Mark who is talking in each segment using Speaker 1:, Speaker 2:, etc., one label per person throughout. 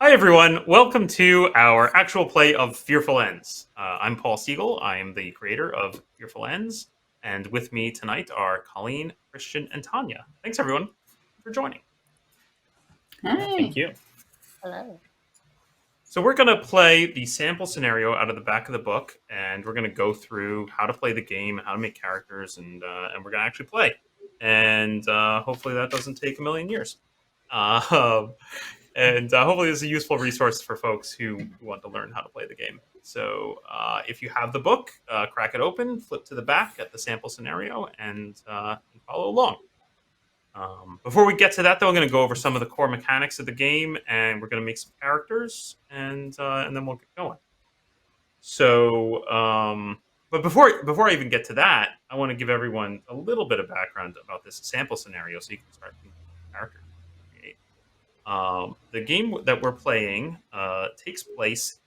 Speaker 1: Hi, everyone. Welcome to our actual play of Fearful Ends. I'm Paul Siegel. I am the creator of Fearful Ends. And with me tonight are Colleen, Christian, and Tanya. Thanks, everyone, for joining.
Speaker 2: Thank you.
Speaker 3: Hello.
Speaker 1: So we're going to play the sample scenario out of the back of the book, and we're going to go through how to play the game, how to make characters, and we're going to actually play. And hopefully that doesn't take a million years. And hopefully this is a useful resource for folks who want to learn how to play the game. So if you have the book, crack it open, flip to the back at the sample scenario, and follow along. Before we get to that, though, I'm going to go over some of the core mechanics of the game, and we're going to make some characters, and then we'll get going. So, but before I even get to that, I want to give everyone a little bit of background about this sample scenario, so you can start thinking of characters. The game that we're playing takes place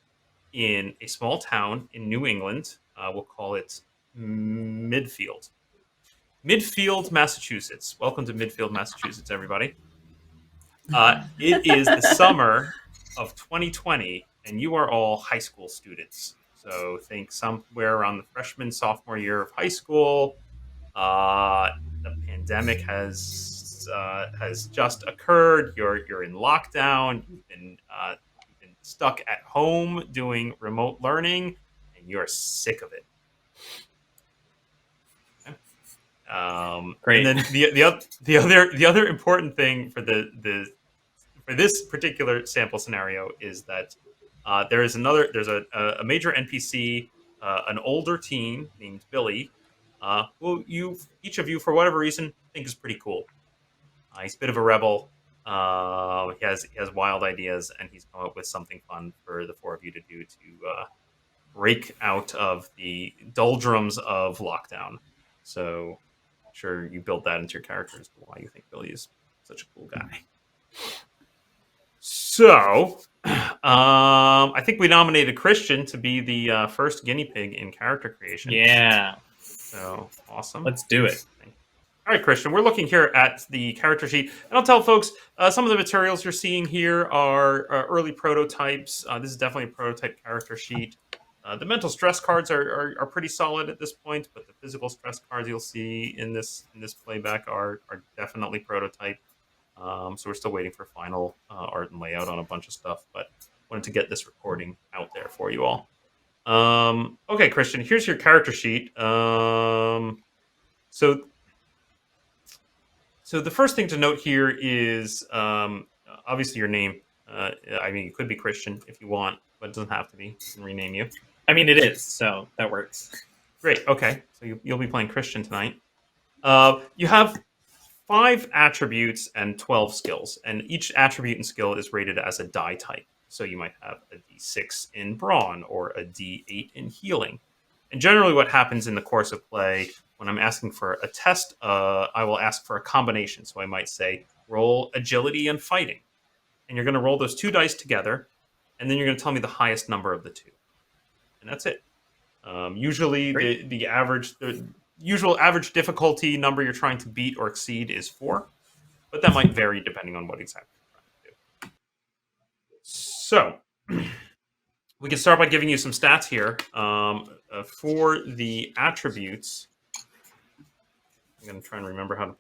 Speaker 1: in a small town in New England. We'll call it Midfield. Midfield, Massachusetts. Welcome to Midfield, Massachusetts, everybody. It is the summer of 2020, and you are all high school students. So think somewhere around the freshman, sophomore year of high school. The pandemic has just occurred. You're in lockdown. You've been stuck at home doing remote learning, and you're sick of it.
Speaker 2: Great.
Speaker 1: And then the other important thing for for this particular sample scenario is that there's a major NPC, an older teen named Billy, who each of you, for whatever reason, think is pretty cool. He's a bit of a rebel. He has wild ideas, and he's come up with something fun for the four of you to do to break out of the doldrums of lockdown. So, sure, you built that into your characters, why you think Billy is such a cool guy. So, I think we nominated Christian to be the first guinea pig in character creation.
Speaker 2: Yeah.
Speaker 1: So, awesome.
Speaker 2: Let's do it.
Speaker 1: All right, Christian, we're looking here at the character sheet. And I'll tell folks, some of the materials you're seeing here are early prototypes. This is definitely a prototype character sheet. The mental stress cards are pretty solid at this point, but the physical stress cards you'll see in this playback are definitely prototype. So we're still waiting for final art and layout on a bunch of stuff, but wanted to get this recording out there for you all. Okay, Christian, here's your character sheet. So the first thing to note here is obviously your name. I mean, it could be Christian if you want, but it doesn't have to be. You can rename you.
Speaker 2: I mean, it is, so that works.
Speaker 1: Great. Okay, so you'll be playing Christian tonight. You have 5 attributes and 12 skills, and each attribute and skill is rated as a die type. So you might have a D6 in brawn or a D8 in healing. And generally what happens in the course of play, when I'm asking for a test, I will ask for a combination. So I might say, roll agility and fighting. And you're going to roll those 2 dice together, and then you're going to tell me the highest number of the 2. And that's it. Usually the usual average difficulty number you're trying to beat or exceed is 4, but that might vary depending on what exactly you're trying to do. So we can start by giving you some stats here. For the attributes, I'm going to try and remember how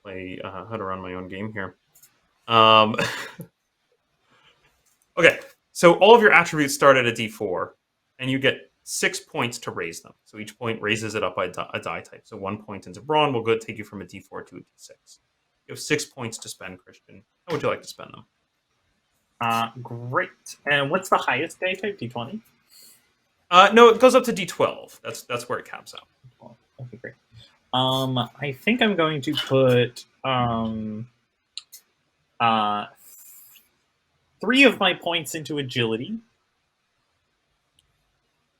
Speaker 1: to run my own game here. Okay, so all of your attributes start at a D4, and you get 6 points to raise them. So each point raises it up by a die type. So 1 point into brawn will take you from a D4 to a D6. You have 6 points to spend, Christian. How would you like to spend them?
Speaker 2: Great. And what's the highest die type? D20?
Speaker 1: No, it goes up to D12. That's where it caps out.
Speaker 2: Okay, great. I think I'm going to put 3 of my points into agility.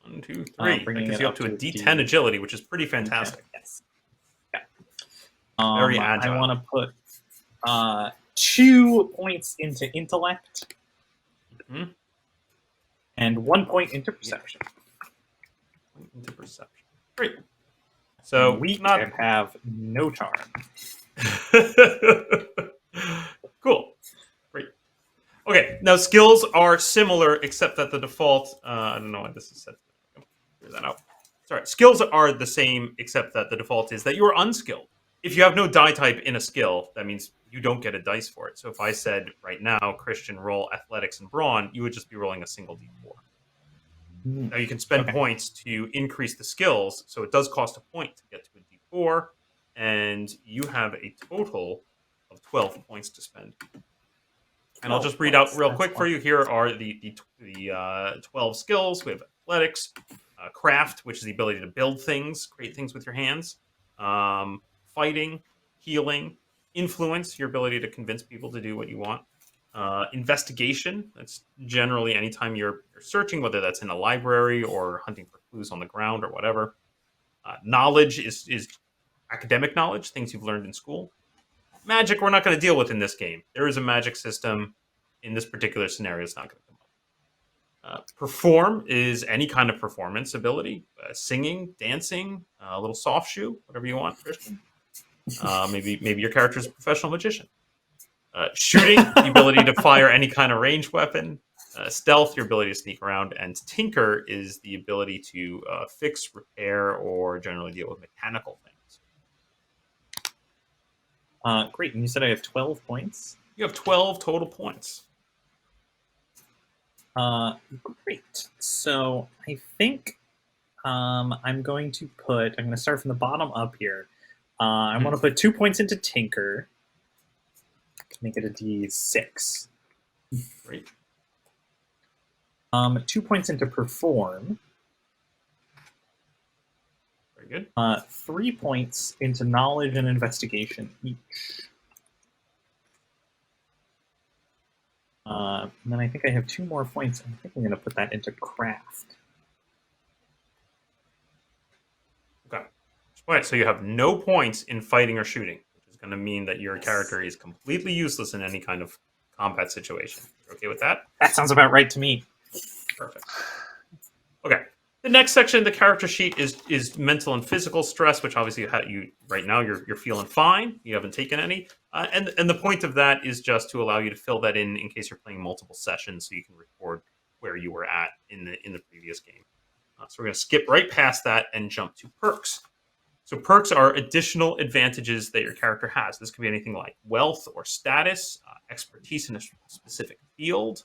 Speaker 1: 1, 2, 3. That gets you up to a D10 agility, which is pretty fantastic.
Speaker 2: D10, yes. Yeah.
Speaker 1: Very agile.
Speaker 2: I want to put 2 points into intellect.
Speaker 1: Mm-hmm.
Speaker 2: And 1 point into perception.
Speaker 1: Into perception. Great. So
Speaker 2: we have no charm.
Speaker 1: Cool. Great. Okay, now skills are similar, except that the default. I don't know why this is set. Figure that out. Sorry, skills are the same, except that the default is that you are unskilled. If you have no die type in a skill, that means you don't get a dice for it. So if I said right now, Christian, roll athletics and brawn, you would just be rolling a single d4. Now you can spend
Speaker 2: Okay.
Speaker 1: points to increase the skills, so it does cost a point to get to a d4, and you have a total of 12 points to spend. And I'll just read out real quick for you. Here are the 12 skills. We have athletics, craft, which is the ability to build things, create things with your hands, fighting, healing, influence, your ability to convince people to do what you want, investigation. That's generally anytime you're searching, whether that's in a library or hunting for clues on the ground or whatever. Knowledge is academic knowledge, things you've learned in school. Magic, we're not going to deal with in this game. There is a magic system. In this particular scenario, it's not going to come up. Perform is any kind of performance ability, singing, dancing, a little soft shoe, whatever you want, Christian. Maybe your character is a professional magician. Shooting, the ability to fire any kind of ranged weapon. Stealth, your ability to sneak around. And tinker is the ability to fix, repair, or generally deal with mechanical things.
Speaker 2: Great. And you said I have 12 points?
Speaker 1: You have 12 total points.
Speaker 2: Great. So I think I'm going to start from the bottom up here. I want to put 2 points into Tinker. Make it a D6.
Speaker 1: Great.
Speaker 2: 2 points into Perform.
Speaker 1: Very good.
Speaker 2: 3 points into Knowledge and Investigation each. And then I think I have 2 more points. I think I'm going to put that into Craft.
Speaker 1: Okay. All right, so you have no points in fighting or shooting, which is going to mean that your character is completely useless in any kind of combat situation. You're okay with that?
Speaker 2: That sounds about right to me.
Speaker 1: Perfect. Okay. The next section of the character sheet is mental and physical stress, which obviously you right now you're feeling fine. You haven't taken any, and the point of that is just to allow you to fill that in case you're playing multiple sessions, so you can record where you were at in the previous game. So we're going to skip right past that and jump to perks. So perks are additional advantages that your character has. This could be anything like wealth or status, expertise in a specific field.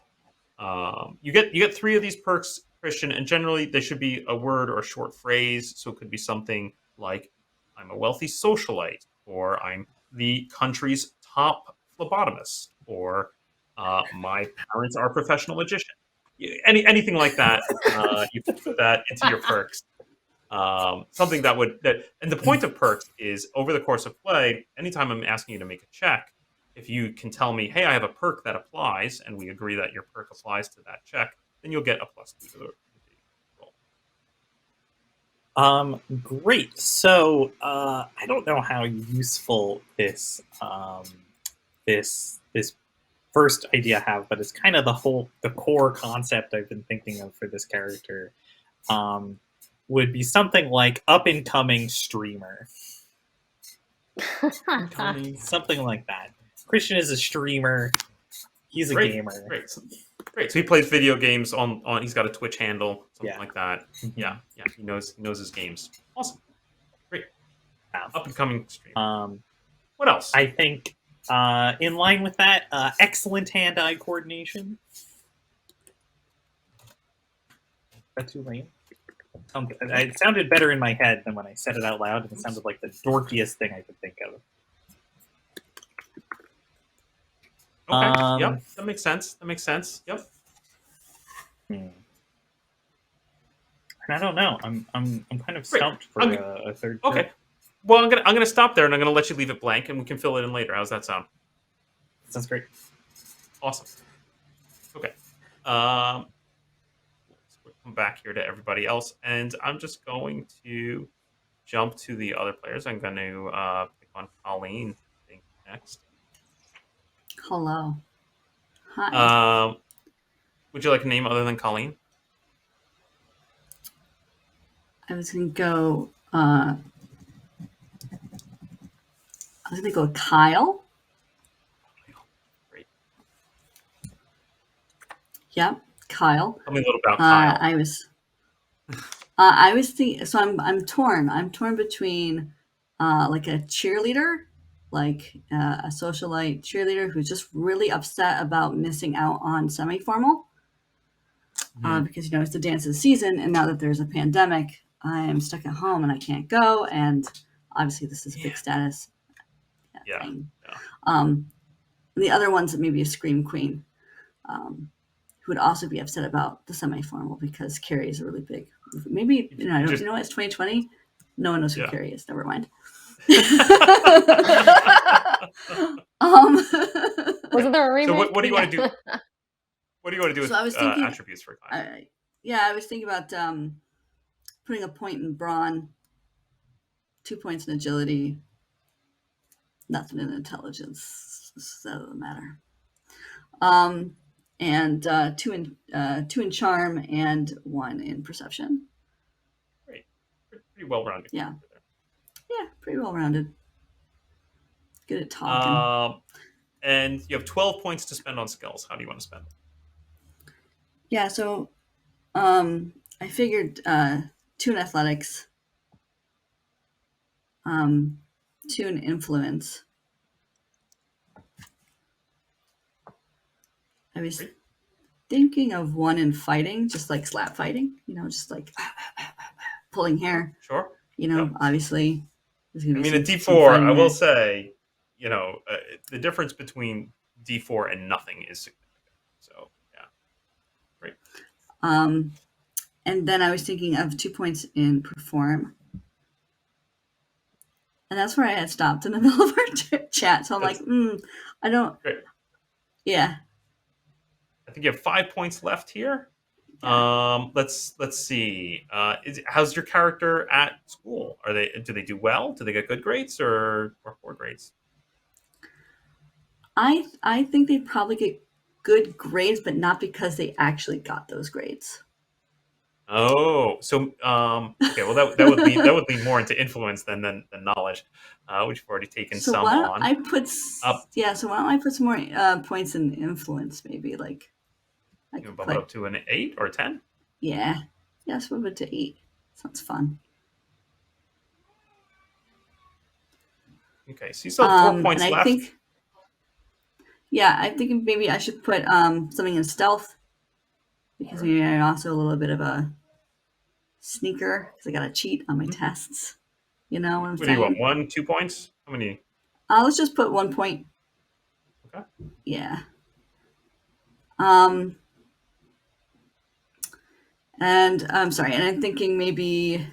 Speaker 1: You get 3 of these perks, Christian, and generally they should be a word or a short phrase. So it could be something like, I'm a wealthy socialite, or I'm the country's top phlebotomist, or my parents are professional magician. Anything like that, you can put that into your perks. Something and the point of perks is over the course of play, anytime I'm asking you to make a check, if you can tell me, hey, I have a perk that applies, and we agree that your perk applies to that check, then you'll get a +2 to the roll.
Speaker 2: Great. So I don't know how useful this first idea I have, but it's kind of the core concept I've been thinking of for this character. Would be something like up and coming streamer. Something like that. Christian is a streamer. He's a gamer.
Speaker 1: Great. So he plays video games on he's got a Twitch handle, something like that.
Speaker 2: Mm-hmm.
Speaker 1: Yeah. He knows his games. Awesome. Great.
Speaker 2: Yeah.
Speaker 1: Up and coming streamer. What else?
Speaker 2: I think in line with that, excellent hand-eye coordination. That's too lame. It sounded better in my head than when I said it out loud, and it sounded like the dorkiest thing I could think of.
Speaker 1: Okay. Yep. That makes sense. Yep.
Speaker 2: And I don't know. I'm kind of stumped for a third.
Speaker 1: Okay. Joke. Well, I'm gonna stop there, and I'm gonna let you leave it blank, and we can fill it in later. How's that sound?
Speaker 2: Sounds great.
Speaker 1: Awesome. Okay. We'll come back here to everybody else, and I'm just going to jump to the other players. I'm going to pick on Colleen, I think, next.
Speaker 3: Hello. Hi.
Speaker 1: Would you like a name other than Colleen?
Speaker 3: I was going to go. I was going to go Kyle.
Speaker 1: Great.
Speaker 3: Yep, Kyle.
Speaker 1: Tell me a little about Kyle.
Speaker 3: I was thinking. So I'm torn. I'm torn between like a cheerleader, like a socialite cheerleader who's just really upset about missing out on semi-formal because it's the dance of the season, and now that there's a pandemic, I'm stuck at home and I can't go, and obviously this is a big status
Speaker 1: Yeah.
Speaker 3: thing.
Speaker 1: Yeah.
Speaker 3: The other one's maybe a scream queen, who would also be upset about the semi-formal because Carrie is a really big. Maybe you know what? It's 2020. No one knows who Carrie is. Never mind.
Speaker 4: Wasn't there a remake?
Speaker 1: So what do you want to do? What do you want to do with
Speaker 3: I was thinking,
Speaker 1: attributes for Kyle?
Speaker 3: I was thinking about putting a point in brawn, 2 points in agility, nothing in intelligence. So that doesn't matter. And two in charm and 1 in perception.
Speaker 1: Great, pretty well rounded.
Speaker 3: Yeah, pretty well rounded. Good at talking.
Speaker 1: And you have 12 points to spend on skills. How do you want to spend them?
Speaker 3: Yeah, so I figured 2 in athletics, 2 in influence. I was thinking of 1 in fighting, just like slap fighting, just like pulling hair.
Speaker 1: Sure.
Speaker 3: Obviously.
Speaker 1: A D4, I will say, the difference between D4 and nothing is significant. So, yeah. Great.
Speaker 3: And then I was thinking of 2 points in perform. And that's where I had stopped in the middle of our chat. So I'm like, I don't.
Speaker 1: Great.
Speaker 3: Yeah.
Speaker 1: I think you have 5 points left here. Let's see. How's your character at school? Do they do well? Do they get good grades or poor grades?
Speaker 3: I think they probably get good grades, but not because they actually got those grades.
Speaker 1: Oh, so okay. Well, that would lean more into influence than knowledge, which you've already taken some on.
Speaker 3: So why don't I put some more points in influence? Maybe like
Speaker 1: you can bump it up to an 8 or 10.
Speaker 3: Yeah, let's move it to 8. Sounds fun.
Speaker 1: Okay, so you still have 4 points left.
Speaker 3: I think maybe I should put something in stealth because maybe I'm also a little bit of a sneaker because I got to cheat on my tests. You know what I'm saying?
Speaker 1: What do you want? 1, 2 points? How many?
Speaker 3: Let's just put 1 point.
Speaker 1: Okay.
Speaker 3: Yeah. And I'm sorry, and I'm thinking maybe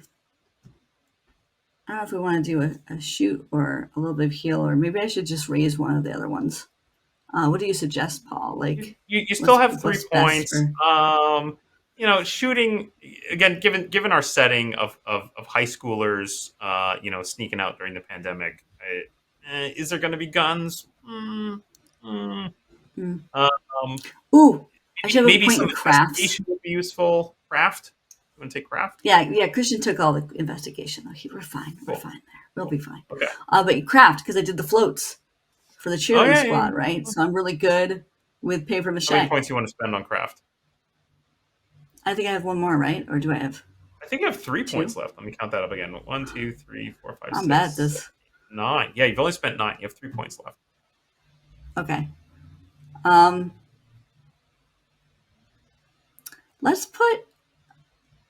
Speaker 3: I don't know if we want to do a shoot or a little bit of heal, or maybe I should just raise one of the other ones. What do you suggest, Paul? Like
Speaker 1: you still have 3 points. Shooting again. Given our setting of high schoolers, sneaking out during the pandemic, is there going to be guns?
Speaker 3: I should have
Speaker 1: maybe
Speaker 3: a point
Speaker 1: some
Speaker 3: in craft.
Speaker 1: Investigation would be useful. Craft. You want to take craft?
Speaker 3: Yeah. Christian took all the investigation. We're fine.
Speaker 1: Cool.
Speaker 3: We're fine there. We'll be fine.
Speaker 1: Okay.
Speaker 3: But craft because I did the floats for the cheerleading squad, right?
Speaker 1: Yeah.
Speaker 3: So I'm really good with paper mache.
Speaker 1: How many points do you want to spend on craft?
Speaker 3: I think I have 1 more, right? Or do I have?
Speaker 1: I think you have 3 points left. Let me count that up again. 1, 2, 3, 4, 5, 6,
Speaker 3: I'm bad at this.
Speaker 1: 7, 8, 9. Yeah, you've only spent 9. You have 3 points left.
Speaker 3: Okay. Let's put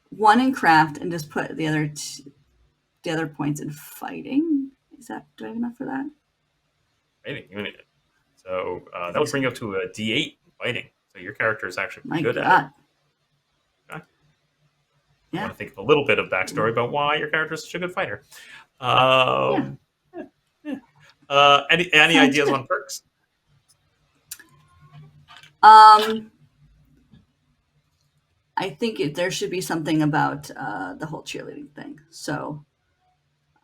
Speaker 3: 1 in craft and just put the other points in fighting. Do I have enough for that?
Speaker 1: Fighting, you need it. So that would bring you up to a D8 in fighting. So your character is actually pretty good at it. Okay.
Speaker 3: Yeah.
Speaker 1: I want to think of a little bit of backstory about why your character is such a good fighter. Any ideas on perks?
Speaker 3: I think there should be something about the whole cheerleading thing. So,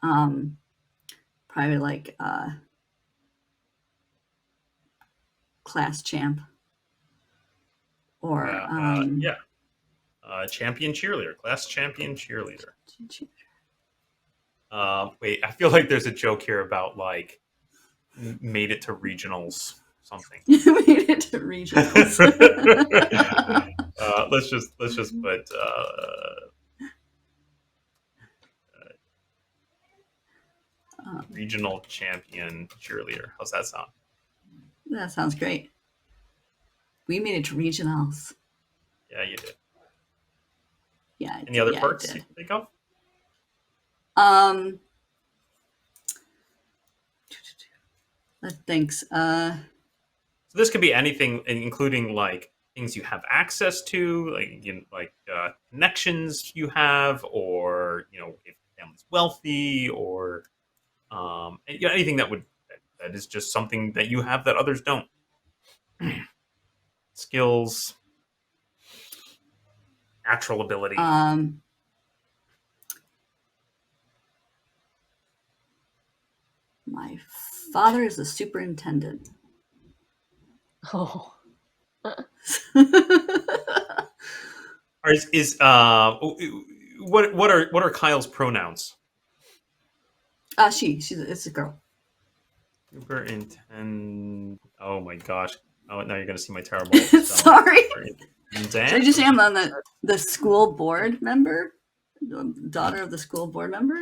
Speaker 3: probably like class champ or
Speaker 1: champion cheerleader, class champion cheerleader. Wait, I feel like there's a joke here about like made it to regionals something.
Speaker 3: You made it to regionals.
Speaker 1: Let's just put regional champion cheerleader. How's that sound?
Speaker 3: That sounds great. We made it to regionals.
Speaker 1: Yeah, you did.
Speaker 3: Yeah.
Speaker 1: Any other
Speaker 3: yeah,
Speaker 1: perks
Speaker 3: I
Speaker 1: you
Speaker 3: did.
Speaker 1: can think of?
Speaker 3: Thanks.
Speaker 1: So this could be anything, including like things you have access to, like connections you have, or if your family's wealthy, or anything that is just something that you have that others don't. Skills, natural ability.
Speaker 3: My father is a superintendent.
Speaker 4: Oh.
Speaker 1: What are Kyle's pronouns?
Speaker 3: It's a girl.
Speaker 1: Superintend. Oh my gosh! Oh, now you're gonna see my terrible spelling.
Speaker 3: Sorry.
Speaker 1: Superintendent?
Speaker 3: Should I just say I'm on the school board member, daughter of the school board member?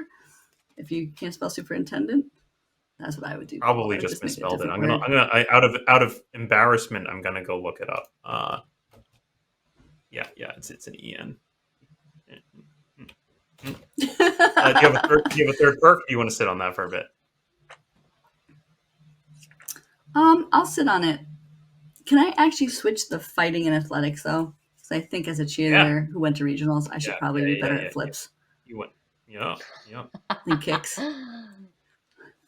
Speaker 3: If you can't spell superintendent, that's what I would do.
Speaker 1: Probably
Speaker 3: I would
Speaker 1: just
Speaker 3: make a
Speaker 1: misspelled it.
Speaker 3: different word.
Speaker 1: Out of embarrassment, I'm gonna go look it up. Yeah, it's an EN. Do you have a third perk? Do you want to sit on that for a bit?
Speaker 3: I'll sit on it. Can I actually switch the fighting and athletics though? Because I think as a cheerleader who went to regionals, I should probably be better at flips.
Speaker 1: You went. Yeah.
Speaker 3: Than kicks.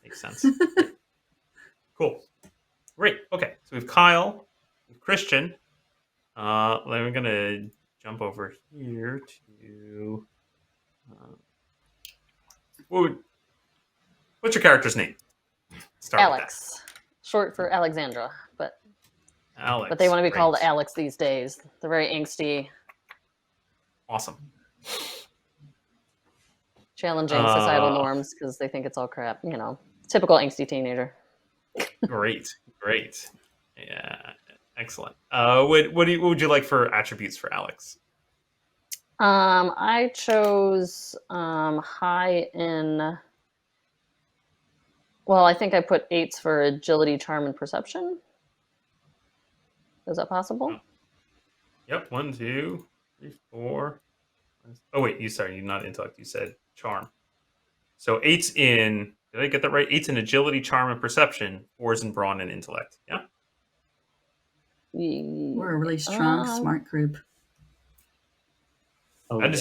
Speaker 1: Makes sense. Right. Cool. Great. Okay. So we have Kyle, we have Christian. Then we're gonna jump over here to. What's your character's name? Start with
Speaker 4: Alex, short for Alexandra, but
Speaker 1: that. Alex.
Speaker 4: but they want to be
Speaker 1: great.
Speaker 4: called Alex these days. They're very angsty,
Speaker 1: Awesome.
Speaker 4: challenging societal norms because they think it's all crap. Typical angsty teenager.
Speaker 1: Great. Yeah, excellent. What would you like for attributes for Alex?
Speaker 4: I chose high in. Well, I think I put 8s for agility, charm, and perception. Is that possible?
Speaker 1: Yep. 1, 2, 3, 4. Oh wait, you're not intellect. You said charm. So 8's in. Did I get that right? 8's in agility, charm, and perception. 4's in brawn and intellect. Yeah.
Speaker 3: We're a really strong, smart group.
Speaker 2: Oh,
Speaker 1: That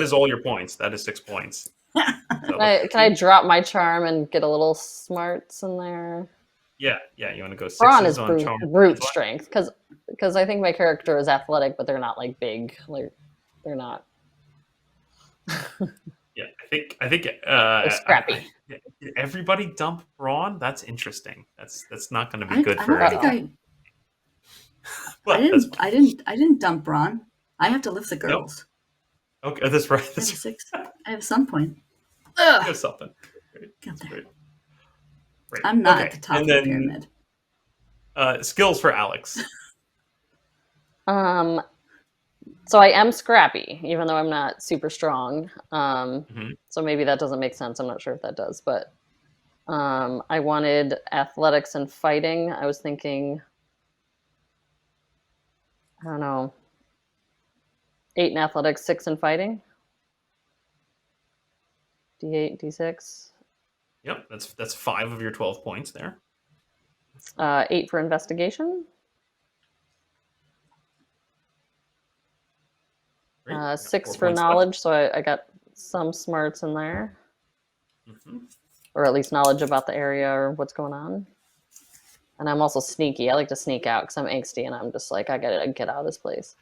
Speaker 1: is all your points. That is 6 points. So
Speaker 4: Can I drop my charm and get a little smarts in there?
Speaker 1: Yeah. You want to go 6s
Speaker 4: Brawn is
Speaker 1: on charm?
Speaker 4: brute strength because I think my character is athletic, but they're not like big. Like they're not.
Speaker 1: Yeah, I think
Speaker 4: They're scrappy.
Speaker 1: Everybody dump brawn. That's interesting. That's not going to be good
Speaker 3: I
Speaker 1: for.
Speaker 3: don't think
Speaker 1: Well,
Speaker 3: I didn't dump brawn. I have to lift the girls.
Speaker 1: Nope. Okay, that's right.
Speaker 3: I have a 6. I have some point.
Speaker 1: You have something.
Speaker 3: Get there.
Speaker 1: Great.
Speaker 3: I'm not at the top of the pyramid.
Speaker 1: Skills for Alex.
Speaker 4: So I am scrappy, even though I'm not super strong. So maybe that doesn't make sense. I'm not sure if that does, but I wanted athletics and fighting. I was thinking, I don't know, 8 in athletics, 6 in fighting. D8, D6.
Speaker 1: Yep, that's 5 of your 12 points there.
Speaker 4: 8 for investigation.
Speaker 1: Great.
Speaker 4: 6 for knowledge, so I got some smarts in there. Or at least knowledge about the area or what's going on. And I'm also sneaky. I like to sneak out because I'm angsty and I'm just like, I gotta get out of this place.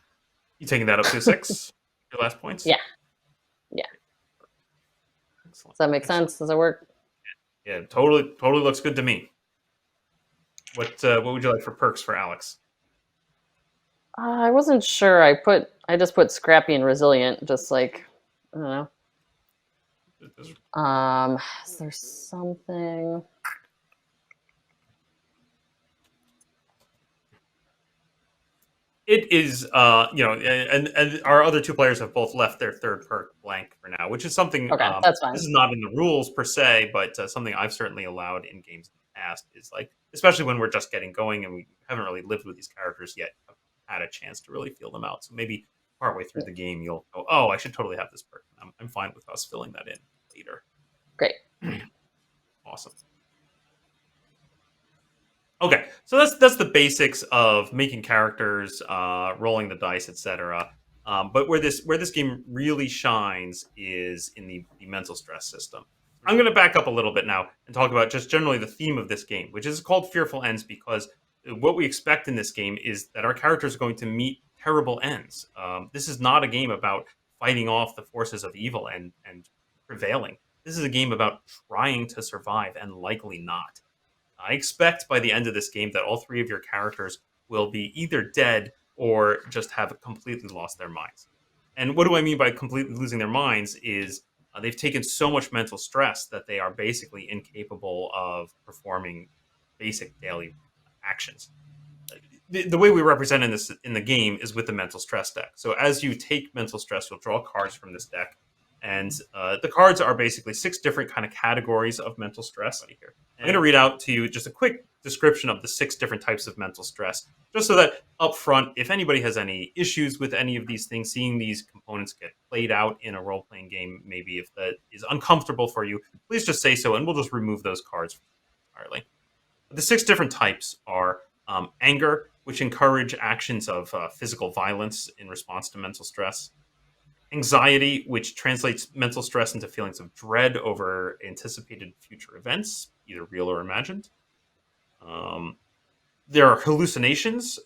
Speaker 1: You taking that up to 6? Your last points?
Speaker 4: Yeah.
Speaker 1: Excellent.
Speaker 4: Does that make sense? Does it work?
Speaker 1: Yeah, totally looks good to me. What would you like for perks for Alex?
Speaker 4: I wasn't sure. I just put scrappy and resilient, just like, I don't know. Is there something?
Speaker 1: It is, and our other two players have both left their third perk blank for now, which is something.
Speaker 4: Okay, that's fine.
Speaker 1: This is not in the rules per se, but something I've certainly allowed in games in the past is like, especially when we're just getting going and we haven't really lived with these characters yet, have had a chance to really feel them out. So maybe partway through the game, you'll go, "Oh, I should totally have this perk." I'm fine with us filling that in later.
Speaker 4: Great.
Speaker 1: Awesome. Okay, so that's the basics of making characters, rolling the dice, etc. But where this game really shines is in the mental stress system. I'm going to back up a little bit now and talk about just generally the theme of this game, which is called Fearful Ends because what we expect in this game is that our characters are going to meet terrible ends. This is not a game about fighting off the forces of evil and prevailing. This is a game about trying to survive and likely not. I expect by the end of this game that all three of your characters will be either dead or just have completely lost their minds. And what do I mean by completely losing their minds is they've taken so much mental stress that they are basically incapable of performing basic daily actions. The way we represent in the game is with the mental stress deck. So as you take mental stress, you'll draw cards from this deck, and the cards are basically 6 different kind of categories of mental stress. Here, I'm going to read out to you just a quick description of the 6 different types of mental stress, just so that up front, if anybody has any issues with any of these things, seeing these components get played out in a role playing game, maybe if that is uncomfortable for you, please just say so, and we'll just remove those cards entirely. The 6 different types are anger, which encourage actions of physical violence in response to mental stress. Anxiety, which translates mental stress into feelings of dread over anticipated future events, either real or imagined. There are hallucinations,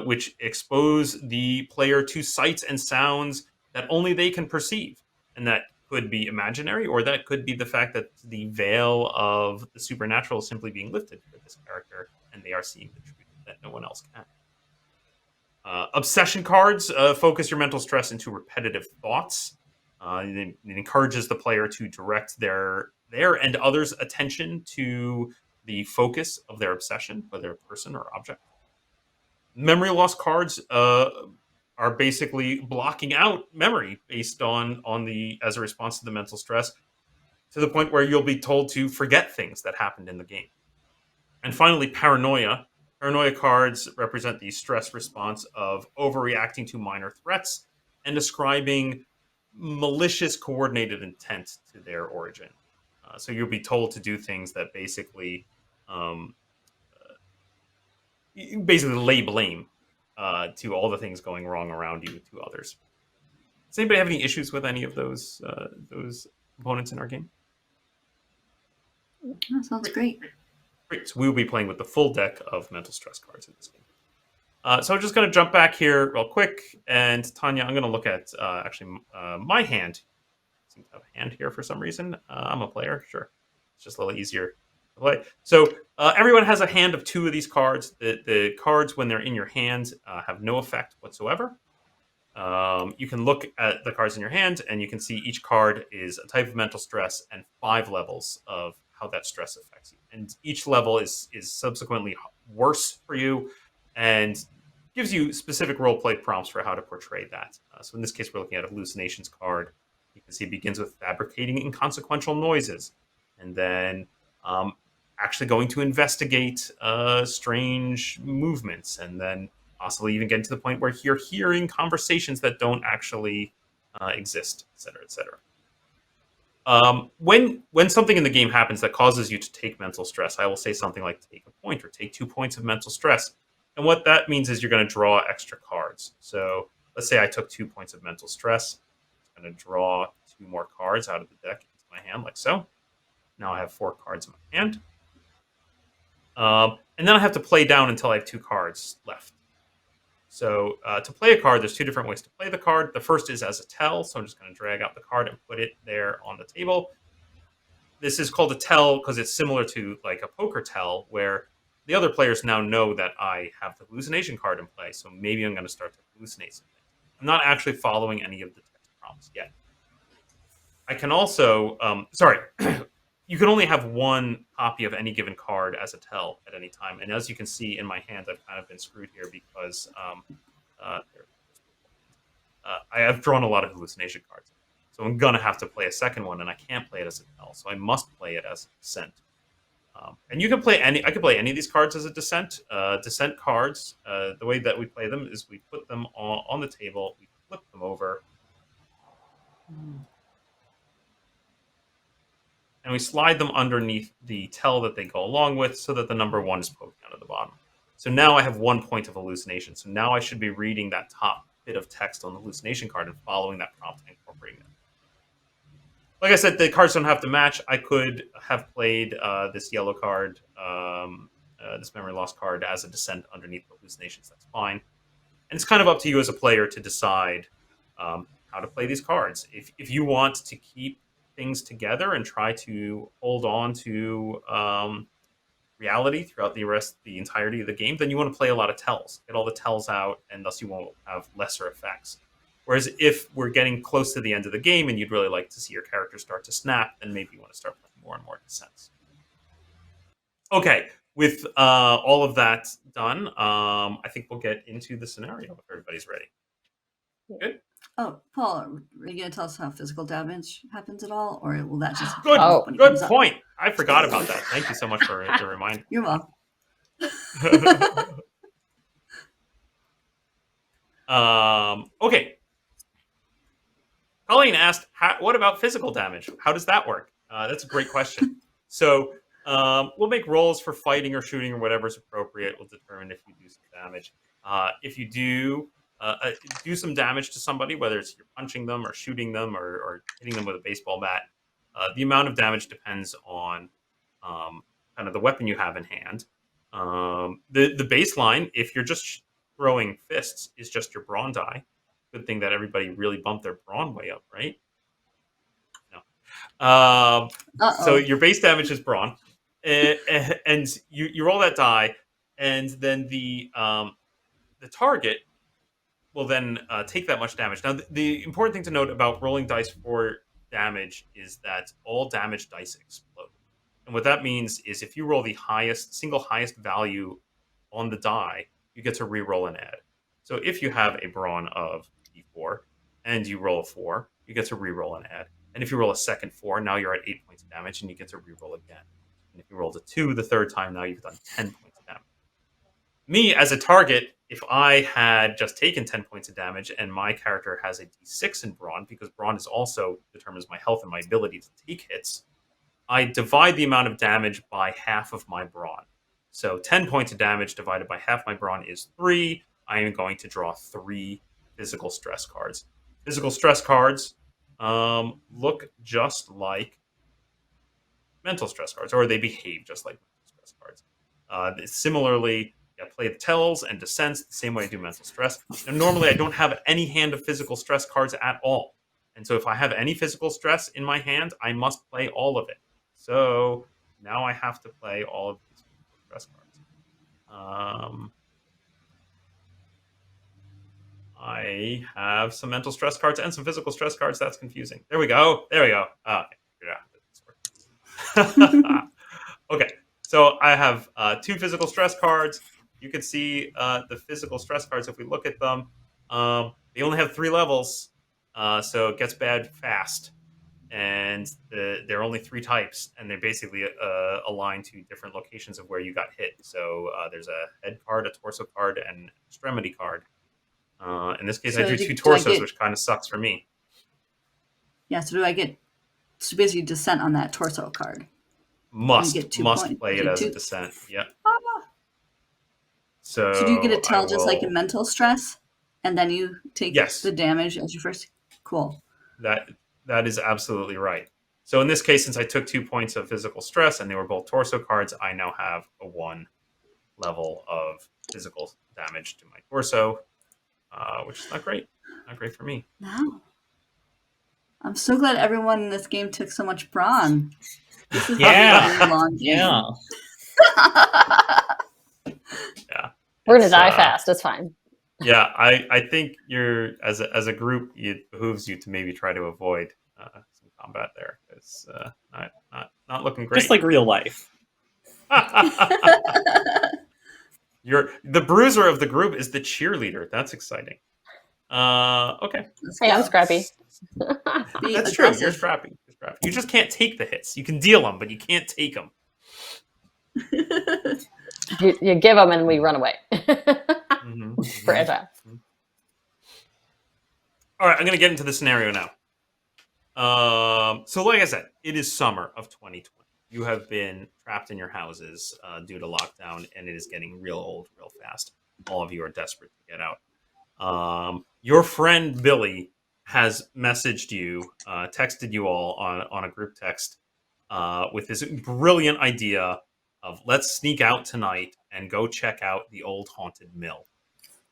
Speaker 1: which expose the player to sights and sounds that only they can perceive. And that could be imaginary, or that could be the fact that the veil of the supernatural is simply being lifted for this character, and they are seeing the truth that no one else can. Obsession cards focus your mental stress into repetitive thoughts. It encourages the player to direct their and others' attention to the focus of their obsession, whether a person or object. Memory loss cards are basically blocking out memory based on the as a response to the mental stress, to the point where you'll be told to forget things that happened in the game. And finally, paranoia. Paranoia cards represent the stress response of overreacting to minor threats and ascribing malicious coordinated intent to their origin. So you'll be told to do things that um, basically lay blame to all the things going wrong around you to others. Does anybody have any issues with any of those components in our game?
Speaker 3: That sounds great.
Speaker 1: Great. So we will be playing with the full deck of mental stress cards in this game. So I'm just going to jump back here real quick. And Tanya, I'm going to look at my hand. I seem to have a hand here for some reason. I'm a player. Sure. It's just a little easier to play. So everyone has a hand of 2 of these cards. The cards, when they're in your hand, have no effect whatsoever. You can look at the cards in your hand, and you can see each card is a type of mental stress and 5 levels of how that stress affects you. And each level is subsequently worse for you and gives you specific role play prompts for how to portray that. So in this case, we're looking at a hallucinations card. You can see it begins with fabricating inconsequential noises, and then actually going to investigate strange movements, and then possibly even getting to the point where you're hearing conversations that don't actually exist, et cetera, et cetera. When something in the game happens that causes you to take mental stress, I will say something like take a point or take 2 points of mental stress. And what that means is you're going to draw extra cards. So let's say I took 2 points of mental stress. I'm going to draw 2 more cards out of the deck into my hand, like so. Now I have 4 cards in my hand. And then I have to play down until I have 2 cards left. So to play a card, there's 2 different ways to play the card. The first is as a tell. So I'm just going to drag out the card and put it there on the table. This is called a tell because it's similar to like a poker tell, where the other players now know that I have the hallucination card in play. So maybe I'm going to start to hallucinate something. I'm not actually following any of the text prompts yet. I can also, you can only have 1 copy of any given card as a tell at any time. And as you can see in my hand, I've kind of been screwed here because I have drawn a lot of hallucination cards, so I'm gonna have to play a second one, and I can't play it as a tell, so I must play it as dissent. And you can play any. I can play any of these cards as a dissent. Dissent cards. The way that we play them is we put them on the table. We flip them over, and we slide them underneath the tell that they go along with, so that the number 1 is poked down at the bottom. So now I have 1 point of hallucination. So now I should be reading that top bit of text on the hallucination card and following that prompt and incorporating it. Like I said, the cards don't have to match. I could have played this yellow card, this memory loss card, as a dissent underneath hallucinations. That's fine. And it's kind of up to you as a player to decide how to play these cards. If you want to keep things together and try to hold on to reality throughout the entirety of the game, then you want to play a lot of tells. Get all the tells out, and thus you won't have lesser effects. Whereas if we're getting close to the end of the game and you'd really like to see your character start to snap, then maybe you want to start playing more and more dissents. Okay, with all of that done, I think we'll get into the scenario if everybody's ready. Good?
Speaker 3: Oh, Paul, are you going to tell us how physical damage happens at all? Or will that just
Speaker 1: Good,
Speaker 3: happen when it
Speaker 1: good
Speaker 3: comes up?
Speaker 1: point. I forgot about that. Thank you so much for the reminder.
Speaker 3: You're welcome.
Speaker 1: Okay. Colleen asked, what about physical damage? How does that work? That's a great question. So we'll make rolls for fighting or shooting or whatever is appropriate. We'll determine if you do some damage. If you do some damage to somebody, whether it's you're punching them or shooting them or hitting them with a baseball bat, the amount of damage depends on kind of the weapon you have in hand. The baseline, if you're just throwing fists, is just your brawn die. Good thing that everybody really bumped their brawn way up, right? No. So your base damage is brawn, and you roll that die, and then the target will then take that much damage. Now, the important thing to note about rolling dice for damage is that all damage dice explode. And what that means is if you roll the single highest value on the die, you get to re-roll and add. So if you have a brawn of d4 and you roll a 4, you get to re-roll and add. And if you roll a second 4, now you're at 8 points of damage and you get to re-roll again. And if you rolled a 2 the third time, now you've done 10 points of damage. Me, as a target, if I had just taken 10 points of damage and my character has a d6 in brawn, because brawn is also determines my health and my ability to take hits, I divide the amount of damage by half of my brawn. So 10 points of damage divided by half my brawn is 3. I am going to draw 3 physical stress cards. Physical stress cards look just like mental stress cards, or they behave just like mental stress cards. Similarly, I play the tells and dissents the same way I do mental stress. Now, normally, I don't have any hand of physical stress cards at all. And so if I have any physical stress in my hand, I must play all of it. So now I have to play all of these physical stress cards. I have some mental stress cards and some physical stress cards. That's confusing. There we go. Okay, figured out how this works. Okay, so I have 2 physical stress cards. You can see the physical stress cards. If we look at them, they only have 3 levels, so it gets bad fast. And there are only 3 types, and they're basically aligned to different locations of where you got hit. So there's a head card, a torso card, and an extremity card. In this case, I drew 2 torsos, which kind of sucks for me.
Speaker 3: Yeah, so do I get to basically dissent on that torso card?
Speaker 1: Must play it as a dissent. Yep. So
Speaker 3: do you get a tell just like in mental stress, and then you take the damage as your first? Cool.
Speaker 1: That is absolutely right. So in this case, since I took 2 points of physical stress and they were both torso cards, I now have a 1 level of physical damage to my torso, which is not great. Not great for me.
Speaker 3: No. I'm so glad everyone in this game took so much brawn. This is a really long game.
Speaker 1: Yeah.
Speaker 4: We're gonna die fast. It's fine.
Speaker 1: Yeah, I think you're as a group, it behooves you to maybe try to avoid some combat there. It's not looking great.
Speaker 2: Just like real life.
Speaker 1: The bruiser of the group is the cheerleader. That's exciting. Okay.
Speaker 3: Let's
Speaker 4: Hey, I'm
Speaker 3: go.
Speaker 4: scrappy.
Speaker 3: Be
Speaker 1: That's true. You're
Speaker 3: aggressive.
Speaker 1: scrappy. You're scrappy. You just can't take the hits. You can deal them, but you can't take them.
Speaker 4: You give them and we run away. For agile.
Speaker 1: All right, I'm going to get into the scenario now. So, like I said, it is summer of 2020. You have been trapped in your houses due to lockdown, and it is getting real old real fast. All of you are desperate to get out. Your friend Billy has messaged you, texted you all on a group text with this brilliant idea of let's sneak out tonight and go check out the old haunted mill.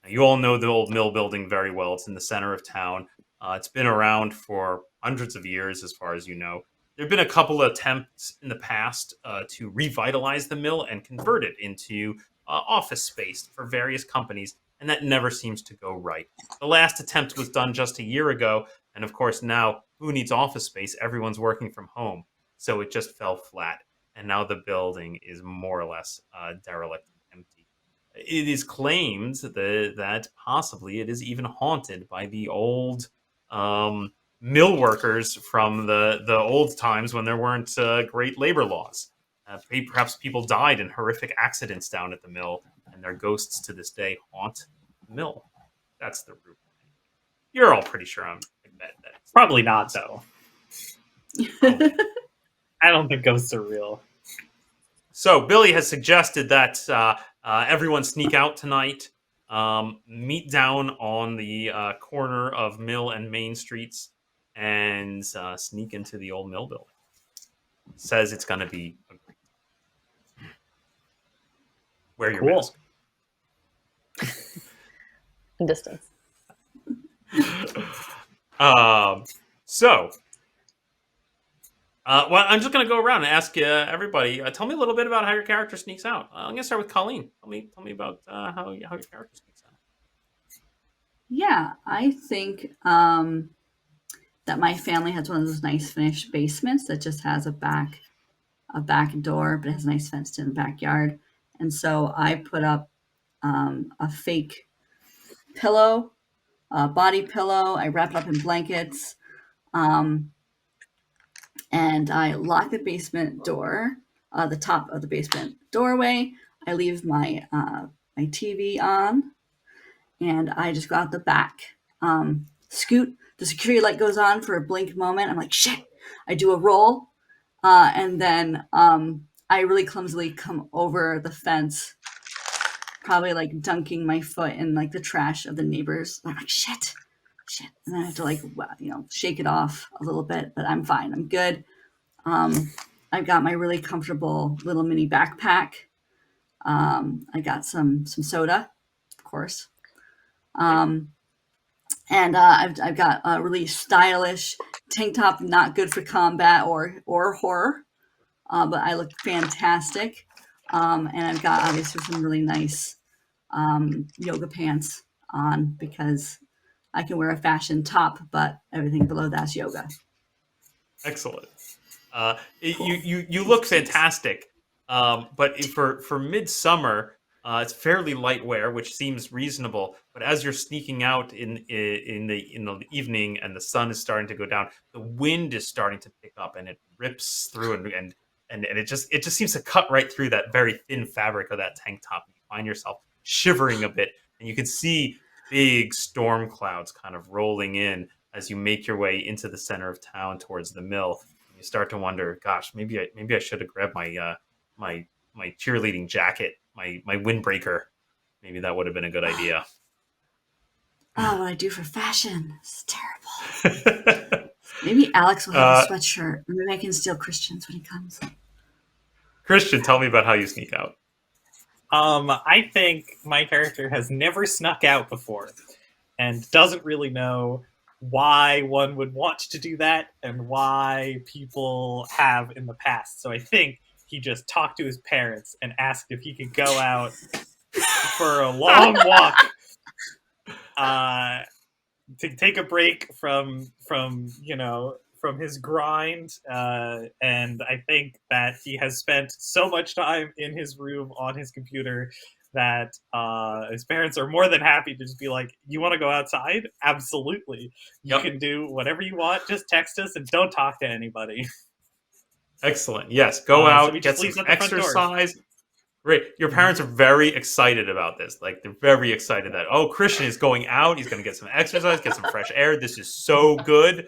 Speaker 1: Now, you all know the old mill building very well. It's in the center of town. It's been around for hundreds of years, as far as you know. There have been a couple of attempts in the past to revitalize the mill and convert it into office space for various companies, and that never seems to go right. The last attempt was done just a year ago, and of course, now who needs office space? Everyone's working from home. So it just fell flat, and now the building is more or less derelict and empty. It is claimed that possibly it is even haunted by the old mill workers from the old times when there weren't great labor laws. Perhaps people died in horrific accidents down at the mill, and their ghosts to this day haunt the mill. That's the root. You're all pretty sure I'm that.
Speaker 2: Probably not, though.
Speaker 1: Oh.
Speaker 2: I don't think ghosts are real.
Speaker 1: So Billy has suggested that everyone sneak out tonight, meet down on the corner of Mill and Main Streets, and sneak into the old mill building. Says it's going to be a great time. Wear your
Speaker 2: Cool.
Speaker 1: mask.
Speaker 4: Distance.
Speaker 1: Well, I'm just going to go around and ask everybody. Tell me a little bit about how your character sneaks out. I'm going to start with Colleen. Tell me about how your character sneaks out.
Speaker 3: Yeah, I think that my family has one of those nice finished basements that just has a back door, but it has a nice fenced in backyard. And so I put up a fake pillow, a body pillow. I wrap it up in blankets. And I lock the basement door, the top of the basement doorway. I leave my my TV on, and I just go out the back. Scoot. The security light goes on for a blink moment. I'm like, shit. I do a roll, and then I really clumsily come over the fence, probably like dunking my foot in like the trash of the neighbors. I'm like, shit. And then I have to like, shake it off a little bit, but I'm fine. I'm good. I've got my really comfortable little mini backpack. I got some soda, of course. And I've got a really stylish tank top, not good for combat or horror, but I look fantastic. And I've got obviously some really nice yoga pants on because I can wear a fashion top, but everything below that's yoga.
Speaker 1: Excellent. You look fantastic, but for midsummer, it's fairly light wear, which seems reasonable. But as you're sneaking out in the evening and the sun is starting to go down, the wind is starting to pick up and it rips through and it just seems to cut right through that very thin fabric of that tank top. You find yourself shivering a bit, and you can see big storm clouds kind of rolling in as you make your way into the center of town towards the mill. You start to wonder, gosh, maybe I should have grabbed my my cheerleading jacket, my windbreaker. Maybe that would have been a good idea.
Speaker 3: Oh, what I do for fashion is terrible. Maybe Alex will have a sweatshirt. Maybe I can steal Christian's when he comes.
Speaker 1: Christian, tell me about how you sneak out.
Speaker 2: I think my character has never snuck out before and doesn't really know why one would want to do that and why people have in the past. So I think he just talked to his parents and asked if he could go out for a long walk to take a break from his grind. And I think that he has spent so much time in his room on his computer that his parents are more than happy to just be like, you want to go outside? Absolutely. You
Speaker 1: Yep.
Speaker 2: can do whatever you want. Just text us and don't talk to anybody.
Speaker 1: Excellent. Yes, go
Speaker 2: So
Speaker 1: out,
Speaker 2: he
Speaker 1: get
Speaker 2: just
Speaker 1: some
Speaker 2: leaves at the front door.
Speaker 1: exercise. Great. Your parents are very excited about this. Like they're very excited that Christian is going out. He's going to get some exercise, get some fresh air. This is so good.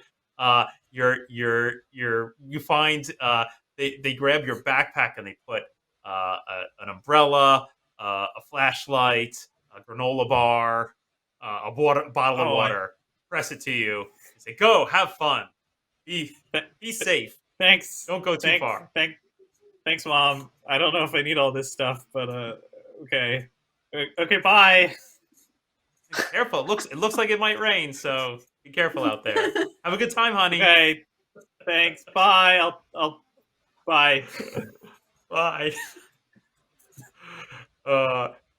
Speaker 1: You find they grab your backpack and they put an umbrella, a flashlight, a granola bar, bottle of
Speaker 2: Oh,
Speaker 1: water. Press it to you. They say, "Go, have fun. Be be safe.
Speaker 2: thanks.
Speaker 1: Don't go too far."
Speaker 2: Thanks, Mom. I don't know if I need all this stuff, but okay. Okay, bye.
Speaker 1: Careful. It looks like it might rain, so be careful out there. Have a good time, honey.
Speaker 2: Okay, thanks. Bye. I'll bye.
Speaker 1: Bye.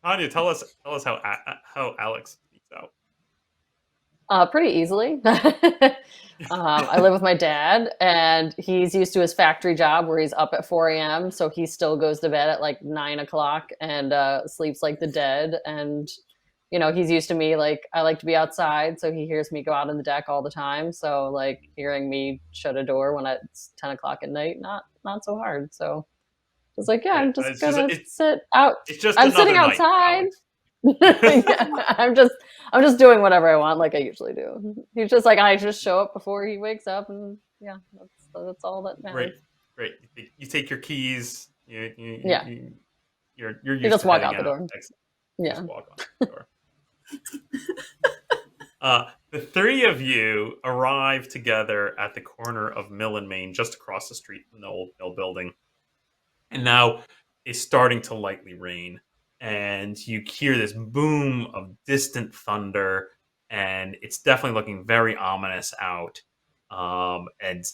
Speaker 1: Tanya, tell us how Alex speaks out.
Speaker 4: Pretty easily. I live with my dad, and he's used to his factory job where he's up at 4 a.m. So he still goes to bed at like 9 o'clock and sleeps like the dead. And he's used to me. Like I like to be outside, so he hears me go out on the deck all the time. So like hearing me shut a door when it's 10 o'clock at night, not so hard. So it's like, yeah, I'm just gonna sit out.
Speaker 1: It's just
Speaker 4: I'm
Speaker 1: another
Speaker 4: sitting
Speaker 1: night,
Speaker 4: outside.
Speaker 1: Alex.
Speaker 4: Yeah, I'm just doing whatever I want, like I usually do. He's just like, I just show up before he wakes up, and yeah, that's all that matters.
Speaker 1: Great. You take your keys. You're
Speaker 4: You
Speaker 1: used
Speaker 4: just
Speaker 1: to
Speaker 4: walk
Speaker 1: heading
Speaker 4: out the door.
Speaker 1: Yeah. Just walk out the door. The three of you arrive together at the corner of Mill and Main, just across the street from the old mill building. And now it's starting to lightly rain. And you hear this boom of distant thunder. And it's definitely looking very ominous out. And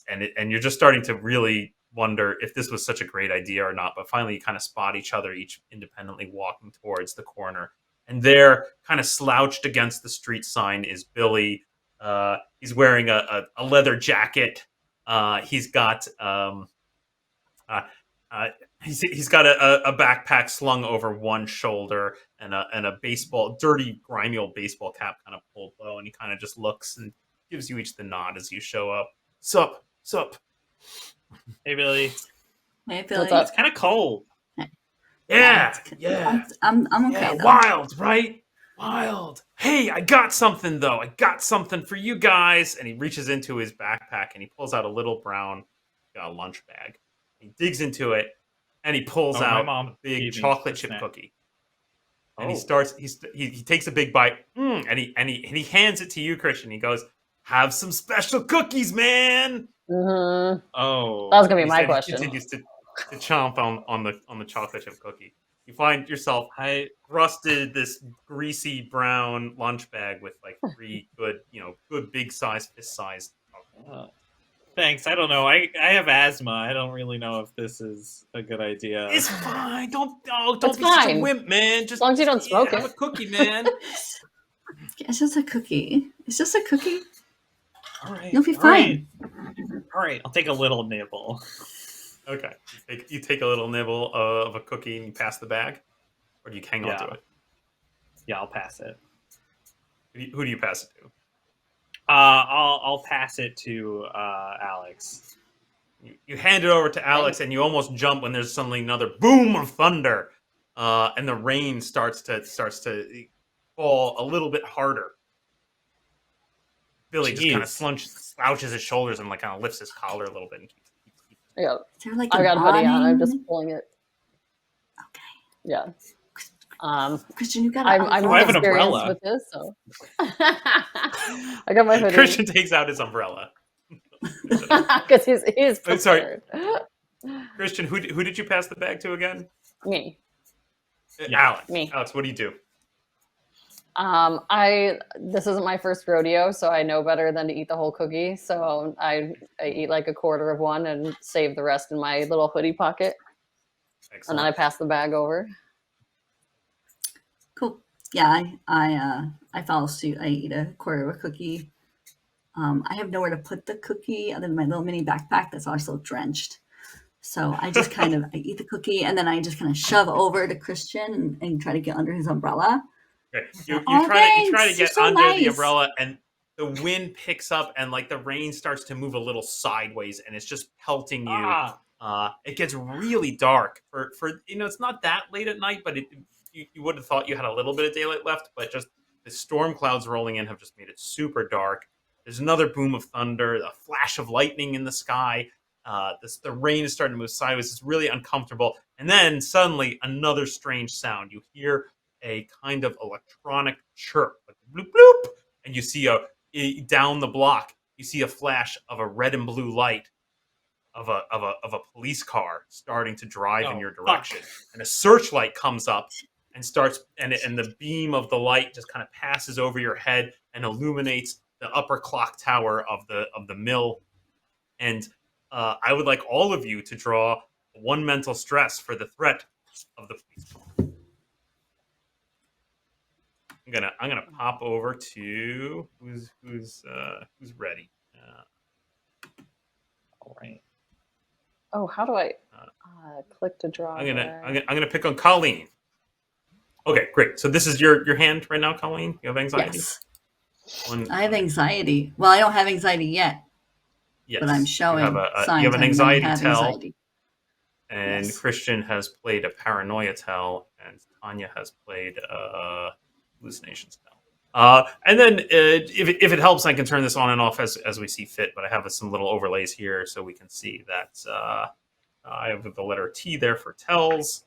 Speaker 1: you're just starting to really wonder if this was such a great idea or not. But finally, you kind of spot each other, each independently walking towards the corner. And there, kind of slouched against the street sign, is Billy. He's wearing a leather jacket. He's got uh, he's got a backpack slung over one shoulder and a dirty, grimy old baseball cap kind of pulled low. And he kind of just looks and gives you each the nod as you show up. Sup.
Speaker 2: Hey, Billy.
Speaker 3: Hey, Billy.
Speaker 2: It's kind of cold.
Speaker 1: Yeah.
Speaker 3: I'm okay.
Speaker 1: Yeah,
Speaker 3: Though.
Speaker 1: wild, right? Wild. Hey, I got something though. I got something for you guys. And he reaches into his backpack and he pulls out a little brown lunch bag. He digs into it and he pulls out a big chocolate chip cookie. And he takes a big bite and he hands it to you, Christian. He goes, "Have some special cookies, man."
Speaker 4: Mm-hmm.
Speaker 2: Oh,
Speaker 4: that was gonna be my question.
Speaker 1: He continues to chomp on the chocolate chip cookie. You find yourself thrusted this greasy brown lunch bag with like 3 good big size, fist sized.
Speaker 2: Thanks. I don't know. I have asthma. I don't really know if this is a good idea.
Speaker 1: It's fine. Don't be such a wimp, man. Just
Speaker 4: as long as you don't smoke
Speaker 1: have a cookie, man.
Speaker 3: It's just a cookie.
Speaker 2: All right.
Speaker 3: You'll be fine.
Speaker 2: All right. I'll take a little nibble.
Speaker 1: Okay. You take a little nibble of a cookie and you pass the bag? Or do you hang on to it?
Speaker 2: Yeah, I'll pass it.
Speaker 1: Who do you pass it to?
Speaker 2: I'll pass it to Alex.
Speaker 1: You hand it over to Alex and you almost jump when there's suddenly another boom of thunder. And the rain starts to fall a little bit harder. Billy just kind of slouches his shoulders and like kind of lifts his collar a little bit and keeps.
Speaker 4: Yeah,
Speaker 3: like
Speaker 4: I got a hoodie on. I'm just pulling it.
Speaker 3: Okay.
Speaker 4: Yeah.
Speaker 3: Christian, you got.
Speaker 4: I'm
Speaker 2: I have an umbrella
Speaker 4: with this, so I got my hoodie.
Speaker 1: Christian takes out his umbrella
Speaker 4: because he's prepared.
Speaker 1: Sorry, Christian. Who did you pass the bag to again?
Speaker 4: Me.
Speaker 1: Alex.
Speaker 4: Me.
Speaker 1: Alex, what do you do?
Speaker 4: This isn't my first rodeo, so I know better than to eat the whole cookie. So I eat like a quarter of one and save the rest in my little hoodie pocket. Excellent. And then I pass the bag over.
Speaker 3: Cool. Yeah, I follow suit. I eat a quarter of a cookie. I have nowhere to put the cookie other than my little mini backpack that's also drenched. So I just kind of I eat the cookie and then I just kind of shove over to Christian and try to get under his umbrella.
Speaker 1: Okay.
Speaker 3: So,
Speaker 1: You try to
Speaker 3: thanks. You're
Speaker 1: get
Speaker 3: so
Speaker 1: under the
Speaker 3: nice.
Speaker 1: umbrella, and the wind picks up, and like the rain starts to move a little sideways, and it's just pelting you.
Speaker 2: Ah,
Speaker 1: It gets really dark for it's not that late at night, but you would have thought you had a little bit of daylight left, but just the storm clouds rolling in have just made it super dark. There's another boom of thunder, a flash of lightning in the sky. The rain is starting to move sideways. It's really uncomfortable, and then suddenly another strange sound. You hear a kind of electronic chirp, like bloop bloop, and you see down the block. You see a flash of a red and blue light of a police car starting to drive in
Speaker 2: oh,
Speaker 1: your
Speaker 2: fuck.
Speaker 1: direction, and a searchlight comes up and starts, and the beam of the light just kind of passes over your head and illuminates the upper clock tower of the mill. And I would like all of you to draw one mental stress for the threat of the police. I'm gonna pop over to who's ready.
Speaker 2: All right.
Speaker 4: Oh, how do I click to draw?
Speaker 1: I'm gonna
Speaker 4: there?
Speaker 1: I'm gonna pick on Colleen. Okay, great. So this is your hand right now, Colleen. You have anxiety.
Speaker 3: Yes.
Speaker 1: One,
Speaker 3: I have anxiety. Well, I don't have anxiety yet,
Speaker 1: yes,
Speaker 3: but I'm showing
Speaker 1: you
Speaker 3: signs
Speaker 1: have an
Speaker 3: I may
Speaker 1: anxiety
Speaker 3: have
Speaker 1: tell,
Speaker 3: anxiety.
Speaker 1: and
Speaker 3: Yes.
Speaker 1: Christian has played a paranoia tell, and Tanya has played hallucinations tell. And then if it helps, I can turn this on and off as we see fit. But I have some little overlays here so we can see that I have the letter T there for tells,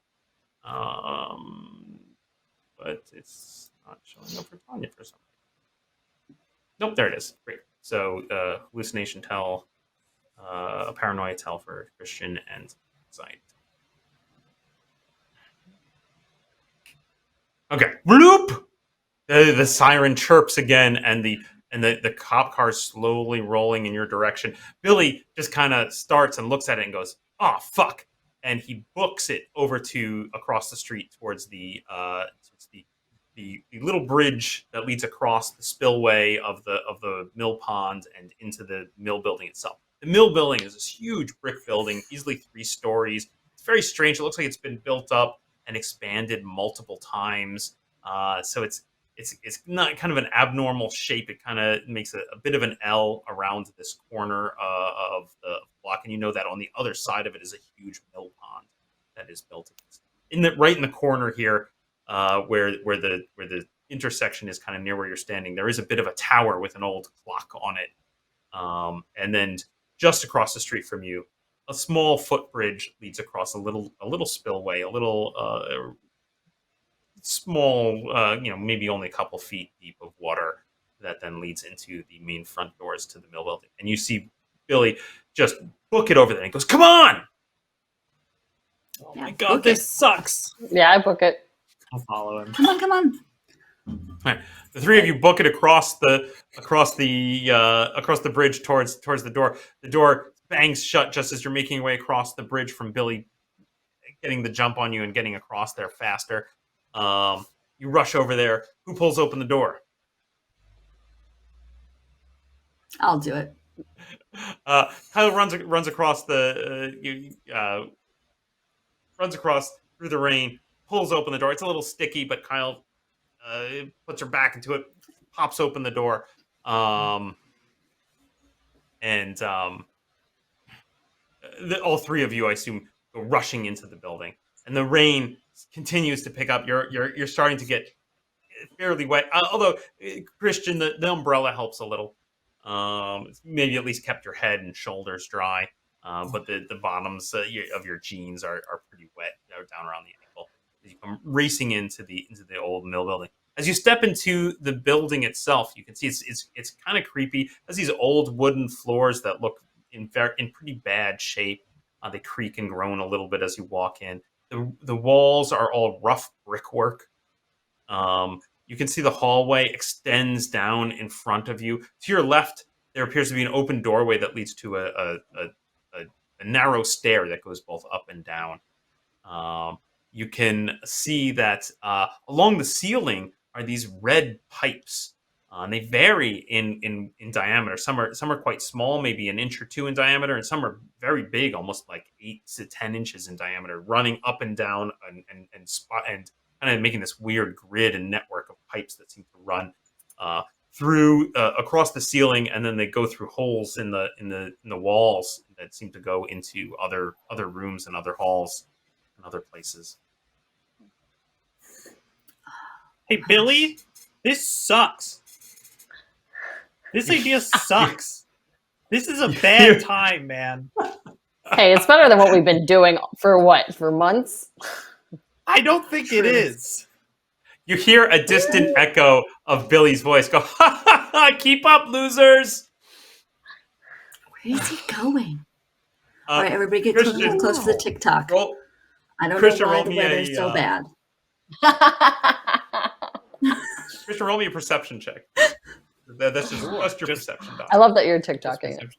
Speaker 1: but it's not showing up for Tanya for some reason. Nope, there it is. Great. So hallucination tell, a paranoia tell for Christian, and anxiety. Okay. Bloop! The siren chirps again, and the cop car is slowly rolling in your direction. Billy just kind of starts and looks at it and goes, "Oh fuck!" And he books it over to across the street towards the little bridge that leads across the spillway of the mill pond and into the mill building itself. The mill building is this huge brick building, easily 3 stories. It's very strange. It looks like it's been built up and expanded multiple times. So it's not kind of an abnormal shape. It kind of makes a bit of an L around this corner of the block, and you know that on the other side of it is a huge mill pond that is built right in the corner here, where the intersection is kind of near where you're standing. There is a bit of a tower with an old clock on it, and then just across the street from you, a small footbridge leads across a little spillway, a little small, maybe only a couple feet deep of water that then leads into the main front doors to the mill building. And you see Billy just book it over there and he goes, "Come on!"
Speaker 2: Oh
Speaker 3: Yeah,
Speaker 2: my god,
Speaker 3: book
Speaker 2: this
Speaker 3: it.
Speaker 2: sucks.
Speaker 4: Yeah, I book it.
Speaker 2: I'll follow him.
Speaker 3: Come on, come on.
Speaker 1: All right. The three of you book it across the bridge towards the door. The door bangs shut just as you're making your way across the bridge from Billy getting the jump on you and getting across there faster. You rush over there. Who pulls open the door?
Speaker 3: I'll do it.
Speaker 1: Kyle runs across runs across through the rain, pulls open the door. It's a little sticky, but Kyle puts her back into it, pops open the door, and all three of you, I assume, go rushing into the building. And the rain continues to pick up. You're starting to get fairly wet. Although Christian, the umbrella helps a little. Maybe at least kept your head and shoulders dry. But the bottoms of your jeans are pretty wet. They're down around the ankle. As you come racing into the old mill building. As you step into the building itself, you can see it's kind of creepy. It has these old wooden floors that look in pretty bad shape. They creak and groan a little bit as you walk in. The walls are all rough brickwork. You can see the hallway extends down in front of you. To your left, there appears to be an open doorway that leads to a narrow stair that goes both up and down. You can see that along the ceiling are these red pipes And they vary in diameter. Some are quite small, maybe an inch or two in diameter, and some are very big, almost like 8 to 10 inches in diameter, running up and down and kind of making this weird grid and network of pipes that seem to run through across the ceiling, and then they go through holes in the walls that seem to go into other rooms and other halls and other places.
Speaker 2: Hey, Billy, this sucks. This idea sucks. This is a bad time, man.
Speaker 4: Hey, it's better than what we've been doing for what? For months?
Speaker 2: I don't think it is.
Speaker 1: You hear a distant echo of Billy's voice go, "Ha ha ha! Keep up, losers!"
Speaker 3: Where is he going? All right, everybody get
Speaker 1: Christian,
Speaker 3: close for the TikTok. I don't
Speaker 1: Christian,
Speaker 3: know why
Speaker 1: roll
Speaker 3: the
Speaker 1: me
Speaker 3: weather's so bad.
Speaker 1: Christian, roll me a perception check. That's just your perception die.
Speaker 4: I love that you're TikToking it.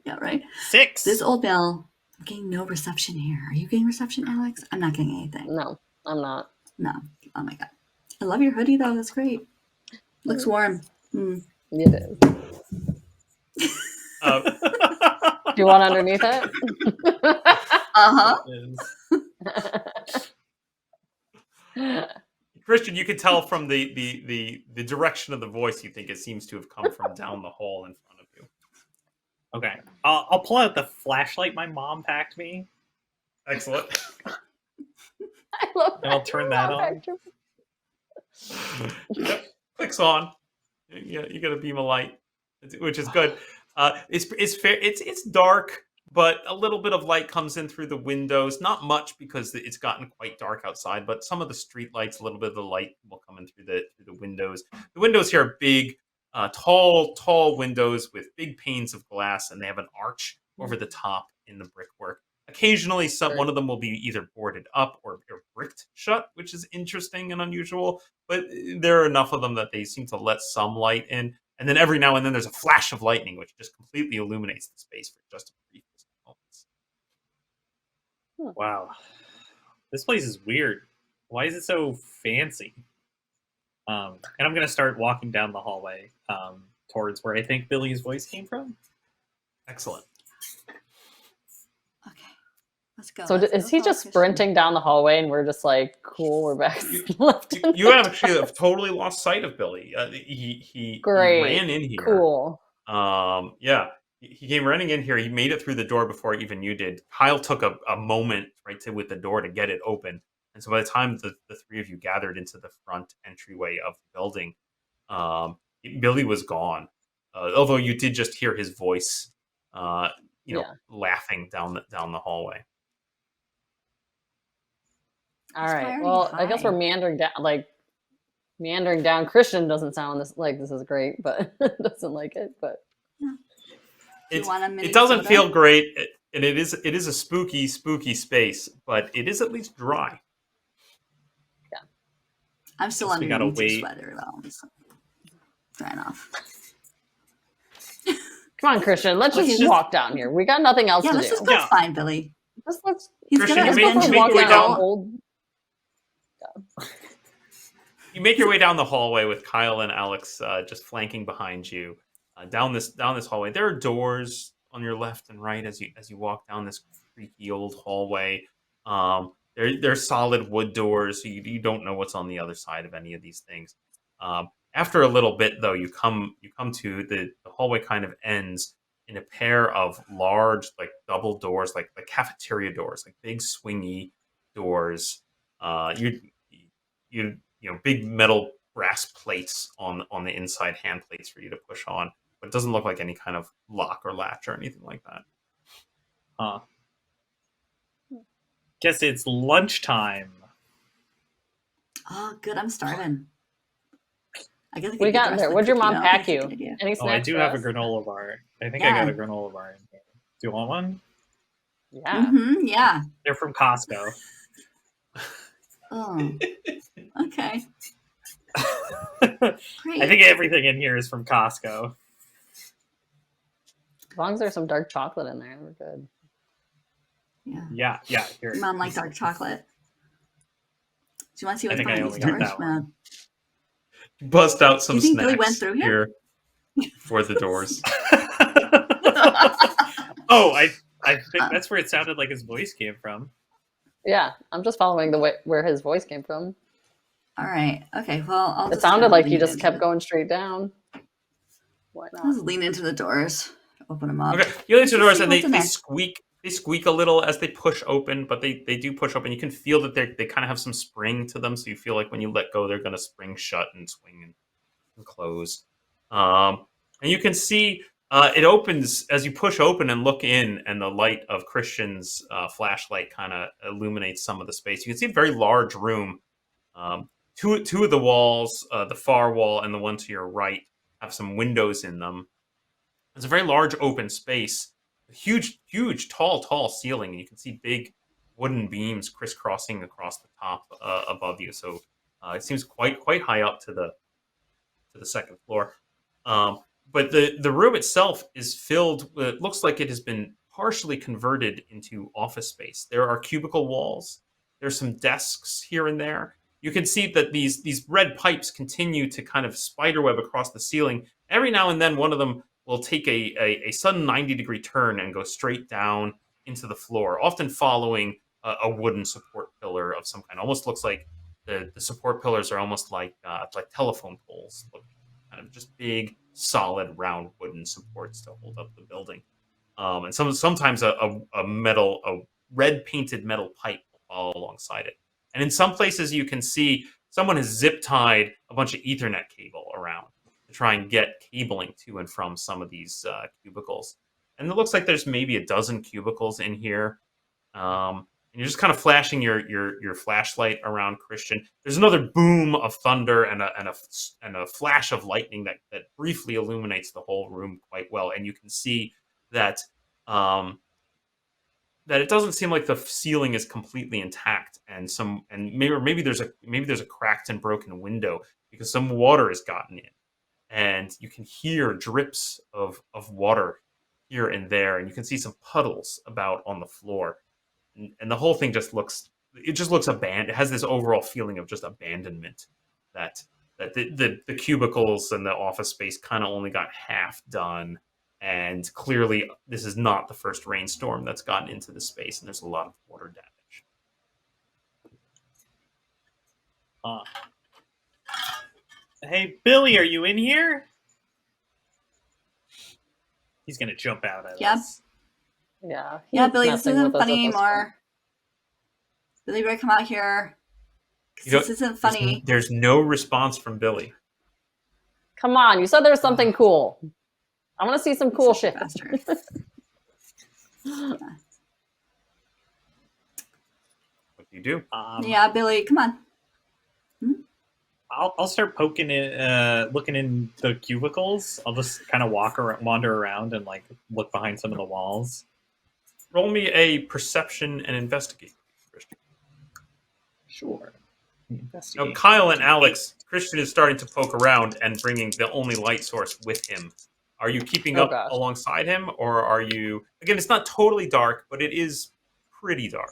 Speaker 3: Yeah, right.
Speaker 2: 6.
Speaker 3: This old bell. I'm getting no reception here. Are you getting reception, Alex? I'm not getting anything.
Speaker 4: No, I'm not.
Speaker 3: No. Oh my god. I love your hoodie though. That's great. Looks warm.
Speaker 4: It is. Do you want underneath it?
Speaker 1: Christian, you can tell from the direction of the voice, you think it seems to have come from down the hall in front of you.
Speaker 2: Okay. I'll pull out the flashlight my mom packed me.
Speaker 1: Excellent.
Speaker 4: I love that.
Speaker 2: And I'll turn that on.
Speaker 1: Yep. Clicks on. Yeah, you got a beam of light, which is good. It's fair. It's dark, but a little bit of light comes in through the windows. Not much because it's gotten quite dark outside, but some of the street lights, a little bit of the light will come in through the windows. The windows here are big, tall windows with big panes of glass, and they have an arch over the top in the brickwork. Occasionally, one of them will be either boarded up or bricked shut, which is interesting and unusual. But there are enough of them that they seem to let some light in. And then every now and then there's a flash of lightning, which just completely illuminates the space for just a brief moments.
Speaker 2: Wow. This place is weird. Why is it so fancy? And I'm going to start walking down the hallway towards where I think Billy's voice came from.
Speaker 1: Excellent.
Speaker 3: Okay. Let's go.
Speaker 4: So is he just sprinting down the hallway and we're just like, cool, we're back left?
Speaker 1: You actually have totally lost sight of Billy. He ran in here.
Speaker 4: Cool.
Speaker 1: Yeah. He came running in here. He made it through the door before even you did. Kyle took a moment with the door to get it open. And so by the time the three of you gathered into the front entryway of the building, Billy was gone. Although you did just hear his voice, laughing down the hallway.
Speaker 4: All right. Well, I guess we're meandering down. Christian doesn't sound this is great, but doesn't like it. But
Speaker 1: it doesn't feel great, and it is a spooky space, but it is at least dry.
Speaker 3: Yeah, I'm still under the sweater though. So drying off.
Speaker 4: Come on, Christian. Let's just walk down here. We got nothing else to do.
Speaker 3: Let's just go find Billy.
Speaker 1: He's Christian, you make your way down the hallway with Kyle and Alex just flanking behind you. Down this hallway, there are doors on your left and right as you walk down this creaky old hallway. They're solid wood doors, so you don't know what's on the other side of any of these things. After a little bit, though, you come to the hallway kind of ends in a pair of large, like double doors, like cafeteria doors, like big swingy doors. Big metal brass plates on the inside, hand plates for you to push on, but it doesn't look like any kind of lock or latch or anything like that.
Speaker 2: Guess it's lunchtime.
Speaker 3: Oh, good. I'm starving. I guess
Speaker 4: we got there. What'd your mom pack you? Any snacks?
Speaker 2: I do have a granola bar. I think I got a granola bar in here. Do you want one?
Speaker 4: Yeah.
Speaker 3: Mm-hmm, yeah.
Speaker 2: They're from Costco.
Speaker 3: Oh. Okay.
Speaker 2: Great. I think everything in here is from Costco.
Speaker 4: As long as there's some dark chocolate in there, we're good.
Speaker 3: Yeah.
Speaker 2: Here.
Speaker 3: Mom likes dark chocolate. Do you want to see what's
Speaker 2: I
Speaker 3: behind
Speaker 2: only
Speaker 3: these
Speaker 2: got
Speaker 3: doors?
Speaker 2: that one.
Speaker 1: Bust out
Speaker 3: Do
Speaker 1: some
Speaker 3: you think Billy
Speaker 1: snacks
Speaker 3: went through here?
Speaker 1: before the doors.
Speaker 2: Oh, I think that's where it sounded like his voice came from.
Speaker 4: Yeah, I'm just following the way where his voice came from.
Speaker 3: All right. Okay. Well, I'll
Speaker 4: It
Speaker 3: just
Speaker 4: sounded
Speaker 3: kinda
Speaker 4: like you
Speaker 3: lean
Speaker 4: just
Speaker 3: into
Speaker 4: kept
Speaker 3: the-
Speaker 4: going straight down. Why
Speaker 3: I'll
Speaker 4: not?
Speaker 3: just lean into the doors, open them up.
Speaker 1: Okay, you enter the doors
Speaker 3: See
Speaker 1: and
Speaker 3: what's
Speaker 1: they,
Speaker 3: in
Speaker 1: they
Speaker 3: there.
Speaker 1: squeak. They squeak a little as they push open, but they do push open. You can feel that they kind of have some spring to them, so you feel like when you let go, they're going to spring shut and swing and close. And you can see it opens as you push open and look in, and the light of Christian's flashlight kind of illuminates some of the space. You can see a very large room. Two of the walls, the far wall and the one to your right, have some windows in them. It's a very large open space, a huge, tall ceiling, and you can see big wooden beams crisscrossing across the top above you. So it seems quite high up to the second floor. Um, but the room itself is filled. It looks like it has been partially converted into office space. There are cubicle walls. There's some desks here and there. You can see that these red pipes continue to kind of spiderweb across the ceiling. Every now and then, one of them will take a sudden 90-degree turn and go straight down into the floor, often following a wooden support pillar of some kind. Almost looks like the support pillars are almost like telephone poles, looking kind of just big, solid, round wooden supports to hold up the building. And sometimes a red painted metal pipe will follow alongside it. And in some places, you can see someone has zip tied a bunch of Ethernet cable around to try and get cabling to and from some of these cubicles. And it looks like there's maybe a dozen cubicles in here. And you're just kind of flashing your flashlight around Christian. There's another boom of thunder and a flash of lightning that briefly illuminates the whole room quite well. And you can see that um, that it doesn't seem like the ceiling is completely intact, and maybe there's a cracked and broken window because some water has gotten in, and you can hear drips of water here and there, and you can see some puddles about on the floor. And the whole thing just looks abandoned. It has this overall feeling of just abandonment that the cubicles and the office space kind of only got half done. And clearly, this is not the first rainstorm that's gotten into the space, and there's a lot of water damage.
Speaker 2: Hey, Billy, are you in here? He's gonna jump out at
Speaker 3: Yep.
Speaker 2: us.
Speaker 4: Yeah.
Speaker 3: Yeah,
Speaker 4: he's
Speaker 3: Billy, this
Speaker 4: messing
Speaker 3: isn't
Speaker 4: with us
Speaker 3: funny
Speaker 4: at this point.
Speaker 3: anymore. Billy, better come out here.
Speaker 1: You know,
Speaker 3: This isn't funny.
Speaker 1: There's no response from Billy.
Speaker 4: Come on, you said there was something cool. I want to see some cool
Speaker 3: Such a
Speaker 4: shit.
Speaker 3: bastard.
Speaker 1: What do you do?
Speaker 3: Yeah, Billy, come on.
Speaker 2: I'll start poking it, looking in the cubicles. I'll just kind of wander around and like look behind some of the walls.
Speaker 1: Roll me a perception and investigate, Christian.
Speaker 2: Sure.
Speaker 1: Now,
Speaker 2: Investigate.
Speaker 1: Kyle and Alex, Christian is starting to poke around and bringing the only light source with him. Are you keeping
Speaker 4: Oh,
Speaker 1: up
Speaker 4: gosh.
Speaker 1: alongside him, or are you? Again, it's not totally dark, but it is pretty dark.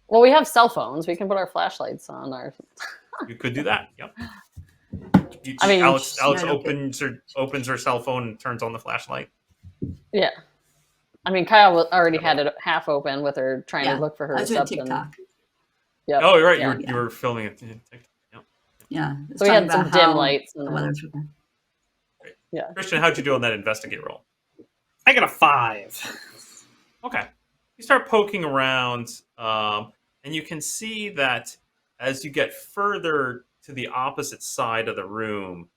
Speaker 4: Well, we have cell phones. We can put our flashlights on our.
Speaker 1: You could do that. Yep.
Speaker 4: I mean,
Speaker 1: Alex
Speaker 3: yeah, I don't
Speaker 1: opens her cell phone and turns on the flashlight.
Speaker 4: Yeah. I mean, Kyle already had it half open with her trying
Speaker 3: Yeah,
Speaker 4: to look for her
Speaker 3: I was doing
Speaker 4: reception.
Speaker 3: TikTok.
Speaker 4: Yep.
Speaker 1: Oh, you're right.
Speaker 4: Yeah.
Speaker 1: You were filming it. Yep.
Speaker 3: Yeah. it's
Speaker 4: So we
Speaker 3: talking
Speaker 4: had some
Speaker 3: about
Speaker 4: dim
Speaker 3: how
Speaker 4: lights.
Speaker 3: The
Speaker 4: And
Speaker 3: weather's okay.
Speaker 4: yeah.
Speaker 1: Christian, how'd you do on that investigate roll?
Speaker 2: I got a 5.
Speaker 1: Okay. You start poking around, and you can see that as you get further to the opposite side of the room,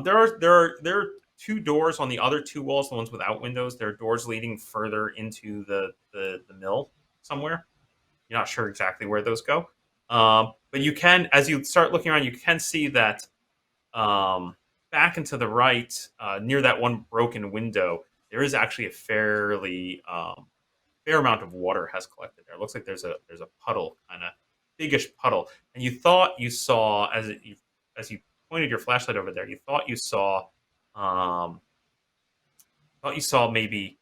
Speaker 1: there are two doors on the other two walls, the ones without windows. There are doors leading further into the mill somewhere. You're not sure exactly where those go, but you can, as you start looking around, you can see that back and to the right, near that one broken window, there is actually a fair amount of water has collected there. It looks like there's a puddle, kind of biggish puddle, and you thought you saw as you pointed your flashlight over there, you thought you saw maybe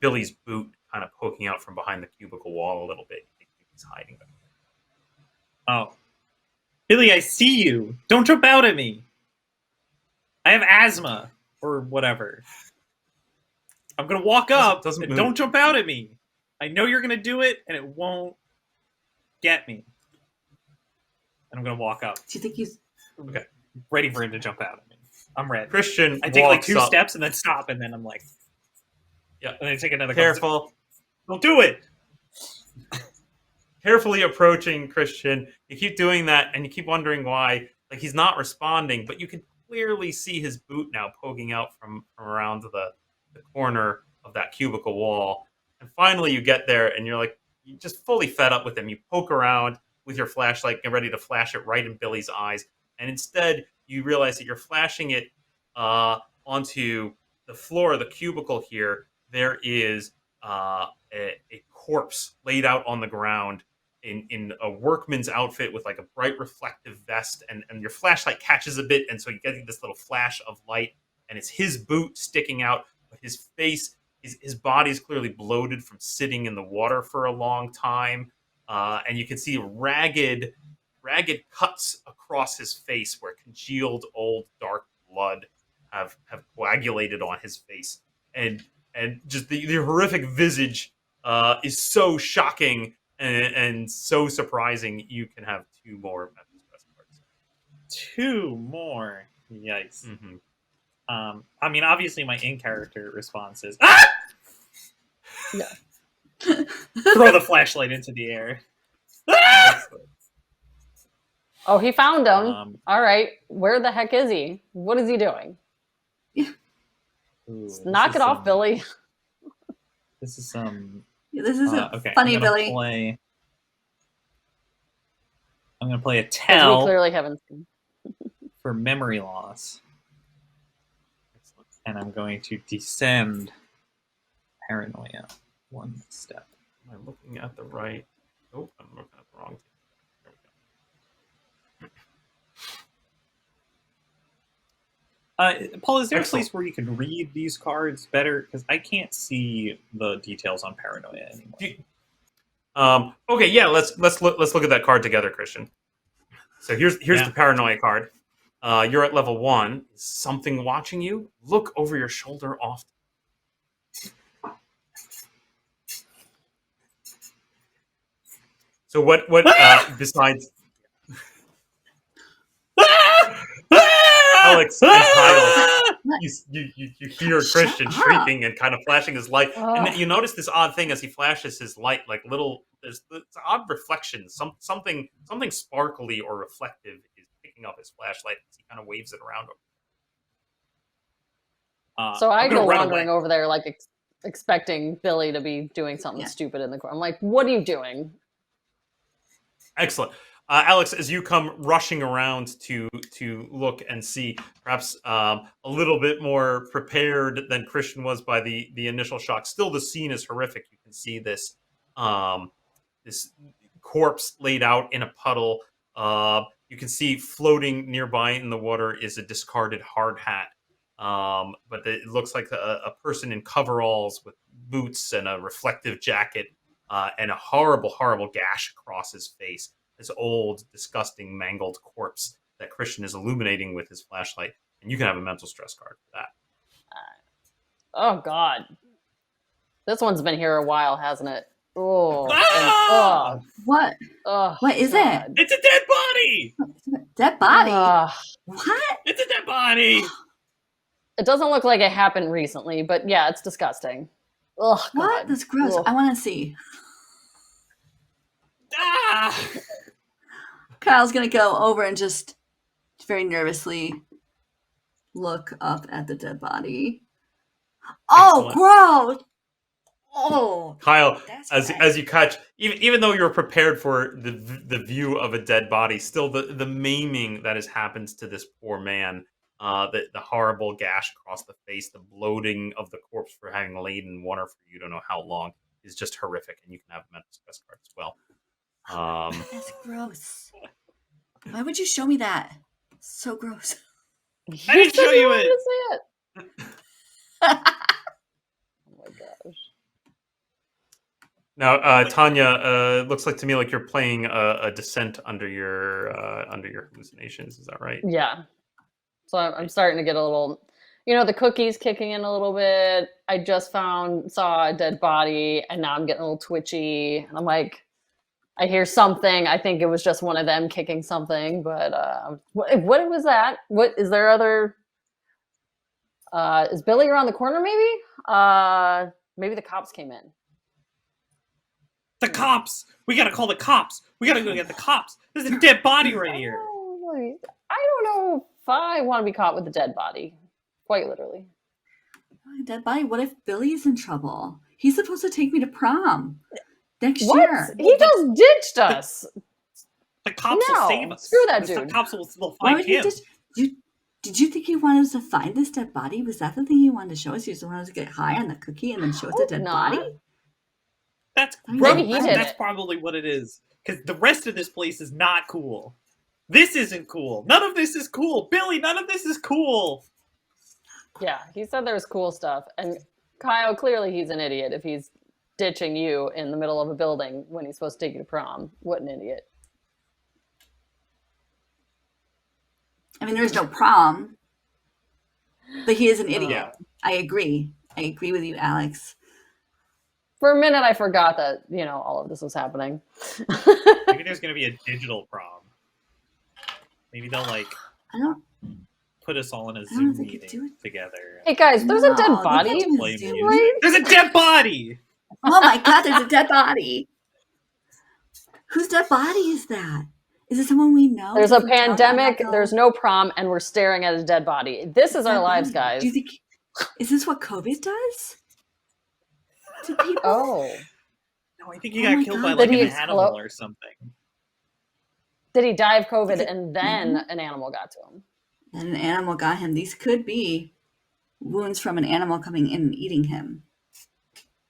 Speaker 1: Billy's boot kind of poking out from behind the cubicle wall a little bit. You think he's hiding back there.
Speaker 2: Oh. Billy, I see you. Don't jump out at me. I have asthma or whatever. I'm gonna walk up
Speaker 1: Doesn't
Speaker 2: and
Speaker 1: move.
Speaker 2: don't jump out at me. I know you're gonna do it, and it won't get me. And I'm gonna walk up,
Speaker 3: Do you think he's
Speaker 1: Okay.
Speaker 2: ready for him to jump out at me. I'm ready.
Speaker 1: Christian
Speaker 2: I take like
Speaker 1: walks
Speaker 2: 2
Speaker 1: up.
Speaker 2: steps and then stop, and then I'm like,
Speaker 1: Yeah.
Speaker 2: and then I take another couple steps.
Speaker 1: Careful.
Speaker 2: Don't do it.
Speaker 1: Carefully approaching Christian. You keep doing that, and you keep wondering why. Like he's not responding, but you can clearly see his boot now poking out from around the corner of that cubicle wall. And finally, you get there, and you're like, you just fully fed up with him. You poke around with your flashlight, get ready to flash it right in Billy's eyes, and instead, you realize that you're flashing it onto the floor of the cubicle. Here, there is a corpse laid out on the ground in a workman's outfit with like a bright reflective vest, and your flashlight catches a bit, and so you get this little flash of light, and it's his boot sticking out, but his face, his body is clearly bloated from sitting in the water for a long time, and you can see ragged cuts across his face where congealed old dark blood have coagulated on his face, and just the horrific visage is so shocking and so surprising. You can have 2 more mental stress cards.
Speaker 2: 2 more. Yikes.
Speaker 1: Mm-hmm.
Speaker 2: I mean, obviously, my in-character response is ah!
Speaker 4: Yeah.
Speaker 2: Throw the flashlight into the air.
Speaker 4: Oh, he found him. All right. Where the heck is he? What is he doing?
Speaker 2: Ooh,
Speaker 4: Knock it off, Billy.
Speaker 2: This is some.
Speaker 3: This isn't
Speaker 2: Okay,
Speaker 3: funny,
Speaker 2: I'm gonna
Speaker 3: Billy.
Speaker 2: I'm gonna play a
Speaker 4: Because we
Speaker 2: tell
Speaker 4: clearly haven't seen.
Speaker 2: for memory loss, and I'm going to descend paranoia 1 step.
Speaker 1: Am I looking at the right? Oh, I'm looking at the wrong thing. There we go.
Speaker 2: Paul, is there
Speaker 1: Excellent.
Speaker 2: a place where you can read these cards better? Because I can't see the details on paranoia anymore.
Speaker 1: Okay, yeah, let's look at that card together, Christian. So here's the paranoia card. You're at level 1. Is something watching you? Look over your shoulder often. So what besides Alex and Kyle, you hear Christian shrieking and kind of flashing his light, and then you notice this odd thing as he flashes his light, like there's odd reflections, something sparkly or reflective is picking up his flashlight as he kind of waves it around him.
Speaker 4: So I go wandering over there, like expecting Billy to be doing something stupid in the corner. I'm like, "What are you doing?"
Speaker 1: Excellent. Alex, as you come rushing around to look and see, perhaps a little bit more prepared than Christian was by the initial shock. Still, the scene is horrific. You can see this this corpse laid out in a puddle. You can see floating nearby in the water is a discarded hard hat. But it looks like a person in coveralls with boots and a reflective jacket, and a horrible, horrible gash across his face. This old, disgusting, mangled corpse that Christian is illuminating with his flashlight. And you can have a mental stress card for that.
Speaker 4: Oh, God. This one's been here a while, hasn't it? Oh.
Speaker 3: What?
Speaker 4: Oh,
Speaker 3: what is
Speaker 4: God.
Speaker 2: It's a dead body!
Speaker 3: Dead body? What?
Speaker 2: It's a dead body!
Speaker 4: It doesn't look like it happened recently, but yeah, it's disgusting. Ugh,
Speaker 3: what?
Speaker 4: God.
Speaker 3: That's gross.
Speaker 4: Ugh.
Speaker 3: I want to see.
Speaker 2: Ah!
Speaker 3: Kyle's going to go over and just very nervously look up at the dead body. Oh, gross! Oh,
Speaker 1: Kyle, as you catch, even though you're prepared for the view of a dead body, still the maiming that has happened to this poor man, the horrible gash across the face, the bloating of the corpse for having laid in water for you don't know how long is just horrific, and you can have a mental stress card as well.
Speaker 3: That's gross. Why would you show me that? So gross.
Speaker 2: I didn't show you
Speaker 4: it. Oh my gosh.
Speaker 1: Now, Tanya, looks like to me like you're playing a descent under your hallucinations. Is that right?
Speaker 4: Yeah. So I'm starting to get a little, the cookies kicking in a little bit. I just saw a dead body, and now I'm getting a little twitchy. And I'm like, I hear something. I think it was just one of them kicking something. But what was that? What is there other? Is Billy around the corner? Maybe. Maybe the cops came in.
Speaker 2: The cops! We gotta call the cops! We gotta go get the cops! There's a dead body right here!
Speaker 4: I don't know if I want to be caught with a dead body. Quite literally.
Speaker 3: Dead body? What if Billy's in trouble? He's supposed to take me to prom next
Speaker 4: What?
Speaker 3: year.
Speaker 4: He just ditched us.
Speaker 2: The cops will save us.
Speaker 4: Screw that
Speaker 2: The
Speaker 4: dude.
Speaker 2: cops will
Speaker 3: Why
Speaker 2: find
Speaker 3: would
Speaker 2: him.
Speaker 3: Did you think you wanted us to find this dead body? Was that the thing you wanted to show us? You just wanted us to get high on the cookie and then show us the dead body?
Speaker 4: Maybe he did
Speaker 2: That's
Speaker 4: it.
Speaker 2: probably what it is. Because the rest of this place is not cool. This isn't cool. None of this is cool. Billy, none of this is cool.
Speaker 4: Yeah, he said there's cool stuff. And Kyle, clearly he's an idiot if he's ditching you in the middle of a building when he's supposed to take you to prom. What an idiot.
Speaker 3: I mean, there's no prom, but he is an idiot.
Speaker 2: Yeah.
Speaker 3: I agree. I agree with you, Alex.
Speaker 4: For a minute, I forgot that, all of this was happening.
Speaker 2: Maybe there's going to be a digital prom. Maybe they'll,
Speaker 3: I don't.
Speaker 2: put us all in a
Speaker 3: don't
Speaker 2: Zoom
Speaker 3: think they do
Speaker 2: meeting
Speaker 3: it.
Speaker 2: together.
Speaker 4: Hey, guys, there's a
Speaker 3: No,
Speaker 4: dead
Speaker 3: they
Speaker 4: body.
Speaker 3: can't do
Speaker 2: Play
Speaker 3: a Zoom
Speaker 2: music.
Speaker 3: meeting.
Speaker 2: There's a dead body!
Speaker 3: Oh my God, there's a dead body. Whose dead body is that? Is it someone we know?
Speaker 4: There's a
Speaker 3: Does it tell
Speaker 4: pandemic,
Speaker 3: them,
Speaker 4: there's no prom, and we're staring at a dead body. This is our
Speaker 3: dead
Speaker 4: lives,
Speaker 3: body?
Speaker 4: guys.
Speaker 3: Do you think? Is this what COVID does to people?
Speaker 4: Oh.
Speaker 2: No, I think he
Speaker 3: Oh
Speaker 2: got
Speaker 3: my
Speaker 2: killed
Speaker 3: God,
Speaker 2: by
Speaker 4: Did he
Speaker 2: an animal
Speaker 4: explode?
Speaker 2: or something.
Speaker 4: Did he die of
Speaker 3: Is
Speaker 4: COVID
Speaker 3: it
Speaker 4: and then
Speaker 3: animal?
Speaker 4: an animal got to him?
Speaker 3: And an animal got him. These could be wounds from an animal coming in and eating him.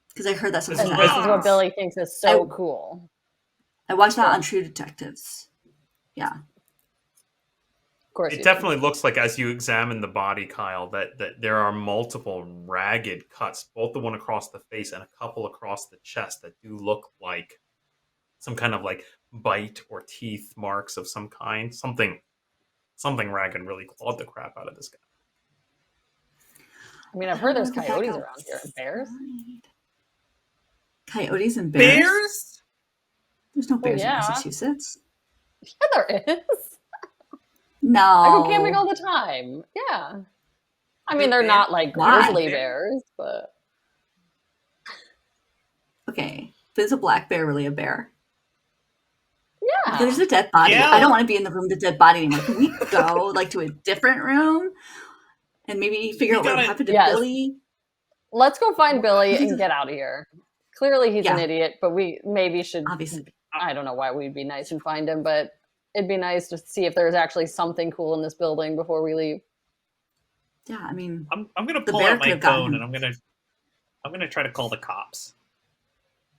Speaker 3: Because I heard that's what
Speaker 1: This
Speaker 4: And
Speaker 1: is-
Speaker 4: this is what Billy thinks is so cool.
Speaker 3: I watched that
Speaker 4: Cool.
Speaker 3: on True Detectives. Yeah.
Speaker 4: Of course,
Speaker 1: It
Speaker 4: you
Speaker 1: definitely looks like, as you examine the body, Kyle, that there are multiple ragged cuts, both the one across the face and a couple across the chest that do look like some kind of bite or teeth marks of some kind. Something ragged really clawed the crap out of this guy.
Speaker 4: I mean, I've heard there's
Speaker 3: Go back
Speaker 4: coyotes around here. Bears?
Speaker 3: outside. Coyotes and bears?
Speaker 2: Bears?
Speaker 3: There's no bears
Speaker 4: yeah.
Speaker 3: in Massachusetts.
Speaker 4: Yeah, there is.
Speaker 3: No.
Speaker 4: I go camping all the time. Yeah. I mean, they're not like
Speaker 3: Why?
Speaker 4: grizzly bears, but
Speaker 3: Okay. But is a black bear really a bear?
Speaker 4: yeah.
Speaker 3: There's a dead body.
Speaker 2: Yeah.
Speaker 3: I don't want to be in the room with a dead body anymore. Can we go to a different room and maybe figure out what happened to
Speaker 4: Yes.
Speaker 3: Billy?
Speaker 4: Let's go find Billy and get out of here. Clearly, he's an
Speaker 3: Yeah.
Speaker 4: idiot, but we maybe should.
Speaker 3: Obviously.
Speaker 4: I don't know why we'd be nice and find him, but it'd be nice to see if there's actually something cool in this building before we leave.
Speaker 3: Yeah, I mean,
Speaker 2: I'm gonna
Speaker 3: The
Speaker 2: pull
Speaker 3: bear
Speaker 2: out
Speaker 3: could
Speaker 2: my
Speaker 3: have gotten
Speaker 2: phone
Speaker 3: him.
Speaker 2: and I'm gonna try to call the cops.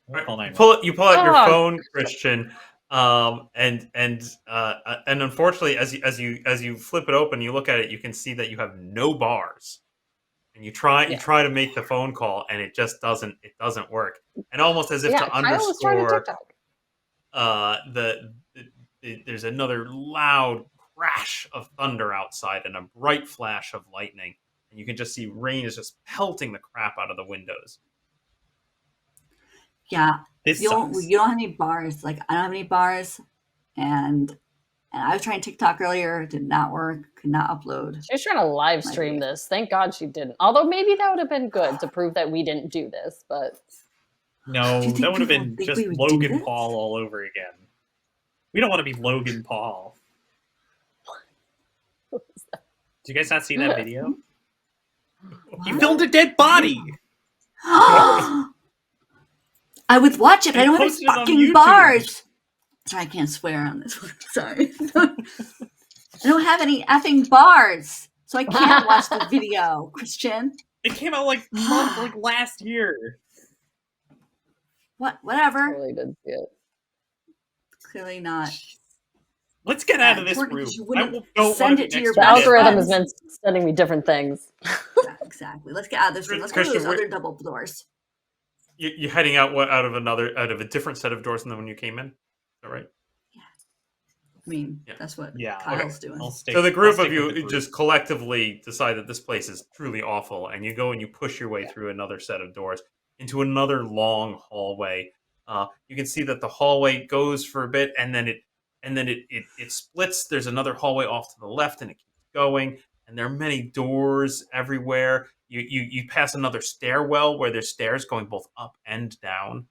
Speaker 2: I'm gonna call 911.
Speaker 1: You pull out your
Speaker 4: Oh.
Speaker 1: phone, Christian, and unfortunately, as you flip it open, you look at it, you can see that you have no bars, and you try to make the phone call, and it just doesn't work, and almost as if
Speaker 4: Yeah,
Speaker 1: to
Speaker 4: Kyle was trying to
Speaker 1: underscore
Speaker 4: TikTok.
Speaker 1: there's another loud crash of thunder outside and a bright flash of lightning, and you can just see rain is just pelting the crap out of the windows.
Speaker 3: yeah,
Speaker 2: This
Speaker 3: you don't
Speaker 2: sucks.
Speaker 3: have any bars. I don't have any bars, and I was trying TikTok earlier. It did not work. Could not upload.
Speaker 4: She was trying to live stream this. Thank God she didn't. Although maybe that would have been good to prove that we didn't do this. But
Speaker 2: No,
Speaker 3: Do you think
Speaker 2: that would have
Speaker 3: people
Speaker 2: been
Speaker 3: think
Speaker 2: just
Speaker 3: we would do
Speaker 2: Logan
Speaker 3: this?
Speaker 2: Paul all over again. We don't want to be Logan Paul. Did you guys not see that video? He
Speaker 3: What?
Speaker 2: filmed a dead body.
Speaker 3: I would watch it, but I
Speaker 2: And
Speaker 3: don't have
Speaker 2: posted it
Speaker 3: any
Speaker 2: on
Speaker 3: fucking
Speaker 2: YouTube.
Speaker 3: bars. Sorry, I can't swear on this one. Sorry. I don't have any effing bars, so I can't watch the video, Christian.
Speaker 2: It came out like last year.
Speaker 3: Whatever.
Speaker 4: totally did see it.
Speaker 3: Clearly not.
Speaker 2: Let's get out of this
Speaker 3: important
Speaker 2: room.
Speaker 3: because you
Speaker 2: I
Speaker 3: wouldn't
Speaker 2: don't
Speaker 3: send
Speaker 2: want to
Speaker 3: it
Speaker 2: be
Speaker 3: to
Speaker 2: next
Speaker 3: your
Speaker 4: The
Speaker 2: to
Speaker 3: best
Speaker 2: this.
Speaker 4: algorithm
Speaker 3: friends.
Speaker 4: has been sending me different things.
Speaker 3: Yeah, exactly. Let's get out of this room. Let's go to
Speaker 1: Christian,
Speaker 3: those
Speaker 1: we're-
Speaker 3: other double doors.
Speaker 1: you're heading out of a different set of doors than when you came in. Is that right?
Speaker 3: I mean,
Speaker 1: Yeah.
Speaker 3: that's what
Speaker 2: Yeah.
Speaker 3: Kyle's doing.
Speaker 1: So the group of
Speaker 2: with the
Speaker 1: you
Speaker 2: group.
Speaker 1: just collectively decide that this place is truly awful, and you go and you push your way through another set of doors into another long hallway. You can see that the hallway goes for a bit, and then it splits. There's another hallway off to the left, and it keeps going. And there are many doors everywhere. You pass another stairwell where there's stairs going both up and down.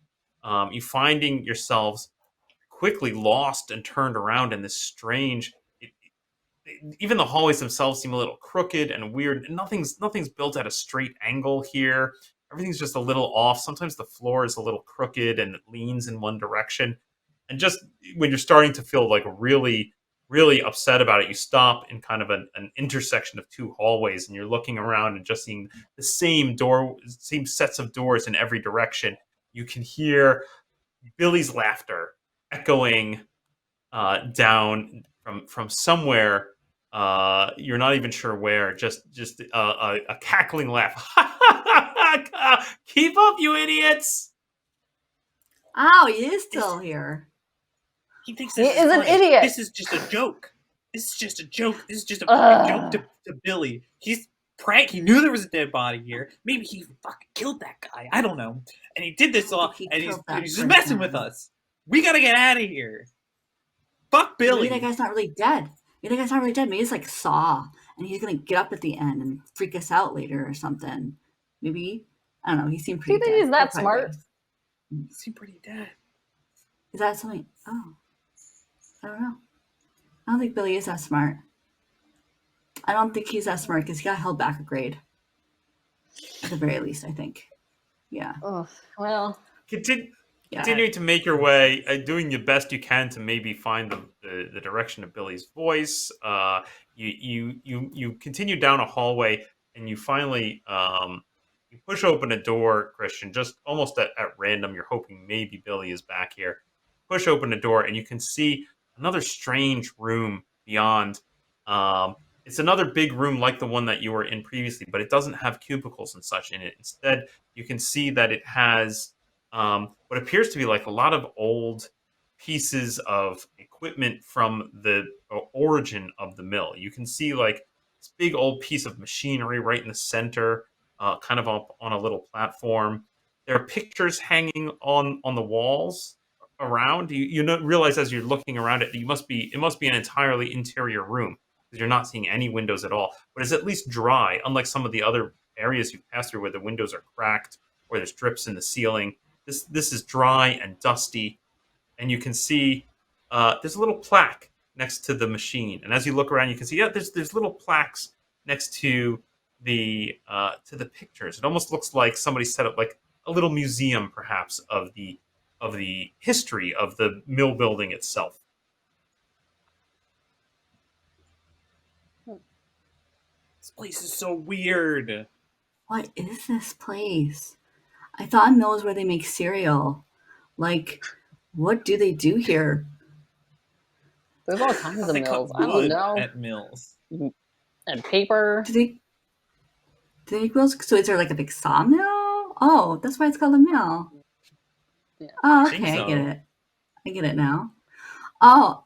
Speaker 1: You finding yourselves quickly lost and turned around in this strange. Even the hallways themselves seem a little crooked and weird. Nothing's built at a straight angle here. Everything's just a little off. Sometimes the floor is a little crooked and it leans in one direction. And just when you're starting to feel like really, really upset about it, you stop in kind of an intersection of two hallways, and you're looking around and just seeing the same sets of doors in every direction. You can hear Billy's laughter echoing down from somewhere. You're not even sure where. Just a cackling laugh. Keep up, you idiots!
Speaker 3: Oh, he is still here.
Speaker 2: He thinks
Speaker 4: He
Speaker 2: this
Speaker 4: is an
Speaker 2: funny.
Speaker 4: idiot.
Speaker 2: This is just a joke. This is just a joke. This is just a fucking joke to Billy. He's prank. He knew there was a dead body here. Maybe he fucking killed that guy. I don't know. And he did this all,
Speaker 3: He
Speaker 2: and he's
Speaker 3: killed that
Speaker 2: just messing with
Speaker 3: person.
Speaker 2: us. We gotta get out of here. Fuck Billy.
Speaker 3: Maybe that guy's not really dead. Maybe that guy's not really dead. Maybe it's like Saw, and he's gonna get up at the end and freak us out later or something. Maybe, I don't know. He seemed
Speaker 4: Do you
Speaker 3: pretty
Speaker 4: think
Speaker 3: dead.
Speaker 4: he's that
Speaker 3: He probably
Speaker 4: smart?
Speaker 3: was.
Speaker 2: He seemed pretty dead.
Speaker 3: Is that something? Oh, I don't know. I don't think Billy is that smart. I don't think he's that smart because he got held back a grade. At the very least, I think. Yeah.
Speaker 4: Oh, well,
Speaker 3: Yeah.
Speaker 1: Continuing to make your way, doing the best you can to maybe find the direction of Billy's voice. You continue down a hallway, and you finally you push open a door, Christian, just almost at random. You're hoping maybe Billy is back here. Push open a door, and you can see another strange room beyond. It's another big room like the one that you were in previously, but it doesn't have cubicles and such in it. Instead, you can see that it has what appears to be like a lot of old pieces of equipment from the origin of the mill. You can see like this big old piece of machinery right in the center, kind of up on a little platform. There are pictures hanging on the walls around. Realize as you're looking around it, it must be an entirely interior room because you're not seeing any windows at all. But it's at least dry, unlike some of the other areas you've passed through where the windows are cracked or there's drips in the ceiling. This is dry and dusty, and you can see there's a little plaque next to the machine. And as you look around, you can see there's little plaques next to the pictures. It almost looks like somebody set up like a little museum, perhaps, of the history of the mill building itself.
Speaker 2: This place is so weird.
Speaker 3: What is this place? I thought mill is where they make cereal. Like, what do they do here?
Speaker 4: there's all kinds of
Speaker 2: They
Speaker 4: mills.
Speaker 2: cut
Speaker 4: I don't
Speaker 2: wood
Speaker 4: know.
Speaker 2: at mills.
Speaker 4: And paper.
Speaker 3: Do they make mills? So is there like a big sawmill? Oh, that's why it's called a mill.
Speaker 4: Yeah.
Speaker 3: Oh,
Speaker 2: I think
Speaker 3: okay, I get
Speaker 2: so.
Speaker 3: it. I get it now. Oh,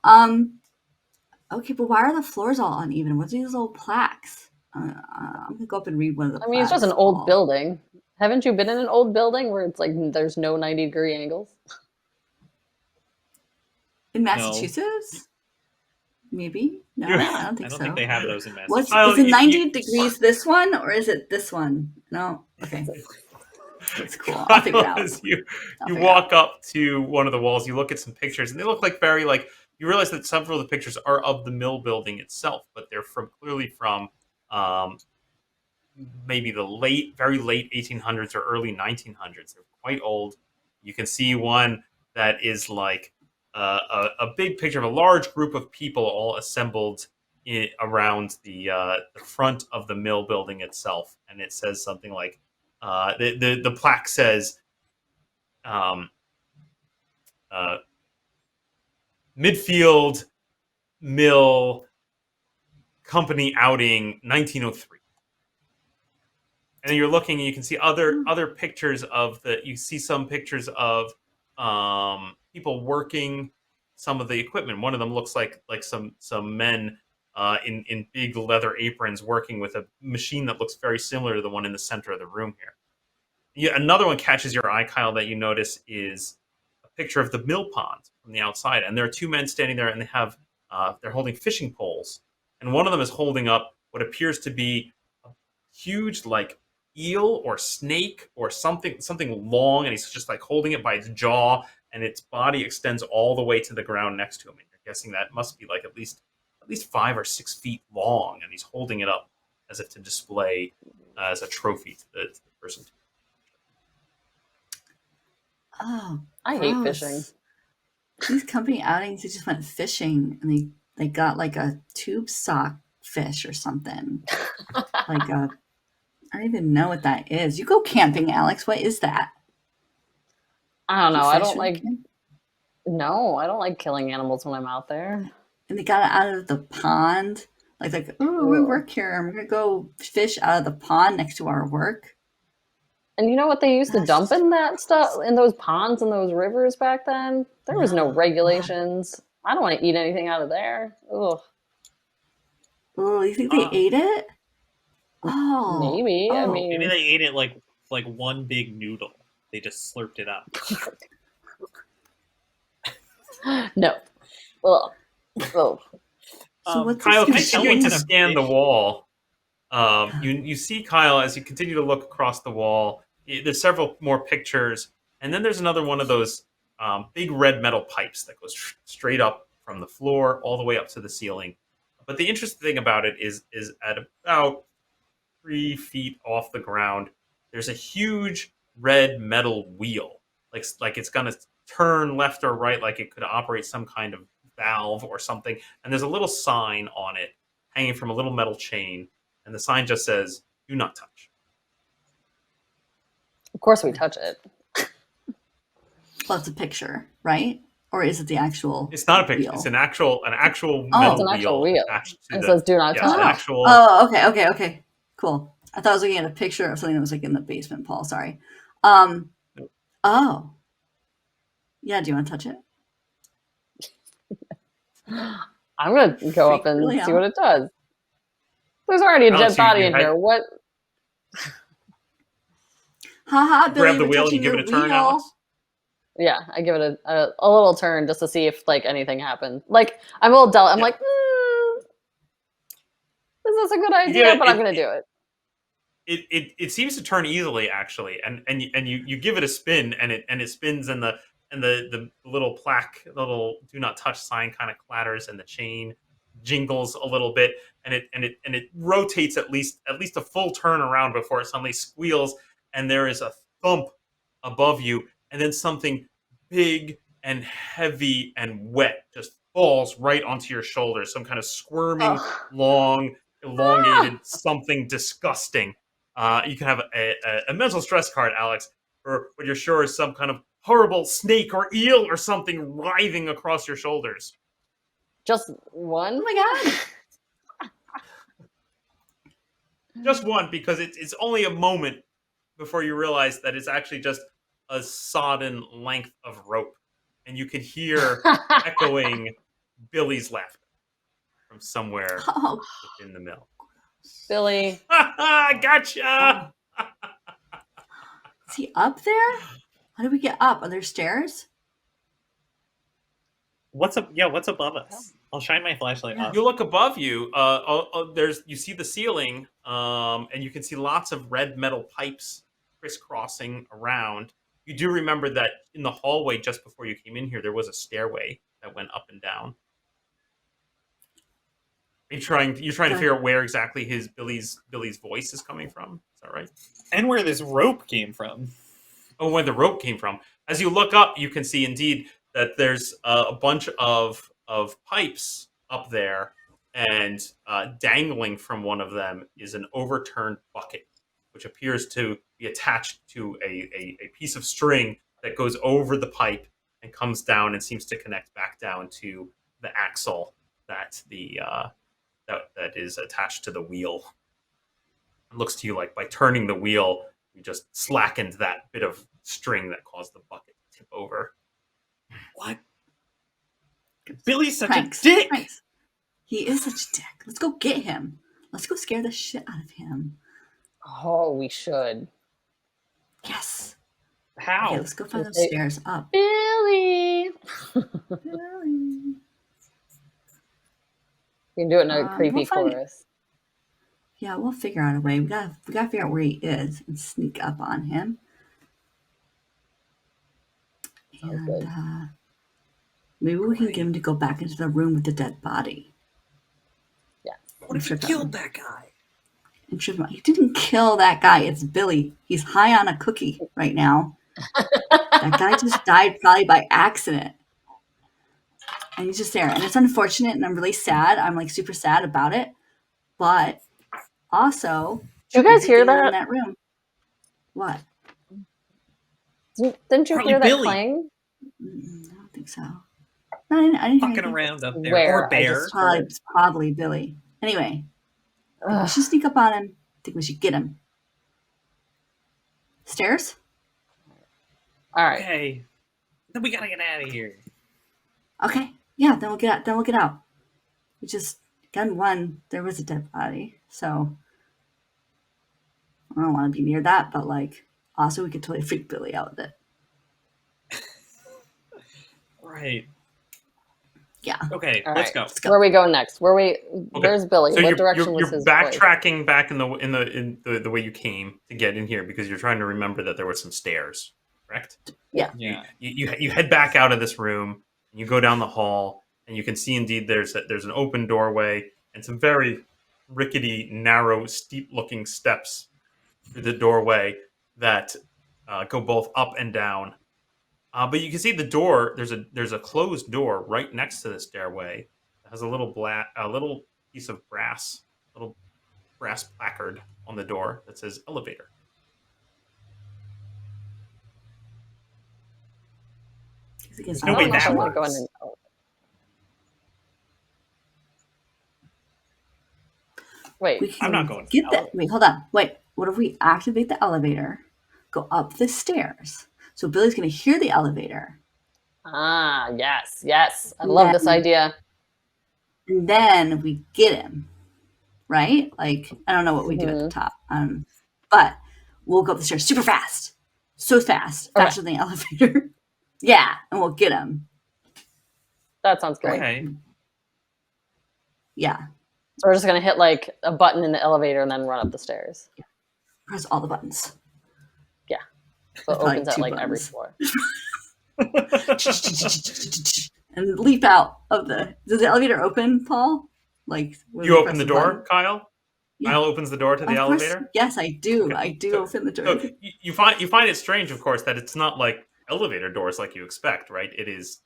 Speaker 3: okay, but why are the floors all uneven? What's these little plaques? I'm gonna go up and read one of the
Speaker 4: I mean, it's just
Speaker 3: plaques.
Speaker 4: an old
Speaker 3: Paul.
Speaker 4: building. Haven't you been in an old building where it's like there's no 90-degree angles?
Speaker 3: In Massachusetts? Maybe? No, I don't
Speaker 2: I
Speaker 3: think
Speaker 2: don't
Speaker 3: so.
Speaker 2: think they have those in
Speaker 3: What's
Speaker 2: Massachusetts.
Speaker 3: is it 90 degrees this one or is it this one? No? Okay. It's cool. I'll figure it out.
Speaker 1: As you
Speaker 3: figure it
Speaker 1: walk up to one of the walls, you look at some pictures, and they look like very like you realize that several of the pictures are of the mill building itself, but they're clearly from maybe the very late 1800s or early 1900s. They're quite old. You can see one that is like a big picture of a large group of people all assembled around the front of the mill building itself, and it says something like the plaque says um, Midfield Mill Company outing 1903. and you're looking, and you can see other pictures of the. You see some pictures of people working some of the equipment. One of them looks like some men in big leather aprons working with a machine that looks very similar to the one in the center of the room here. Yeah, another one catches your eye, Kyle, that you notice is a picture of the mill pond from the outside, and there are two men standing there, and they're holding fishing poles, and one of them is holding up what appears to be a huge like eel or snake or something long, and he's just like holding it by its jaw, and its body extends all the way to the ground next to him. And you're guessing that must be like at least 5 or 6 feet long, and he's holding it up as if to display as a trophy to the person.
Speaker 3: Oh,
Speaker 4: I hate
Speaker 3: gross.
Speaker 4: fishing.
Speaker 3: These company outings, they just went fishing and they got like a tube sock fish or something. Like a, I don't even know what that is. You go camping, Alex. What is that?
Speaker 4: I don't
Speaker 3: Do you
Speaker 4: know. I
Speaker 3: fish
Speaker 4: don't
Speaker 3: when you
Speaker 4: like.
Speaker 3: camp?
Speaker 4: No, I don't like killing animals when I'm out there.
Speaker 3: And they got it out of the pond. Like, oh, we
Speaker 4: Ugh.
Speaker 3: work here and we're gonna go fish out of the pond next to our work.
Speaker 4: And you know what they used to
Speaker 3: That's
Speaker 4: dump
Speaker 3: just
Speaker 4: in that stuff, in those ponds and those rivers back then? There was no
Speaker 3: no.
Speaker 4: regulations. I don't want to eat anything out of there. Ugh.
Speaker 3: Oh, you think they ate it? Oh,
Speaker 4: Maybe. I
Speaker 3: oh.
Speaker 2: Maybe
Speaker 4: mean,
Speaker 2: they ate it like one big noodle. They just slurped it up.
Speaker 4: no. Ugh. Ugh.
Speaker 3: So what's
Speaker 1: Kyle,
Speaker 3: this
Speaker 2: Can I tell
Speaker 1: continuing
Speaker 2: what
Speaker 1: to
Speaker 2: kind of
Speaker 1: scan the
Speaker 2: fish?
Speaker 1: wall, you see Kyle as you continue to look across the wall. There's several more pictures, and then there's another one of those big red metal pipes that goes straight up from the floor all the way up to the ceiling. But the interesting thing about it is at about 3 feet off the ground, there's a huge red metal wheel, like it's gonna turn left or right, like it could operate some kind of valve or something. And there's a little sign on it hanging from a little metal chain, and the sign just says, "Do not touch."
Speaker 4: Of course we touch it.
Speaker 3: Well, it's a picture, right? Or is it the actual
Speaker 1: It's not a picture; it's
Speaker 3: wheel?
Speaker 1: an actual
Speaker 4: Oh, it's
Speaker 1: metal
Speaker 4: an actual
Speaker 1: wheel
Speaker 4: wheel.
Speaker 1: attached to
Speaker 4: It
Speaker 1: the.
Speaker 4: says do not
Speaker 1: Yeah, it's
Speaker 4: touch.
Speaker 1: an
Speaker 3: Oh,
Speaker 1: actual.
Speaker 3: oh, okay. Cool. I thought I was looking at a picture of something that was like in the basement, Paul. Sorry. Oh, yeah. Do you want to touch it?
Speaker 4: I'm going to go up
Speaker 3: Freak
Speaker 4: and
Speaker 3: really
Speaker 4: see what
Speaker 3: out.
Speaker 4: it does. There's already a
Speaker 1: Alex,
Speaker 4: dead body in here. What?
Speaker 3: Haha,
Speaker 1: you grab
Speaker 3: Billy,
Speaker 1: the
Speaker 3: we're
Speaker 1: wheel and you
Speaker 3: touching
Speaker 1: give
Speaker 3: your
Speaker 1: it a turn,
Speaker 3: wheel.
Speaker 1: Alex.
Speaker 4: Yeah, I give it a little turn just to see if like anything happened. Like I'm a little dull. I'm
Speaker 1: Yeah.
Speaker 4: like, is this a good
Speaker 1: You
Speaker 4: idea?
Speaker 1: get
Speaker 4: But I'm
Speaker 1: it,
Speaker 4: gonna do it.
Speaker 1: it seems to turn easily actually, and you give it a spin, and it spins, and the little plaque, the little do not touch sign kind of clatters, and the chain jingles a little bit, and it rotates at least a full turn around before it suddenly squeals, and there is a thump above you, and then something big and heavy and wet just falls right onto your shoulder, some kind of squirming,
Speaker 4: Oh,
Speaker 1: long,
Speaker 4: ah!
Speaker 1: elongated something disgusting. You can have a mental stress card, Alex, for what you're sure is some kind of horrible snake or eel or something writhing across your shoulders.
Speaker 4: Just
Speaker 3: Oh
Speaker 4: one.
Speaker 3: my god.
Speaker 1: Just one, because it's only a moment before you realize that it's actually just a sodden length of rope. And you can hear echoing Billy's laughter from somewhere
Speaker 3: Oh,
Speaker 1: within the mill.
Speaker 4: Billy,
Speaker 1: Gotcha!
Speaker 3: is he up there? How do we get up? Are there stairs?
Speaker 2: What's up? Yeah, what's above us? I'll shine my flashlight
Speaker 3: Yeah.
Speaker 2: up.
Speaker 1: You look above you. You see the ceiling, and you can see lots of red metal pipes crisscrossing around. You do remember that in the hallway just before you came in here, there was a stairway that went up and down. You're trying to figure out where exactly Billy's voice is coming from. Is that right?
Speaker 2: And where this rope came from.
Speaker 1: Oh, where the rope came from. As you look up, you can see indeed that there's a bunch of pipes up there, and dangling from one of them is an overturned bucket, which appears to be attached to a piece of string that goes over the pipe and comes down and seems to connect back down to the axle that that is attached to the wheel. and looks to you like by turning the wheel, you just slackened that bit of string that caused the bucket to tip over.
Speaker 2: What? Billy's such
Speaker 3: Pranks.
Speaker 2: a dick.
Speaker 3: Pranks. He is such a dick. Let's go get him. Let's go scare the shit out of him.
Speaker 4: Oh, we should.
Speaker 3: Yes.
Speaker 2: How?
Speaker 3: Okay, let's go find those
Speaker 4: Hey.
Speaker 3: stairs up.
Speaker 4: Billy!
Speaker 3: Billy.
Speaker 4: You can do it in a creepy
Speaker 3: we'll find-
Speaker 4: chorus.
Speaker 3: Yeah, we'll figure out a way. We gotta figure out where he is and sneak up on him.
Speaker 4: Sounds
Speaker 3: And
Speaker 4: good.
Speaker 3: maybe we can get him to go back into the room with the dead body.
Speaker 4: Yeah.
Speaker 2: What if he killed that guy?
Speaker 3: And trip him out. He didn't kill that guy. It's Billy. He's high on a cookie right now. That guy just died probably by accident. And he's just there. And it's unfortunate and I'm really sad. I'm like super sad about it. But also,
Speaker 4: Did you guys hear
Speaker 3: everything was
Speaker 4: that?
Speaker 3: in that room? What?
Speaker 4: Didn't you
Speaker 2: Probably
Speaker 4: hear
Speaker 2: Billy.
Speaker 4: that clang?
Speaker 3: I don't think so. No, I didn't hear
Speaker 2: Fucking
Speaker 3: anything.
Speaker 2: around up there.
Speaker 4: Where?
Speaker 2: Or bear.
Speaker 3: It's probably Billy. Anyway, I think we should sneak up on him. I think we should get him. Stairs?
Speaker 4: All right.
Speaker 2: Okay. Then we gotta get out of here.
Speaker 3: Okay. Yeah, then we'll get out. We just gun one, there was a dead body. So I don't want to be near that, but like also we could totally freak Billy out with it.
Speaker 2: Right.
Speaker 3: Yeah.
Speaker 2: Okay,
Speaker 4: All
Speaker 2: let's
Speaker 4: right.
Speaker 2: go.
Speaker 3: go.
Speaker 4: Where are we going next? Where's Billy?
Speaker 1: So
Speaker 4: What direction was
Speaker 1: you're
Speaker 4: his voice?
Speaker 1: backtracking back in the way you came to get in here because you're trying to remember that there were some stairs, correct?
Speaker 3: Yeah.
Speaker 2: Yeah.
Speaker 1: You head back out of this room and you go down the hall and you can see indeed there's an open doorway and some very rickety, narrow, steep-looking steps through the doorway that go both up and down. But you can see the door. There's a closed door right next to the stairway. It has a little piece of brass, little brass placard on the door that says elevator.
Speaker 2: There's
Speaker 4: I
Speaker 2: no
Speaker 4: don't
Speaker 2: way
Speaker 4: know if
Speaker 2: that
Speaker 4: I'm gonna go in
Speaker 2: works.
Speaker 4: and- Wait,
Speaker 3: We can
Speaker 2: I'm not going to
Speaker 3: get
Speaker 2: the
Speaker 3: that.
Speaker 2: elevator.
Speaker 3: Wait, hold on. Wait. What if we activate the elevator, go up the stairs? So Billy's gonna hear the elevator.
Speaker 4: yes. I love this
Speaker 3: Then-
Speaker 4: idea.
Speaker 3: And then we get him. Right? Like, I don't know what we do at the
Speaker 4: Mhm.
Speaker 3: top. But we'll go up the stairs super fast. So fast.
Speaker 4: Okay.
Speaker 3: Faster than the elevator. Yeah, and we'll get him.
Speaker 4: That sounds good.
Speaker 2: Okay.
Speaker 3: Yeah.
Speaker 4: So we're just gonna hit like a button in the elevator and then run up the stairs.
Speaker 3: Press all the buttons.
Speaker 4: So it
Speaker 3: Probably
Speaker 4: opens at
Speaker 3: two
Speaker 4: like every
Speaker 3: buttons.
Speaker 4: floor.
Speaker 3: And leap out of the. Does the elevator open, Paul? Like when
Speaker 1: You
Speaker 3: we
Speaker 1: open
Speaker 3: press
Speaker 1: the
Speaker 3: a
Speaker 1: door,
Speaker 3: button?
Speaker 1: Kyle.
Speaker 3: Yeah.
Speaker 1: Kyle opens the door to the
Speaker 3: Of course,
Speaker 1: elevator.
Speaker 3: yes, I do.
Speaker 1: Okay.
Speaker 3: I do
Speaker 1: So-
Speaker 3: open the door.
Speaker 1: So you find it strange, of course, that it's not like elevator doors like you expect, right? It is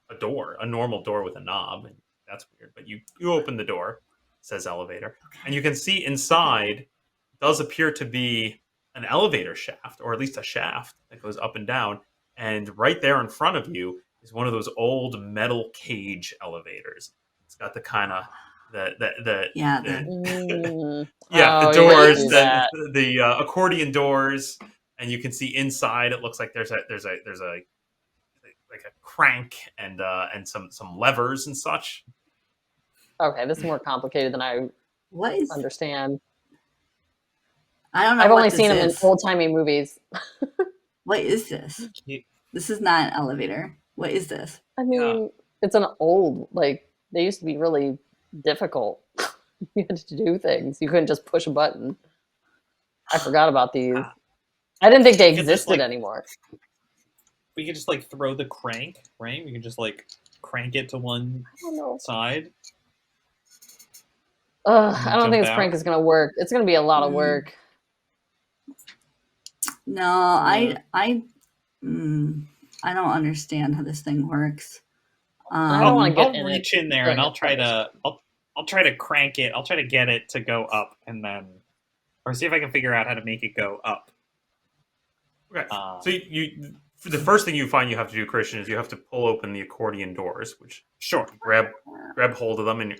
Speaker 1: a door, a normal door with a knob, and that's weird. But you open the door, it says elevator, and you can see inside does appear to be an elevator shaft, or at least a shaft that goes up and down. And right there in front of you is one of those old metal cage elevators. It's got the kind of the
Speaker 3: Yeah,
Speaker 1: the-
Speaker 4: Mm.
Speaker 1: yeah,
Speaker 4: Oh,
Speaker 1: the
Speaker 4: you're gonna
Speaker 1: doors,
Speaker 4: do that.
Speaker 1: the accordion doors, and you can see inside. It looks like there's a like a crank and some levers and such.
Speaker 4: Okay, this is more complicated than I
Speaker 3: What is?
Speaker 4: understand.
Speaker 3: I don't know.
Speaker 4: I've
Speaker 3: what
Speaker 4: only
Speaker 3: this
Speaker 4: seen them in
Speaker 3: is.
Speaker 4: old timey movies.
Speaker 3: What is this?
Speaker 2: Yeah.
Speaker 3: This is not an elevator. What is this?
Speaker 4: I mean, it's an old like they used to be really difficult. You had to do things. You couldn't just push a button. I forgot about these. I didn't think they
Speaker 2: You could just,
Speaker 4: existed
Speaker 2: like-
Speaker 4: anymore.
Speaker 2: We could just like throw the crank, right? We can just like crank it to one
Speaker 4: I don't know.
Speaker 2: side.
Speaker 4: I don't
Speaker 2: Jump
Speaker 4: think this
Speaker 2: out.
Speaker 4: prank is gonna work. It's gonna be a lot of
Speaker 3: Mm.
Speaker 4: work.
Speaker 3: No,
Speaker 4: Yeah.
Speaker 3: I don't understand how this thing works.
Speaker 4: I don't wanna get
Speaker 2: I'll
Speaker 4: in it
Speaker 2: reach in there
Speaker 4: during
Speaker 2: and I'll
Speaker 4: it
Speaker 2: try
Speaker 4: first.
Speaker 2: to I'll try to crank it. I'll try to get it to go up and then or see if I can figure out how to make it go up.
Speaker 1: Okay.
Speaker 2: Uh,
Speaker 1: So you the first thing you find you have to do, Christian, is you have to pull open the accordion doors, which
Speaker 2: Sure.
Speaker 1: you grab hold of them, and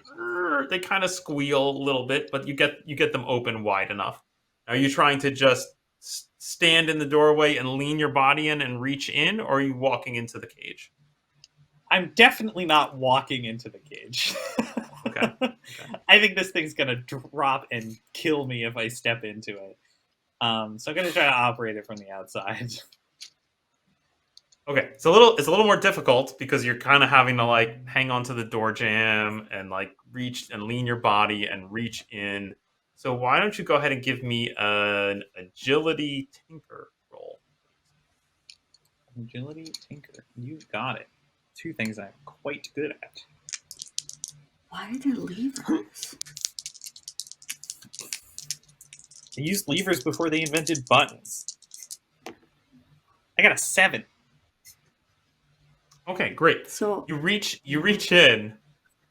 Speaker 1: they kind of squeal a little bit, but you get them open wide enough. Are you trying to just stand in the doorway and lean your body in and reach in, or are you walking into the cage?
Speaker 2: I'm definitely not walking into the cage.
Speaker 1: Okay.
Speaker 2: I think this thing's gonna drop and kill me if I step into it. So I'm gonna try to operate it from the outside.
Speaker 1: Okay, it's a little more difficult because you're kind of having to like hang onto the door jamb and like reach and lean your body and reach in. So why don't you go ahead and give me an agility tinker roll?
Speaker 2: Agility tinker. You got it. Two things I'm quite good at.
Speaker 3: Why are there levers?
Speaker 2: They used levers before they invented buttons. I got a 7.
Speaker 1: Okay, great.
Speaker 3: So
Speaker 1: You reach in,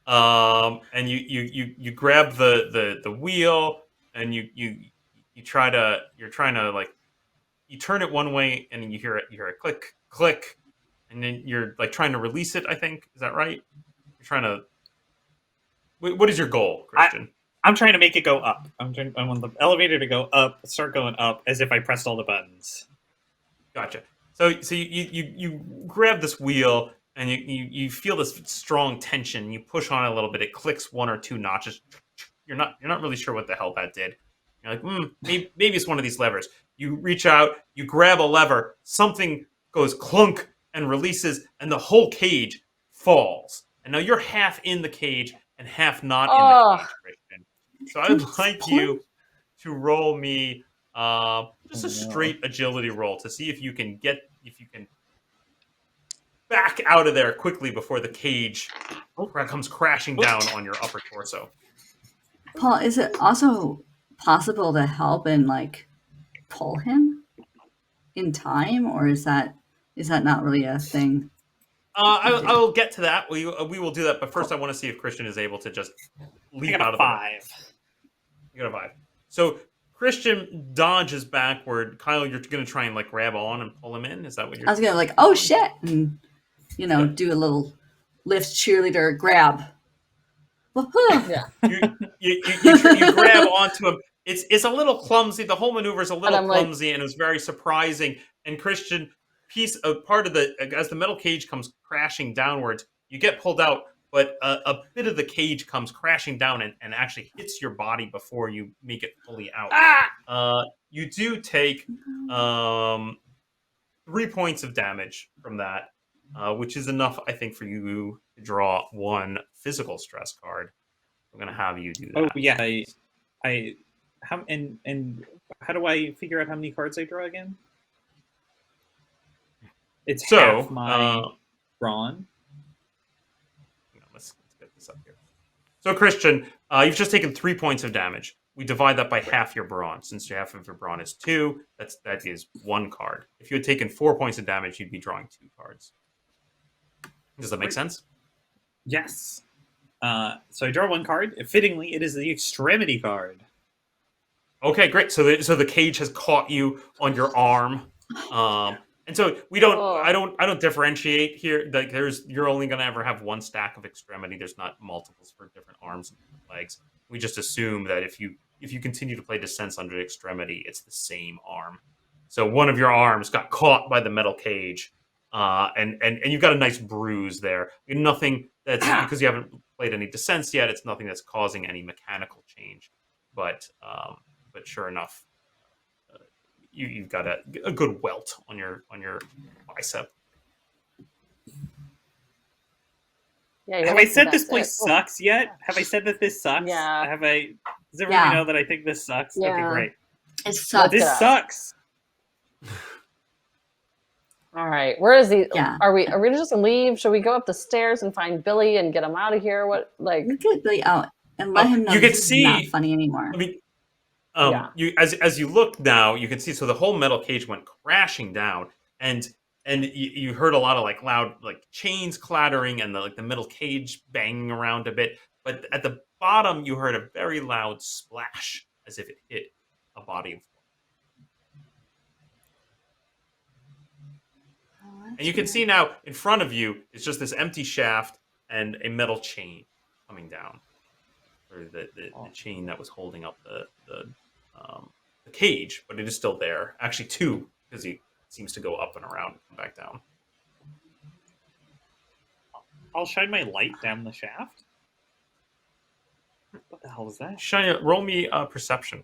Speaker 1: and you grab the wheel, and you're trying to like you turn it one way, and you hear a click click, and then you're like trying to release it. I think, is that right? You're trying to. What is your goal, Christian?
Speaker 2: I'm trying to make it go up. I want the elevator to go up, start going up, as if I pressed all the buttons.
Speaker 1: Gotcha. So you grab this wheel, and you feel this strong tension. You push on it a little bit. It clicks 1 or 2 notches. You're not really sure what the hell that did. You're like, maybe it's one of these levers. You reach out, you grab a lever, something goes clunk and releases, and the whole cage falls. And now you're half in the cage and half not in the cage, Christian. So I would like you to roll me just a straight agility roll to see if you can back out of there quickly before the cage comes crashing down on your upper torso.
Speaker 3: Paul, is it also possible to help and like pull him in time, or is that not really a thing?
Speaker 1: I'll get to that. We will do that, but first I want to see if Christian is able to just leap out of the way. You got a 5. So Christian dodges backward. Kyle, you're going to try and like grab on and pull him in. Is that what you're?
Speaker 3: I was gonna like, oh shit, and do a little lift cheerleader grab.
Speaker 4: Yeah.
Speaker 1: You grab onto him. It's a little clumsy. The whole maneuver is a little clumsy, and it was very surprising. And Christian, part of as the metal cage comes crashing downwards, you get pulled out, but a bit of the cage comes crashing down and actually hits your body before you make it fully out. You do take 3 points of damage from that, which is enough, I think, for you to draw 1 physical stress card. I'm going to have you do that.
Speaker 2: Oh yeah, how do I figure out how many cards I draw again? It's half my brawn.
Speaker 1: Let's get this up here. So Christian, you've just taken 3 points of damage. We divide that by half your brawn. Since half of your brawn is 2, that is 1 card. If you had taken 4 points of damage, you'd be drawing 2 cards. Does that make sense?
Speaker 2: Yes. So I draw 1 card. Fittingly, it is the extremity card.
Speaker 1: Okay, great. So the cage has caught you on your arm, and so we don't. I don't differentiate here. Like you're only going to ever have 1 stack of extremity. There's not multiples for different arms and different legs. We just assume that if you continue to play Descents under extremity, it's the same arm. So one of your arms got caught by the metal cage, and you've got a nice bruise there. Nothing that's because you haven't played any Descents yet. It's nothing that's causing any mechanical change, but sure enough, you've got a good welt on your bicep.
Speaker 4: Yeah,
Speaker 2: have I said this place sucks yet? Have I said that this sucks?
Speaker 4: Yeah.
Speaker 2: Have I? Does everybody know that I think this sucks?
Speaker 4: Yeah.
Speaker 2: Okay, great.
Speaker 3: It sucks.
Speaker 2: This sucks.
Speaker 4: All right, where is he?
Speaker 3: Yeah.
Speaker 4: Are we just gonna leave? Should we go up the stairs and find Billy and get him out of here? What like?
Speaker 3: We get Billy out and let him know
Speaker 1: you can
Speaker 3: this
Speaker 1: see,
Speaker 3: is not funny anymore.
Speaker 1: I mean, you as you look now, you can see. So the whole metal cage went crashing down, and you heard a lot of like loud like chains clattering and the metal cage banging around a bit. But at the bottom, you heard a very loud splash as if it hit a body of water. And you can see now in front of you is just this empty shaft and a metal chain coming down, or the chain that was holding up the cage, but it is still there. Actually, two, because he seems to go up and around and come back down.
Speaker 2: I'll shine my light down the shaft. What the hell is that?
Speaker 1: Roll me perception.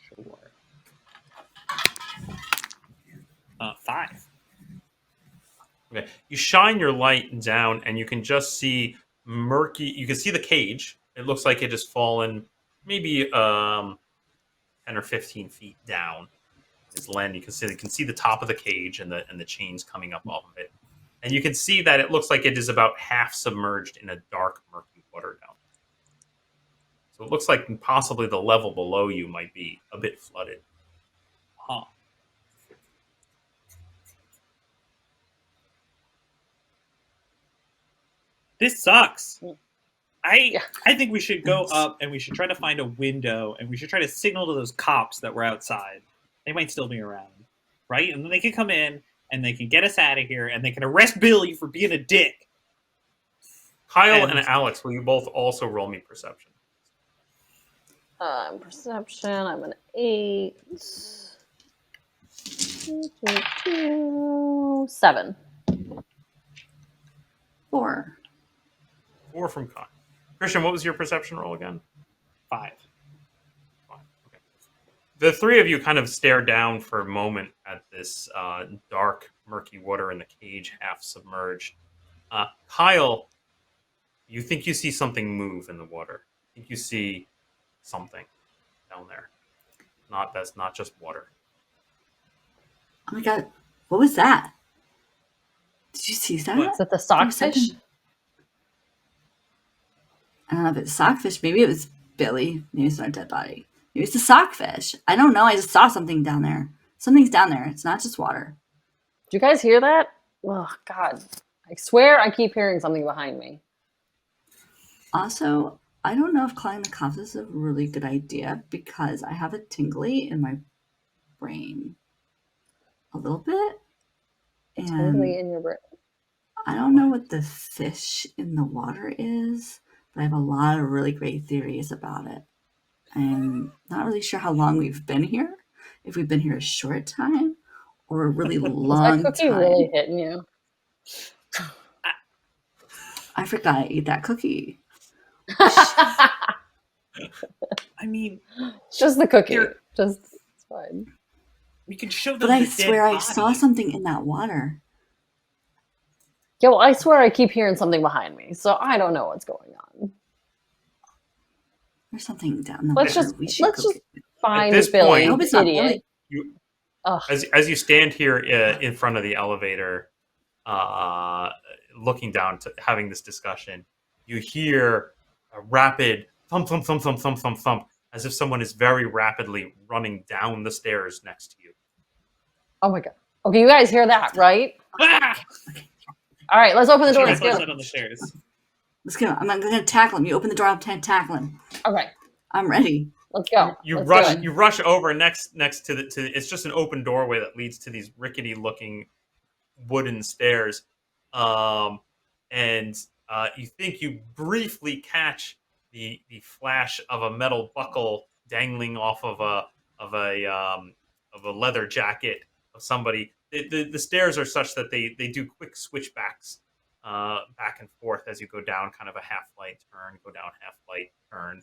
Speaker 2: Sure. 5.
Speaker 1: Okay, you shine your light down, and you can just see murky. You can see the cage. It looks like it has fallen, maybe 10 or 15 feet down. It's land. You can see the top of the cage and the chains coming up off of it, and you can see that it looks like it is about half submerged in a dark, murky water down. So it looks like possibly the level below you might be a bit flooded.
Speaker 2: Huh. This sucks. I think we should go up and we should try to find a window and we should try to signal to those cops that we're outside. They might still be around, right? And then they can come in and they can get us out of here and they can arrest Billy for being a dick.
Speaker 1: Kyle and Alex, will you both also roll me perception?
Speaker 4: Perception, I'm an 8. 7.
Speaker 3: 4.
Speaker 1: 4 from Kyle. Christian, what was your perception roll again?
Speaker 2: 5.
Speaker 1: Okay. The three of you kind of stare down for a moment at this dark, murky water in the cage, half submerged. Kyle, you think you see something move in the water. You think you see something down there. That's not just water.
Speaker 3: Oh my god, what was that? Did you see that?
Speaker 4: Is it the stockfish?
Speaker 3: I don't know if it's sockfish. Maybe it was Billy. Maybe it's not a dead body. Maybe it's a sockfish. I don't know. I just saw something down there. Something's down there. It's not just water.
Speaker 4: Do you guys hear that? Oh, God. I swear I keep hearing something behind me.
Speaker 3: Also, I don't know if calling the cops is a really good idea because I have a tingly in my brain. A little bit. And
Speaker 4: Tingly in your brain.
Speaker 3: I don't know what the fish in the water is, but I have a lot of really great theories about it. I'm not really sure how long we've been here. If we've been here a short time or a really long
Speaker 4: Is that cookie
Speaker 3: time.
Speaker 4: really hitting you?
Speaker 3: I forgot I ate that cookie.
Speaker 2: I mean,
Speaker 4: Just the cookie.
Speaker 2: Here.
Speaker 4: It's fine.
Speaker 2: we can show them
Speaker 3: But I
Speaker 2: the dead
Speaker 3: swear I
Speaker 2: body.
Speaker 3: saw something in that water.
Speaker 4: Yeah, well, I swear I keep hearing something behind me, so I don't know what's going on.
Speaker 3: There's something down the
Speaker 4: Let's
Speaker 3: water.
Speaker 4: just
Speaker 3: We should go get it.
Speaker 4: find
Speaker 1: this
Speaker 4: Billy.
Speaker 1: point-
Speaker 3: I hope it's not
Speaker 4: idiot.
Speaker 3: Billy.
Speaker 1: You,
Speaker 4: Ugh.
Speaker 1: as you stand here in front of the elevator, looking down to having this discussion, you hear a rapid thump, thump, thump, thump, thump, thump, thump, as if someone is very rapidly running down the stairs next to you.
Speaker 4: Oh my God. Okay, you guys hear that, right?
Speaker 2: Ah!
Speaker 4: All right, let's open the door.
Speaker 2: Should I
Speaker 4: Let's
Speaker 2: flush
Speaker 4: get
Speaker 2: that
Speaker 4: him.
Speaker 2: on the stairs?
Speaker 3: Let's go. I'm going to tackle him. You open the door, I'll tackle him.
Speaker 4: Okay,
Speaker 3: I'm ready.
Speaker 4: let's go.
Speaker 1: You
Speaker 4: Let's
Speaker 1: rush.
Speaker 4: do it.
Speaker 1: You rush over next to the. It's just an open doorway that leads to these rickety-looking wooden stairs, and you think you briefly catch the flash of a metal buckle dangling off of a leather jacket of somebody. The stairs are such that they do quick switchbacks back and forth as you go down, kind of a half light turn, go down half light turn.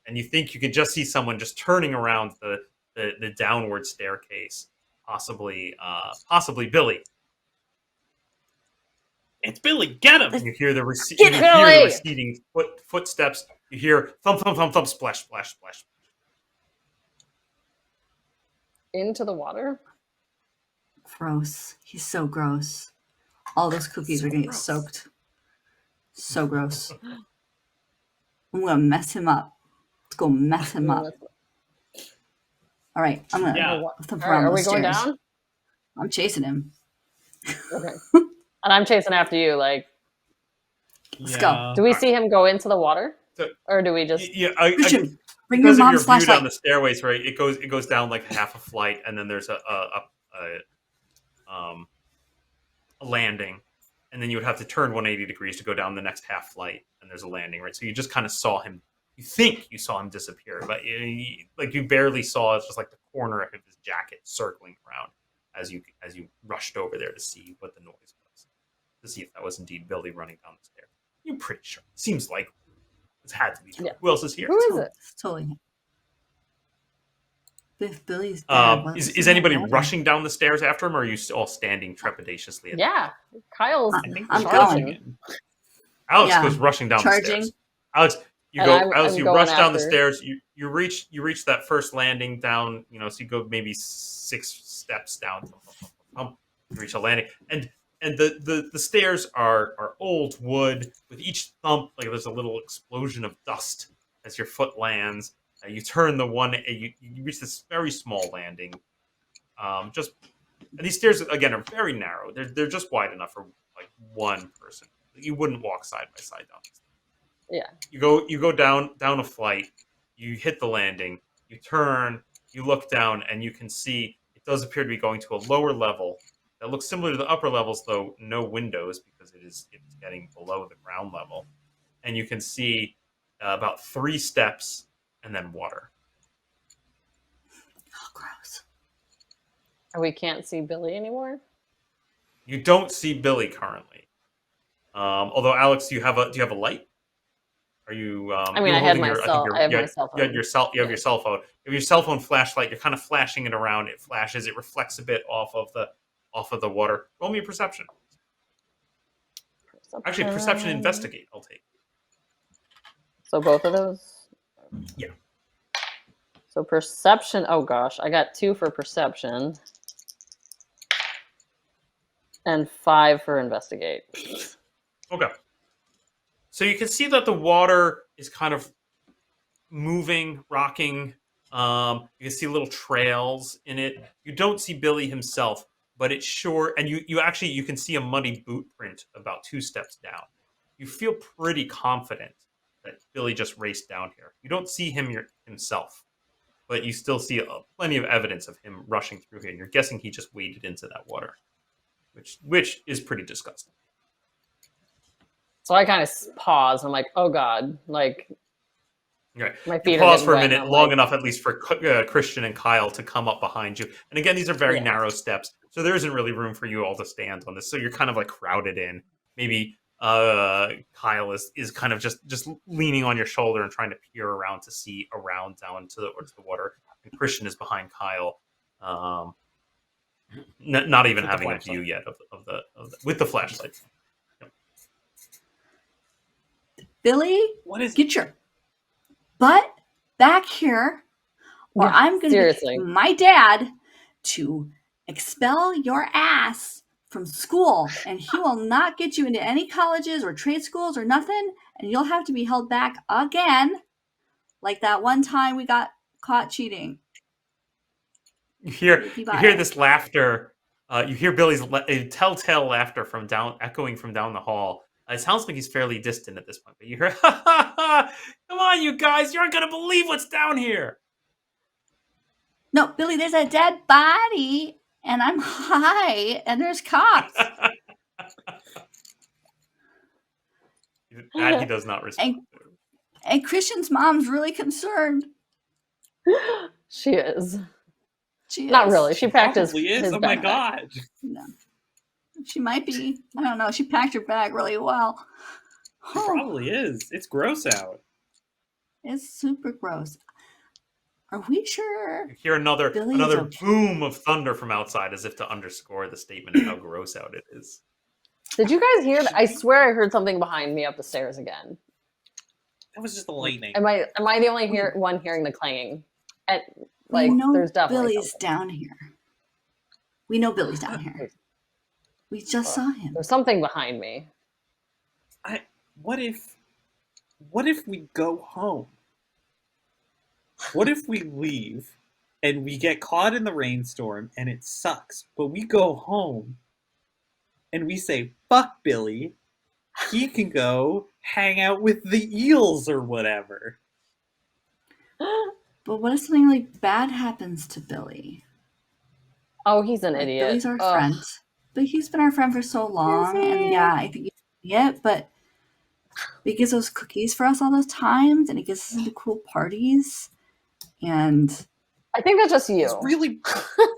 Speaker 1: And you think you can just see someone just turning around the downward staircase, possibly Billy.
Speaker 2: It's Billy. Get him!
Speaker 1: And you hear the
Speaker 4: Get Billy!
Speaker 1: receding footsteps. You hear thump, thump, thump, thump, splash, splash, splash.
Speaker 4: Into the water?
Speaker 3: Gross. He's so gross. All those cookies are going to get soaked. So gross. I'm going to mess him up. Let's go mess him up. All right. I'm going to
Speaker 2: Yeah.
Speaker 3: thump
Speaker 4: All right,
Speaker 3: around
Speaker 4: are we
Speaker 3: those
Speaker 4: going
Speaker 3: stairs.
Speaker 4: down?
Speaker 3: I'm chasing him.
Speaker 4: Okay. And I'm chasing after you. Like,
Speaker 3: Let's go.
Speaker 4: do we see him go into the water,
Speaker 1: So-
Speaker 4: or do we just?
Speaker 1: Yeah,
Speaker 3: Christian, bring your
Speaker 1: because of
Speaker 3: mom's
Speaker 1: your view
Speaker 3: flashlight.
Speaker 1: down the stairways, right? It goes down like half a flight, and then there's a a landing, and then you would have to turn 180 degrees to go down the next half flight, and there's a landing, right? So you just kind of saw him. You think you saw him disappear, but you barely saw. It's just like the corner of his jacket circling around as you rushed over there to see what the noise was, to see if that was indeed Billy running down the stairs. You're pretty sure. Seems like it had to be.
Speaker 4: Yeah.
Speaker 1: Who else is here?
Speaker 4: Who is it?
Speaker 3: It's totally him. If Billy's dead,
Speaker 1: Is anybody rushing down the stairs after him, or are you all standing trepidatiously?
Speaker 4: Yeah, Kyle's
Speaker 3: I'm
Speaker 4: charging.
Speaker 3: going.
Speaker 1: Alex
Speaker 3: Yeah.
Speaker 1: goes rushing down the
Speaker 3: Charging.
Speaker 1: stairs. Alex, you
Speaker 4: And
Speaker 1: go.
Speaker 4: I'm
Speaker 1: Alex, you
Speaker 4: going
Speaker 1: rush down the
Speaker 4: after.
Speaker 1: stairs. You reach that first landing down. So you go maybe 6 steps down. You reach a landing, and the stairs are old wood. With each thump, like there's a little explosion of dust as your foot lands. You turn the one. You reach this very small landing. And these stairs again are very narrow. They're just wide enough for like one person. You wouldn't walk side by side down these.
Speaker 4: Yeah.
Speaker 1: You go down a flight. You hit the landing. You turn. You look down, and you can see it does appear to be going to a lower level that looks similar to the upper levels, though no windows because it's getting below the ground level. And you can see about 3 steps and then water.
Speaker 3: Oh, gross.
Speaker 4: And we can't see Billy anymore.
Speaker 1: You don't see Billy currently. Although Alex, do you have a light? Are you?
Speaker 4: I mean, I have my cell. I have my cell phone.
Speaker 1: You have your cell phone. You have your cell phone flashlight. You're kind of flashing it around. It flashes. It reflects a bit off of the water. Roll me a perception. Actually, perception investigate. I'll take.
Speaker 4: So both of those.
Speaker 1: Yeah.
Speaker 4: So perception. Oh gosh, I got 2 for perception. And 5 for investigate.
Speaker 1: Okay. So you can see that the water is kind of moving, rocking. You can see little trails in it. You don't see Billy himself, but it's sure. And you can see a muddy boot print about 2 steps down. You feel pretty confident that Billy just raced down here. You don't see him himself, but you still see plenty of evidence of him rushing through here. And you're guessing he just waded into that water, which is pretty disgusting.
Speaker 4: So I kind of pause. I'm like, oh god, like
Speaker 1: Okay.
Speaker 4: my
Speaker 1: You
Speaker 4: feet
Speaker 1: pause
Speaker 4: are
Speaker 1: for a
Speaker 4: getting wet,
Speaker 1: minute,
Speaker 4: and I'm
Speaker 1: long
Speaker 4: like,
Speaker 1: enough at least for Christian and Kyle to come up behind you. And again, these are very
Speaker 4: Yeah.
Speaker 1: narrow steps, so there isn't really room for you all to stand on this. So you're kind of like crowded in. Maybe Kyle is kind of just leaning on your shoulder and trying to peer around to see around down to the water. And Christian is behind Kyle, not even
Speaker 2: With the
Speaker 1: having a
Speaker 2: flashlight.
Speaker 1: view yet of the with the flashlight.
Speaker 3: Billy,
Speaker 2: What is?
Speaker 3: get your butt back here, or
Speaker 4: Yeah,
Speaker 3: I'm going to
Speaker 4: seriously.
Speaker 3: get my dad to expel your ass from school, and he will not get you into any colleges or trade schools or nothing, and you'll have to be held back again, like that one time we got caught cheating.
Speaker 1: You hear
Speaker 3: Bye.
Speaker 1: this laughter. You hear Billy's telltale laughter echoing from down the hall. It sounds like he's fairly distant at this point, but you hear, "Ha ha ha! Come on, you guys! You aren't gonna believe what's down here."
Speaker 3: No, Billy, there's a dead body, and I'm high, and there's cops.
Speaker 1: That he does not respond to.
Speaker 3: And Christian's mom's really concerned.
Speaker 4: she is.
Speaker 3: She
Speaker 4: Not
Speaker 3: is.
Speaker 4: really. She packed his
Speaker 2: Probably is. Oh my
Speaker 4: backpack.
Speaker 2: god.
Speaker 3: No. She might be. I don't know. She packed her bag really well.
Speaker 2: It probably is. It's gross out.
Speaker 3: It's super gross. Are we sure?
Speaker 1: You hear another
Speaker 3: Billy is okay.
Speaker 1: boom of thunder from outside, as if to underscore the statement of how gross out it is.
Speaker 4: Did you guys hear that? I swear I heard something behind me up the stairs again.
Speaker 2: That was just the lightning.
Speaker 4: Am I the only one hearing the clanging?
Speaker 3: We know
Speaker 4: there's definitely
Speaker 3: Billy's
Speaker 4: something.
Speaker 3: down here. We know Billy's down here. We just saw him.
Speaker 4: There's something behind me.
Speaker 2: What if we go home? What if we leave and we get caught in the rainstorm and it sucks, but we go home and we say, fuck Billy, he can go hang out with the eels or whatever.
Speaker 3: But what if something like bad happens to Billy?
Speaker 4: Oh, he's an
Speaker 3: Like,
Speaker 4: idiot.
Speaker 3: Billy's our
Speaker 4: Ugh.
Speaker 3: friend. but he's been our friend for so long, and yeah, I think he's it. But he gives those cookies for us all those times, and he gets us into cool parties, and
Speaker 4: I think that's just you.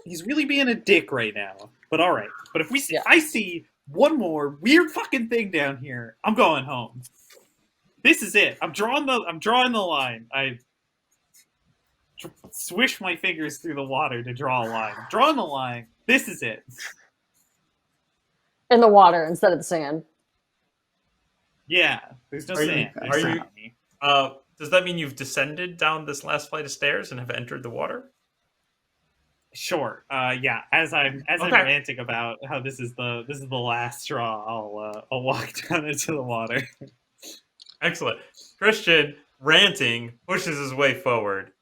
Speaker 2: He's really being a dick right now. But all right. But if
Speaker 4: Yeah.
Speaker 2: I see one more weird fucking thing down here, I'm going home. This is it. I'm drawing the line. I swish my fingers through the water to draw a line. I'm drawing the line. This is it.
Speaker 4: In the water instead of the sand.
Speaker 2: Yeah. There's no sand.
Speaker 1: Are you? Does that mean you've descended down this last flight of stairs and have entered the water?
Speaker 2: Sure. Yeah. As I'm ranting about how this is the last straw, I'll walk down into the water.
Speaker 1: Excellent. Christian, ranting, pushes his way forward,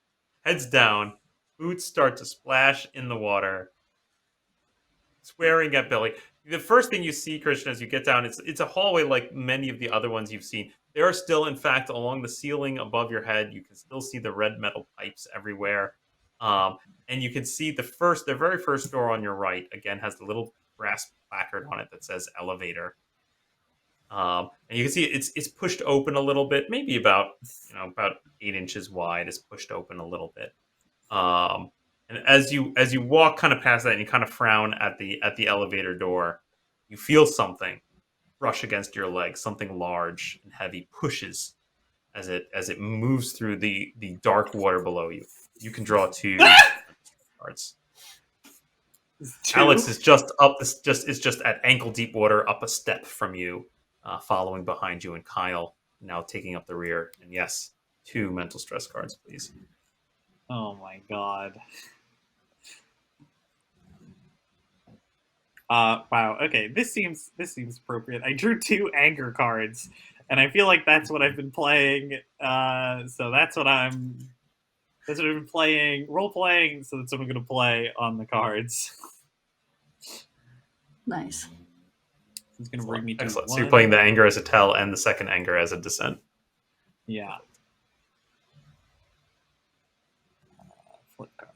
Speaker 1: heads down, boots start to splash in the water, swearing at Billy. The first thing you see, Christian, as you get down, it's a hallway like many of the other ones you've seen. There are still, in fact, along the ceiling above your head, you can still see the red metal pipes everywhere. And you can see the very first door on your right, again, has the little brass placard on it that says elevator. And you can see it's pushed open a little bit, maybe about 8 inches wide. It's pushed open a little bit. And as you walk kind of past that, and you kind of frown at the elevator door, you feel something brush against your leg. Something large and heavy pushes as it moves through the dark water below you. You can draw 2 cards. Alex is just at ankle deep water, up a step from you, following behind you, and Kyle now taking up the rear. And yes, 2 mental stress cards, please.
Speaker 2: Oh my god. Wow. Okay, this seems appropriate. I drew 2 anger cards, and I feel like that's what I've been playing. So that's what I've been playing, role playing. So that's what I'm going to play on the cards.
Speaker 3: nice.
Speaker 2: It's going to bring me to
Speaker 1: Excellent.
Speaker 2: 1.
Speaker 1: So you're playing the anger as a tell and the second anger as a descent.
Speaker 2: Yeah. Flip card.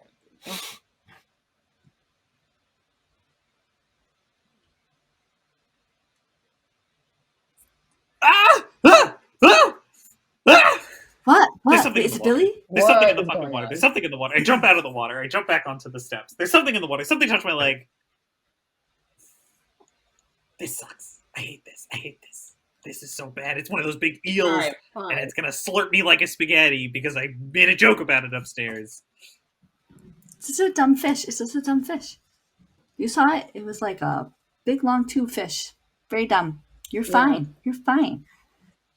Speaker 3: What?
Speaker 2: There's something
Speaker 3: Is
Speaker 2: in
Speaker 3: it
Speaker 2: the water.
Speaker 3: Billy?
Speaker 2: There's something in the
Speaker 4: What is
Speaker 2: fucking
Speaker 4: going
Speaker 2: water.
Speaker 4: on?
Speaker 2: There's something in the water. I jump out of the water. I jump back onto the steps. There's something in the water. Something touched my leg. This sucks. I hate this. This is so bad. It's one of those big eels,
Speaker 4: All right, fine.
Speaker 2: and it's gonna slurp me like a spaghetti because I made a joke about it upstairs.
Speaker 3: It's just a dumb fish. It's just a dumb fish. You saw it? It was like a big, long tube fish. Very dumb. You're fine. You're fine.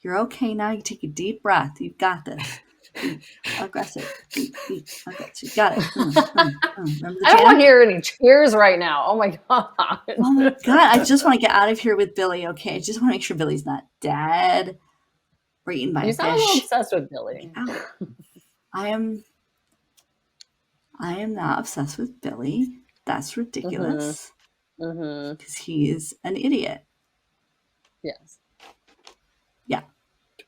Speaker 3: You're okay now. You take a deep breath. You've got this. Be aggressive. Be aggressive. You got it. Remember the
Speaker 4: I don't
Speaker 3: jam?
Speaker 4: want to hear any cheers right now. Oh my god.
Speaker 3: Oh my god! I just want to get out of here with Billy. Okay, I just want to make sure Billy's not dead or eaten by
Speaker 4: You
Speaker 3: a
Speaker 4: sound a little
Speaker 3: fish.
Speaker 4: obsessed with Billy.
Speaker 3: Ow. I am not obsessed with Billy. That's ridiculous.
Speaker 4: Mm-hmm.
Speaker 3: Because he's an idiot.
Speaker 4: Yes.
Speaker 3: Yeah.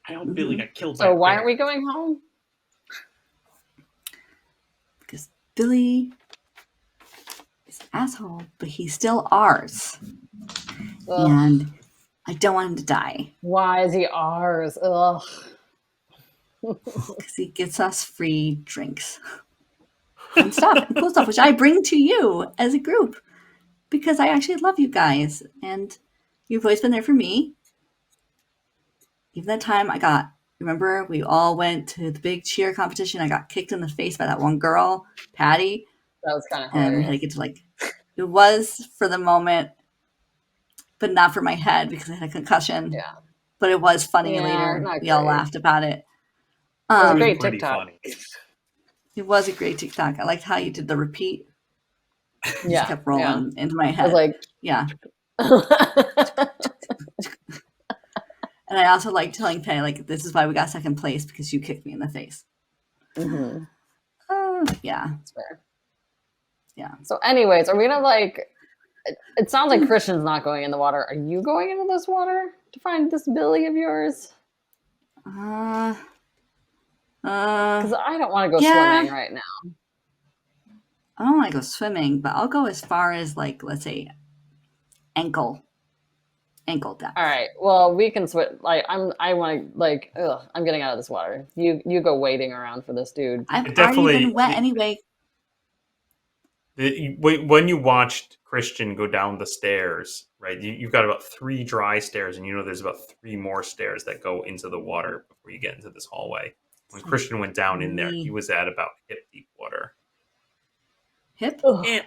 Speaker 2: I hope Billy got killed by
Speaker 4: So
Speaker 2: a
Speaker 4: why
Speaker 2: bear.
Speaker 4: aren't we going home?
Speaker 3: Because Billy is an asshole, but he's still ours.
Speaker 4: Ugh.
Speaker 3: And I don't want him to die.
Speaker 4: Why is he ours? Ugh.
Speaker 3: Because he gets us free drinks. And stuff, and cool stuff, which I bring to you as a group. Because I actually love you guys. And you've always been there for me. Even that time remember, we all went to the big cheer competition. I got kicked in the face by that one girl, Patty.
Speaker 4: That was kind of
Speaker 3: And we had to
Speaker 4: hilarious.
Speaker 3: get to it was for the moment, but not for my head because I had a concussion.
Speaker 4: Yeah.
Speaker 3: But it was funny
Speaker 4: Yeah,
Speaker 3: later.
Speaker 4: not
Speaker 3: We all
Speaker 4: great.
Speaker 3: laughed about it.
Speaker 4: It was a
Speaker 2: It was
Speaker 4: great
Speaker 2: pretty
Speaker 4: TikTok.
Speaker 2: funny.
Speaker 3: It was a great TikTok. I liked how you did the repeat. It
Speaker 4: Yeah.
Speaker 3: just kept rolling into my
Speaker 4: I
Speaker 3: head.
Speaker 4: was like,
Speaker 3: Yeah. And I also like telling Patty, this is why we got second place because you kicked me in the face.
Speaker 4: mhm,
Speaker 3: Yeah.
Speaker 4: that's fair.
Speaker 3: Yeah.
Speaker 4: So, anyways, are we gonna it sounds like Christian's not going in the water. Are you going into this water to find this Billy of yours?
Speaker 3: Uh,
Speaker 4: Because I don't want to go
Speaker 3: yeah.
Speaker 4: swimming right now.
Speaker 3: I don't want to go swimming, but I'll go as far as let's say ankle depth.
Speaker 4: All right. Well, we can switch. Like, I want to like. Ugh, I'm getting out of this water. You go waiting around for this dude.
Speaker 3: I've
Speaker 1: It
Speaker 3: already
Speaker 1: definitely-
Speaker 3: been wet anyway.
Speaker 1: When you watched Christian go down the stairs, right? You've got about 3 dry stairs, and you know there's about 3 more stairs that go into the water before you get into this hallway. When Christian went down in there, he was at about hip deep water.
Speaker 3: Hip?
Speaker 4: Ugh.
Speaker 2: Hip.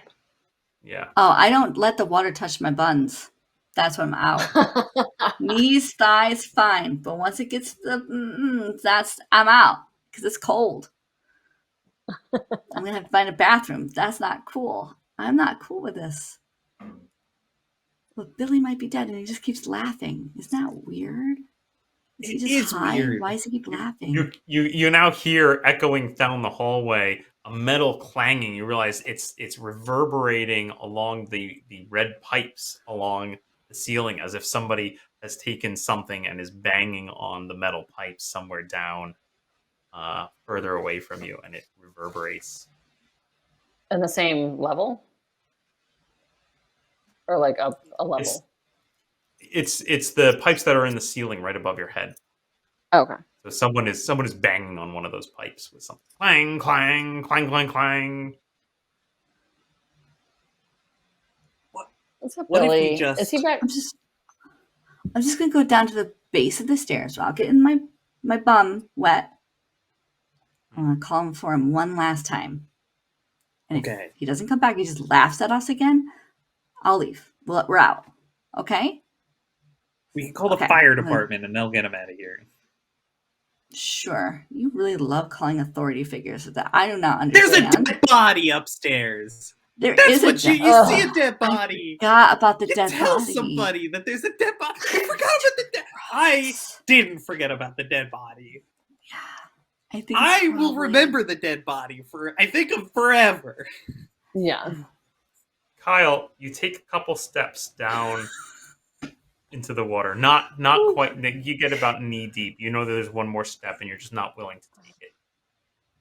Speaker 1: Yeah.
Speaker 3: Oh, I don't let the water touch my buns. That's when I'm out. Knees, thighs, fine. But once it gets to the I'm out because it's cold. I'm gonna have to find a bathroom. That's not cool. I'm not cool with this. Look, Billy might be dead, and he just keeps laughing. Isn't that weird? Is he
Speaker 2: It
Speaker 3: just
Speaker 2: is
Speaker 3: high?
Speaker 2: weird.
Speaker 3: Why does he keep laughing?
Speaker 1: You now hear echoing down the hallway a metal clanging. You realize it's reverberating along the red pipes along the ceiling, as if somebody has taken something and is banging on the metal pipes somewhere down further away from you, and it reverberates.
Speaker 4: In the same level, or like up a level.
Speaker 1: It's the pipes that are in the ceiling right above your head.
Speaker 4: Okay.
Speaker 1: So someone is banging on one of those pipes with something clang clang clang clang clang.
Speaker 4: What's up,
Speaker 2: What if we
Speaker 4: Billy?
Speaker 2: just-
Speaker 4: Is he back?
Speaker 3: I'm just gonna go down to the base of the stairs. I'll get in my bum wet. I'm gonna call him for him one last time. And
Speaker 2: Okay.
Speaker 3: if he doesn't come back, he just laughs at us again. I'll leave. We're out. Okay?
Speaker 2: We can call the
Speaker 3: Okay.
Speaker 2: fire department and they'll get him out of here.
Speaker 3: Sure. You really love calling authority figures that I do not
Speaker 2: There's
Speaker 3: understand.
Speaker 2: a dead body upstairs.
Speaker 3: There
Speaker 2: That's
Speaker 3: is a
Speaker 2: what you
Speaker 3: dead-
Speaker 2: see a
Speaker 3: Ugh,
Speaker 2: dead body.
Speaker 3: Forgot about the
Speaker 2: You
Speaker 3: dead
Speaker 2: tell
Speaker 3: body.
Speaker 2: somebody that there's a dead body. I forgot about the dead. I didn't forget about the dead body.
Speaker 3: I think
Speaker 2: I will
Speaker 3: probably-
Speaker 2: remember the dead body for I think of forever.
Speaker 4: Yeah.
Speaker 1: Kyle, you take a couple steps down into the water. Not quite. You get about knee deep. You know that there's one more step, and you're just not willing to take it.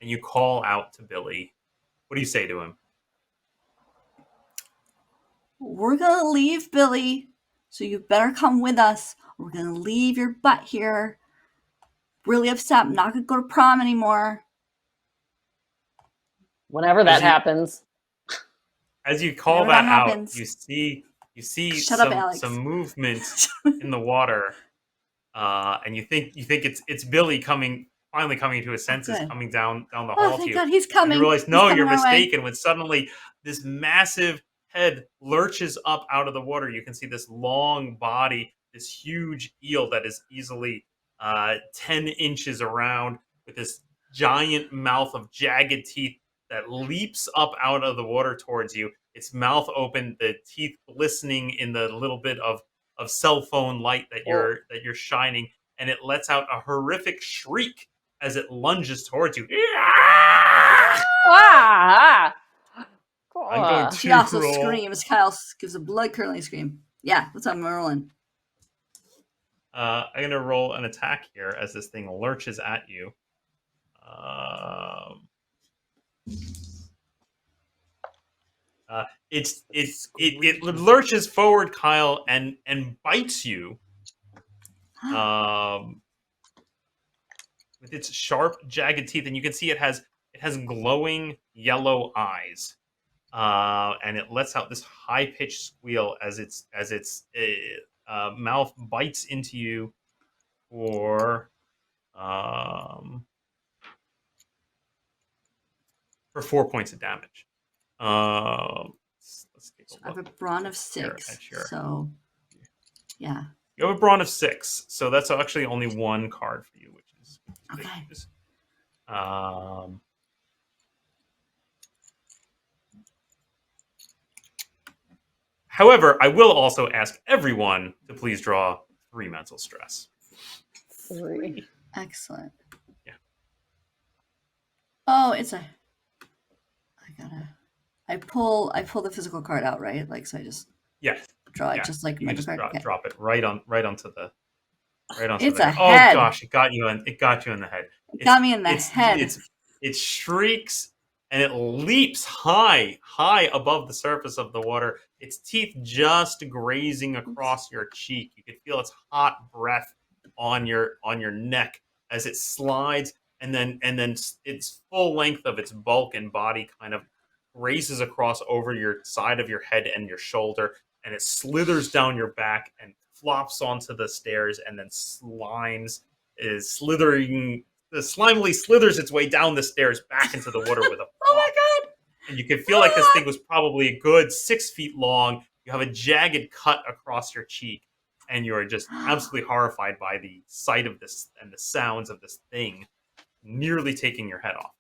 Speaker 1: And you call out to Billy. What do you say to him?
Speaker 3: We're gonna leave, Billy. So you better come with us. We're gonna leave your butt here. Really upset. I'm not gonna go to prom anymore.
Speaker 4: Whenever that
Speaker 1: As you-
Speaker 4: happens.
Speaker 1: As you call
Speaker 3: Whenever
Speaker 1: that
Speaker 3: that
Speaker 1: out,
Speaker 3: happens.
Speaker 1: you see
Speaker 3: Shut up, Alex.
Speaker 1: some movement in the water, and you think it's Billy finally coming to his senses,
Speaker 3: Good.
Speaker 1: coming down the
Speaker 3: Oh,
Speaker 1: hall to
Speaker 3: thank
Speaker 1: you.
Speaker 3: God, he's
Speaker 1: And
Speaker 3: coming.
Speaker 1: you realize,
Speaker 3: He's
Speaker 1: no,
Speaker 3: coming
Speaker 1: you're
Speaker 3: our way.
Speaker 1: mistaken. When suddenly this massive head lurches up out of the water, you can see this long body, this huge eel that is easily 10 inches around, with this giant mouth of jagged teeth that leaps up out of the water towards you. Its mouth open, the teeth glistening in the little bit of cell phone light that you're shining, and it lets out a horrific shriek as it lunges towards you.
Speaker 4: Ah!
Speaker 1: I'm going
Speaker 3: He
Speaker 1: to
Speaker 3: also
Speaker 1: roll.
Speaker 3: screams. Kyle gives a blood-curdling scream. Yeah, what's up, Merlin?
Speaker 1: I'm going to roll an attack here as this thing lurches at you. It lurches forward, Kyle, and bites you. With its sharp, jagged teeth, and you can see it has glowing yellow eyes, and it lets out this high-pitched squeal as its mouth bites into you for 4 points of damage. Let's take
Speaker 3: So
Speaker 1: a
Speaker 3: I have a
Speaker 1: look.
Speaker 3: brawn of
Speaker 1: Here,
Speaker 3: 6.
Speaker 1: sure.
Speaker 3: So, yeah.
Speaker 1: You have a brawn of 6, so that's actually only one card for you, which is good
Speaker 3: Okay.
Speaker 1: news. However, I will also ask everyone to please draw 3 mental stress.
Speaker 4: 3.
Speaker 3: Excellent.
Speaker 1: Yeah.
Speaker 3: Oh, I pull the physical card out, right? Like, so I just
Speaker 1: Yes,
Speaker 3: draw it
Speaker 1: yeah.
Speaker 3: just like
Speaker 1: You
Speaker 3: my
Speaker 1: can just
Speaker 3: card. Okay.
Speaker 1: drop it right onto the
Speaker 3: It's
Speaker 1: there.
Speaker 3: a
Speaker 1: Oh
Speaker 3: head.
Speaker 1: gosh, it got you in the head.
Speaker 3: It got me in the head.
Speaker 1: It shrieks and it leaps high above the surface of the water, its teeth just grazing across your cheek. You can feel its hot breath on your neck as it slides, and then its full length of its bulk and body kind of races across over your side of your head and your shoulder, and it slithers down your back and flops onto the stairs, and then slimily slithers its way down the stairs back into the water with a
Speaker 3: Oh my god!
Speaker 1: and you can feel like this thing was probably a good 6 feet long. You have a jagged cut across your cheek, and you are just absolutely horrified by the sight of this and the sounds of this thing nearly taking your head off.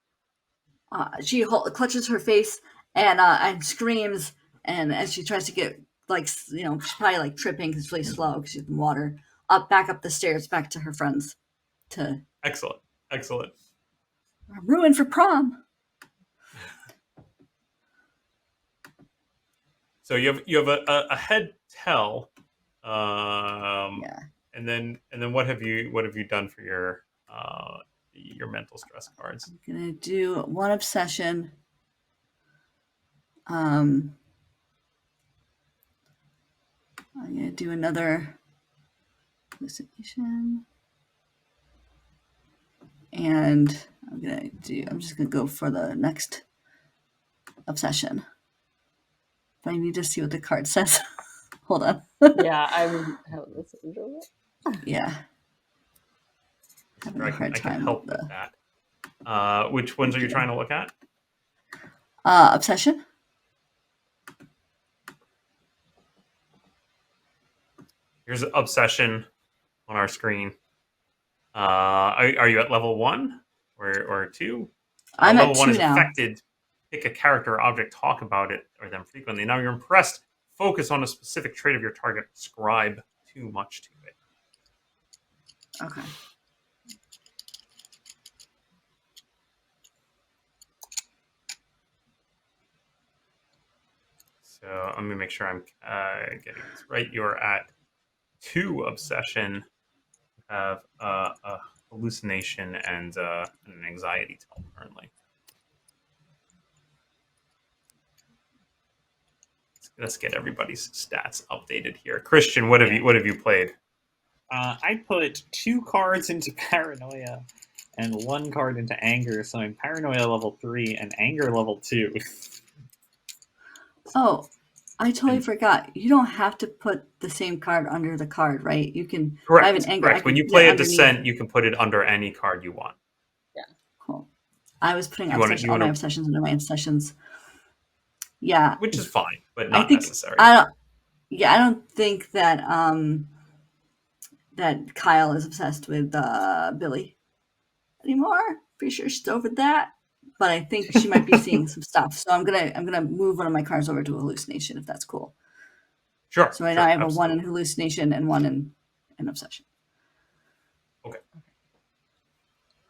Speaker 3: She clutches her face and screams, and as she tries to get, like, you know, she's probably like tripping because it's really slow because she's in water, back up the stairs back to her friends.
Speaker 1: Excellent.
Speaker 3: I'm ruined for prom.
Speaker 1: So you have a head tell,
Speaker 3: Yeah.
Speaker 1: and then what have you done for your mental stress cards?
Speaker 3: I'm gonna do one obsession. I'm gonna do another hallucination, and I'm just gonna go for the next obsession. But I need to see what the card says. Hold on.
Speaker 4: Yeah, I'm having this syndrome.
Speaker 3: Yeah. Having a hard
Speaker 1: I can
Speaker 3: time
Speaker 1: help with that. Which ones are you trying to look at?
Speaker 3: Obsession.
Speaker 1: Here's obsession on our screen. Are you at level 1 or 2?
Speaker 3: I'm
Speaker 1: level
Speaker 3: at
Speaker 1: 1
Speaker 3: 2
Speaker 1: is
Speaker 3: now.
Speaker 1: affected. Pick a character or object, talk about it or them frequently. Now you're impressed. Focus on a specific trait of your target. Ascribe too much to it.
Speaker 3: Okay.
Speaker 1: So let me make sure I'm getting this right. You're at 2 obsession. You have a hallucination and an anxiety tell currently. Let's get everybody's stats updated here. Christian, what have you played?
Speaker 2: I put 2 cards into paranoia and 1 card into anger, so I'm paranoia level 3 and anger level 2.
Speaker 3: Oh, I totally forgot. You don't have to put the same card under the card, right? You can.
Speaker 1: Correct.
Speaker 3: I have an anger.
Speaker 1: Correct. When you play a descent, you can put it under any card you want.
Speaker 3: Cool. I was putting
Speaker 1: all
Speaker 3: my obsessions under my obsessions. Yeah,
Speaker 1: which is fine, but
Speaker 3: I
Speaker 1: not
Speaker 3: think
Speaker 1: necessary.
Speaker 3: I don't think that that Kyle is obsessed with Billy anymore. Pretty sure she's over that, but I think she might be seeing some stuff. So I'm gonna move one of my cards over to hallucination if that's cool.
Speaker 1: Sure.
Speaker 3: So now I have a 1 in hallucination and 1 in obsession.
Speaker 1: Okay.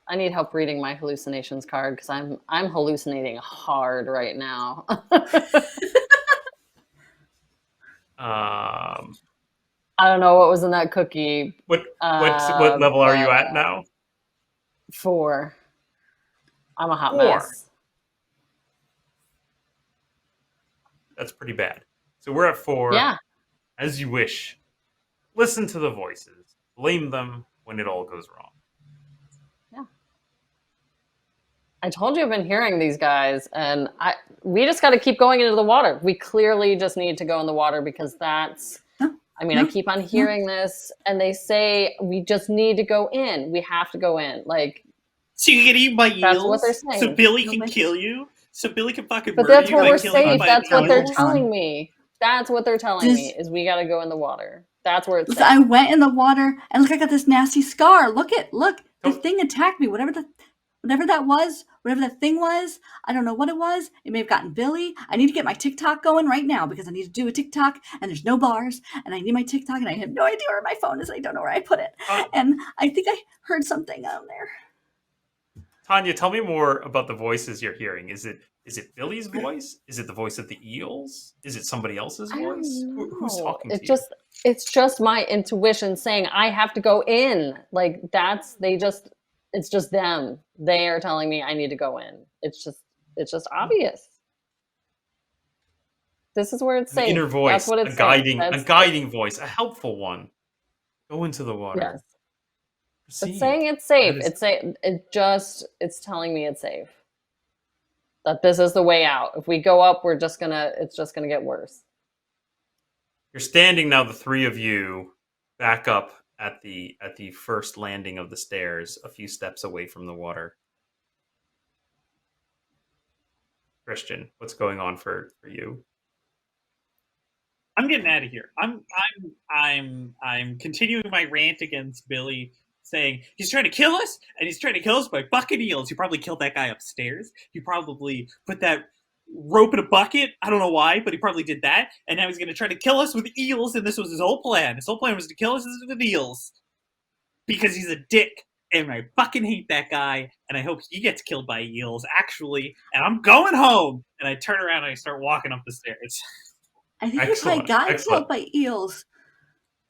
Speaker 4: I need help reading my hallucinations card because I'm hallucinating hard right now.
Speaker 1: I
Speaker 4: don't know what was in that cookie.
Speaker 1: What level are you at now?
Speaker 4: 4. I'm a hot
Speaker 1: 4.
Speaker 4: mess.
Speaker 1: That's pretty bad. So we're at 4.
Speaker 4: Yeah.
Speaker 1: As you wish. Listen to the voices. Blame them when it all goes wrong.
Speaker 4: I told you I've been hearing these guys, and we just got to keep going into the water. We clearly just need to go in the water because that's, I keep on hearing this, and they say we just need to go in. We have to go in. Like,
Speaker 2: so you get eaten by eels?
Speaker 4: That's what they're saying.
Speaker 2: So Billy can kill you? So Billy can fucking
Speaker 4: but
Speaker 2: murder
Speaker 4: that's
Speaker 2: you
Speaker 4: what
Speaker 2: by
Speaker 4: we're
Speaker 2: killing you
Speaker 4: safe.
Speaker 2: by
Speaker 4: That's what they're
Speaker 2: eels?
Speaker 4: telling me. That's what they're telling me, is we got to go in the water. That's where it's
Speaker 3: Listen, I went in the water, and look, I got this nasty scar. Look, the thing attacked me. Whatever that thing was, I don't know what it was. It may have gotten Billy. I need to get my TikTok going right now because I need to do a TikTok, and there's no bars, and I need my TikTok, and I have no idea where my phone is. I don't know where I put it, and I think I heard something on there.
Speaker 1: Tanya, tell me more about the voices you're hearing. Is it Billy's voice? Is it the voice of the eels? Is it somebody else's voice? Who's talking to you?
Speaker 4: It's just my intuition saying I have to go in. Like it's just them. They are telling me I need to go in. It's just It's just obvious. This is where it's
Speaker 1: An
Speaker 4: safe.
Speaker 1: inner voice,
Speaker 4: That's what it's saying.
Speaker 1: a guiding voice, a helpful one. Go into the water.
Speaker 4: Yes.
Speaker 1: Proceed.
Speaker 4: It's saying it's safe.
Speaker 1: Is...
Speaker 4: It's telling me it's safe. That this is the way out. If we go up, it's just gonna get worse.
Speaker 1: You're standing now, the three of you, back up at the first landing of the stairs, a few steps away from the water. Christian, what's going on for you?
Speaker 2: I'm getting out of here. I'm continuing my rant against Billy, saying he's trying to kill us, and he's trying to kill us by bucket eels. He probably killed that guy upstairs. He probably put that rope in a bucket. I don't know why, but he probably did that. And now he's going to try to kill us with eels, and this was his whole plan. His whole plan was to kill us with eels because he's a dick. And I fucking hate that guy, and I hope he gets killed by eels, actually. And I'm going home. And I turn around and I start walking up the stairs.
Speaker 3: I think he probably got killed by eels.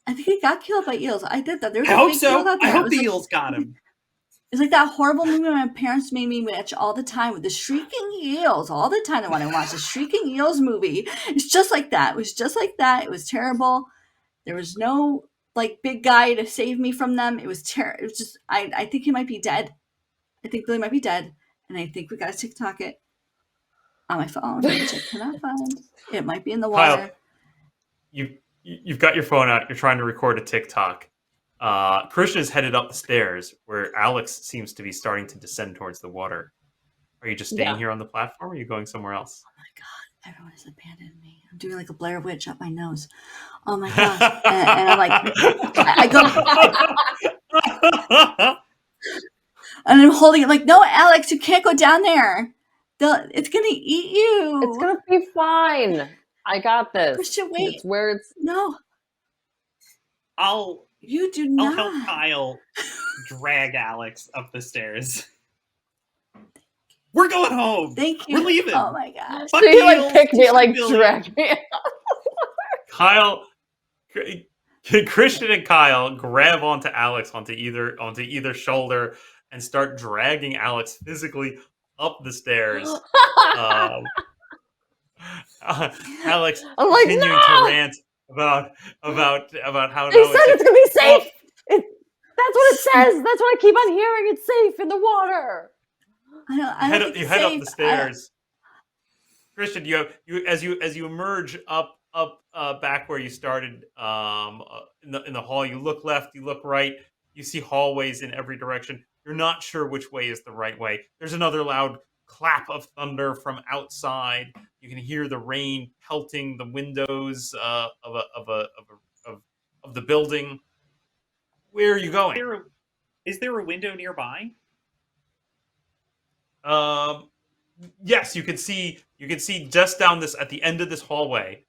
Speaker 3: I think he got killed by eels. I did that. There's
Speaker 2: I
Speaker 3: a
Speaker 2: hope
Speaker 3: big
Speaker 2: so.
Speaker 3: eel out there.
Speaker 2: I hope the eels got him.
Speaker 3: It's like that horrible movie my parents made me watch all the time with the shrieking eels. All the time when I watched the shrieking eels movie. It's just like that. It was just like that. It was terrible. There was no like big guy to save me from them. It was terrible. It was just I think he might be dead. I think Billy might be dead. And I think we gotta TikTok it on my phone, which I cannot find. It might be in the water.
Speaker 1: Kyle, you've got your phone out. You're trying to record a TikTok. Christian is headed up the stairs, where Alex seems to be starting to descend towards the water. Are you just staying here on the platform, or are you going somewhere else?
Speaker 3: Oh my god, everyone has abandoned me. I'm doing like a Blair Witch up my nose. Oh my god. and I'm like, and I'm holding it like, no, Alex, you can't go down there. It's gonna eat you.
Speaker 4: It's gonna be fine. I got this.
Speaker 3: Christian, wait.
Speaker 4: It's where it's
Speaker 3: no.
Speaker 2: I'll help Kyle drag Alex up the stairs. We're going home.
Speaker 3: Thank you.
Speaker 2: We're leaving.
Speaker 3: Oh my gosh.
Speaker 4: So you like pick me, like drag me.
Speaker 1: Kyle, Christian and Kyle grab onto Alex onto either shoulder and start dragging Alex physically up the stairs. Alex continuing to rant about how
Speaker 4: they said it's gonna be safe. That's what it says. That's what I keep on hearing. It's safe in the water.
Speaker 1: You head up the stairs. Christian, as you emerge up back where you started in the hall. You look left, you look right. You see hallways in every direction. You're not sure which way is the right way. There's another loud clap of thunder from outside. You can hear the rain pelting the windows of the building. Where are you going?
Speaker 2: Is there a window nearby?
Speaker 1: Yes, you can see just down this at the end of this hallway.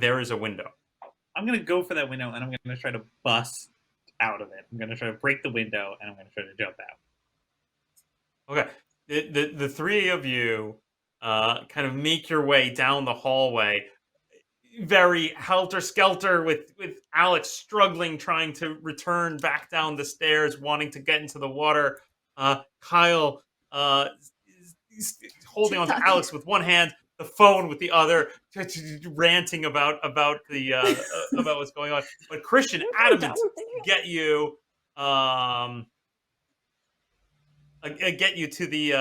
Speaker 1: There is a window.
Speaker 2: I'm gonna go for that window and I'm gonna try to bust out of it. I'm gonna try to break the window and I'm gonna try to jump out.
Speaker 1: Okay. The three of you kind of make your way down the hallway, very helter-skelter, with Alex struggling, trying to return back down the stairs, wanting to get into the water. Kyle is holding on to Alex with one hand, the phone with the other, ranting about what's going on. But Christian, adamant to get you to the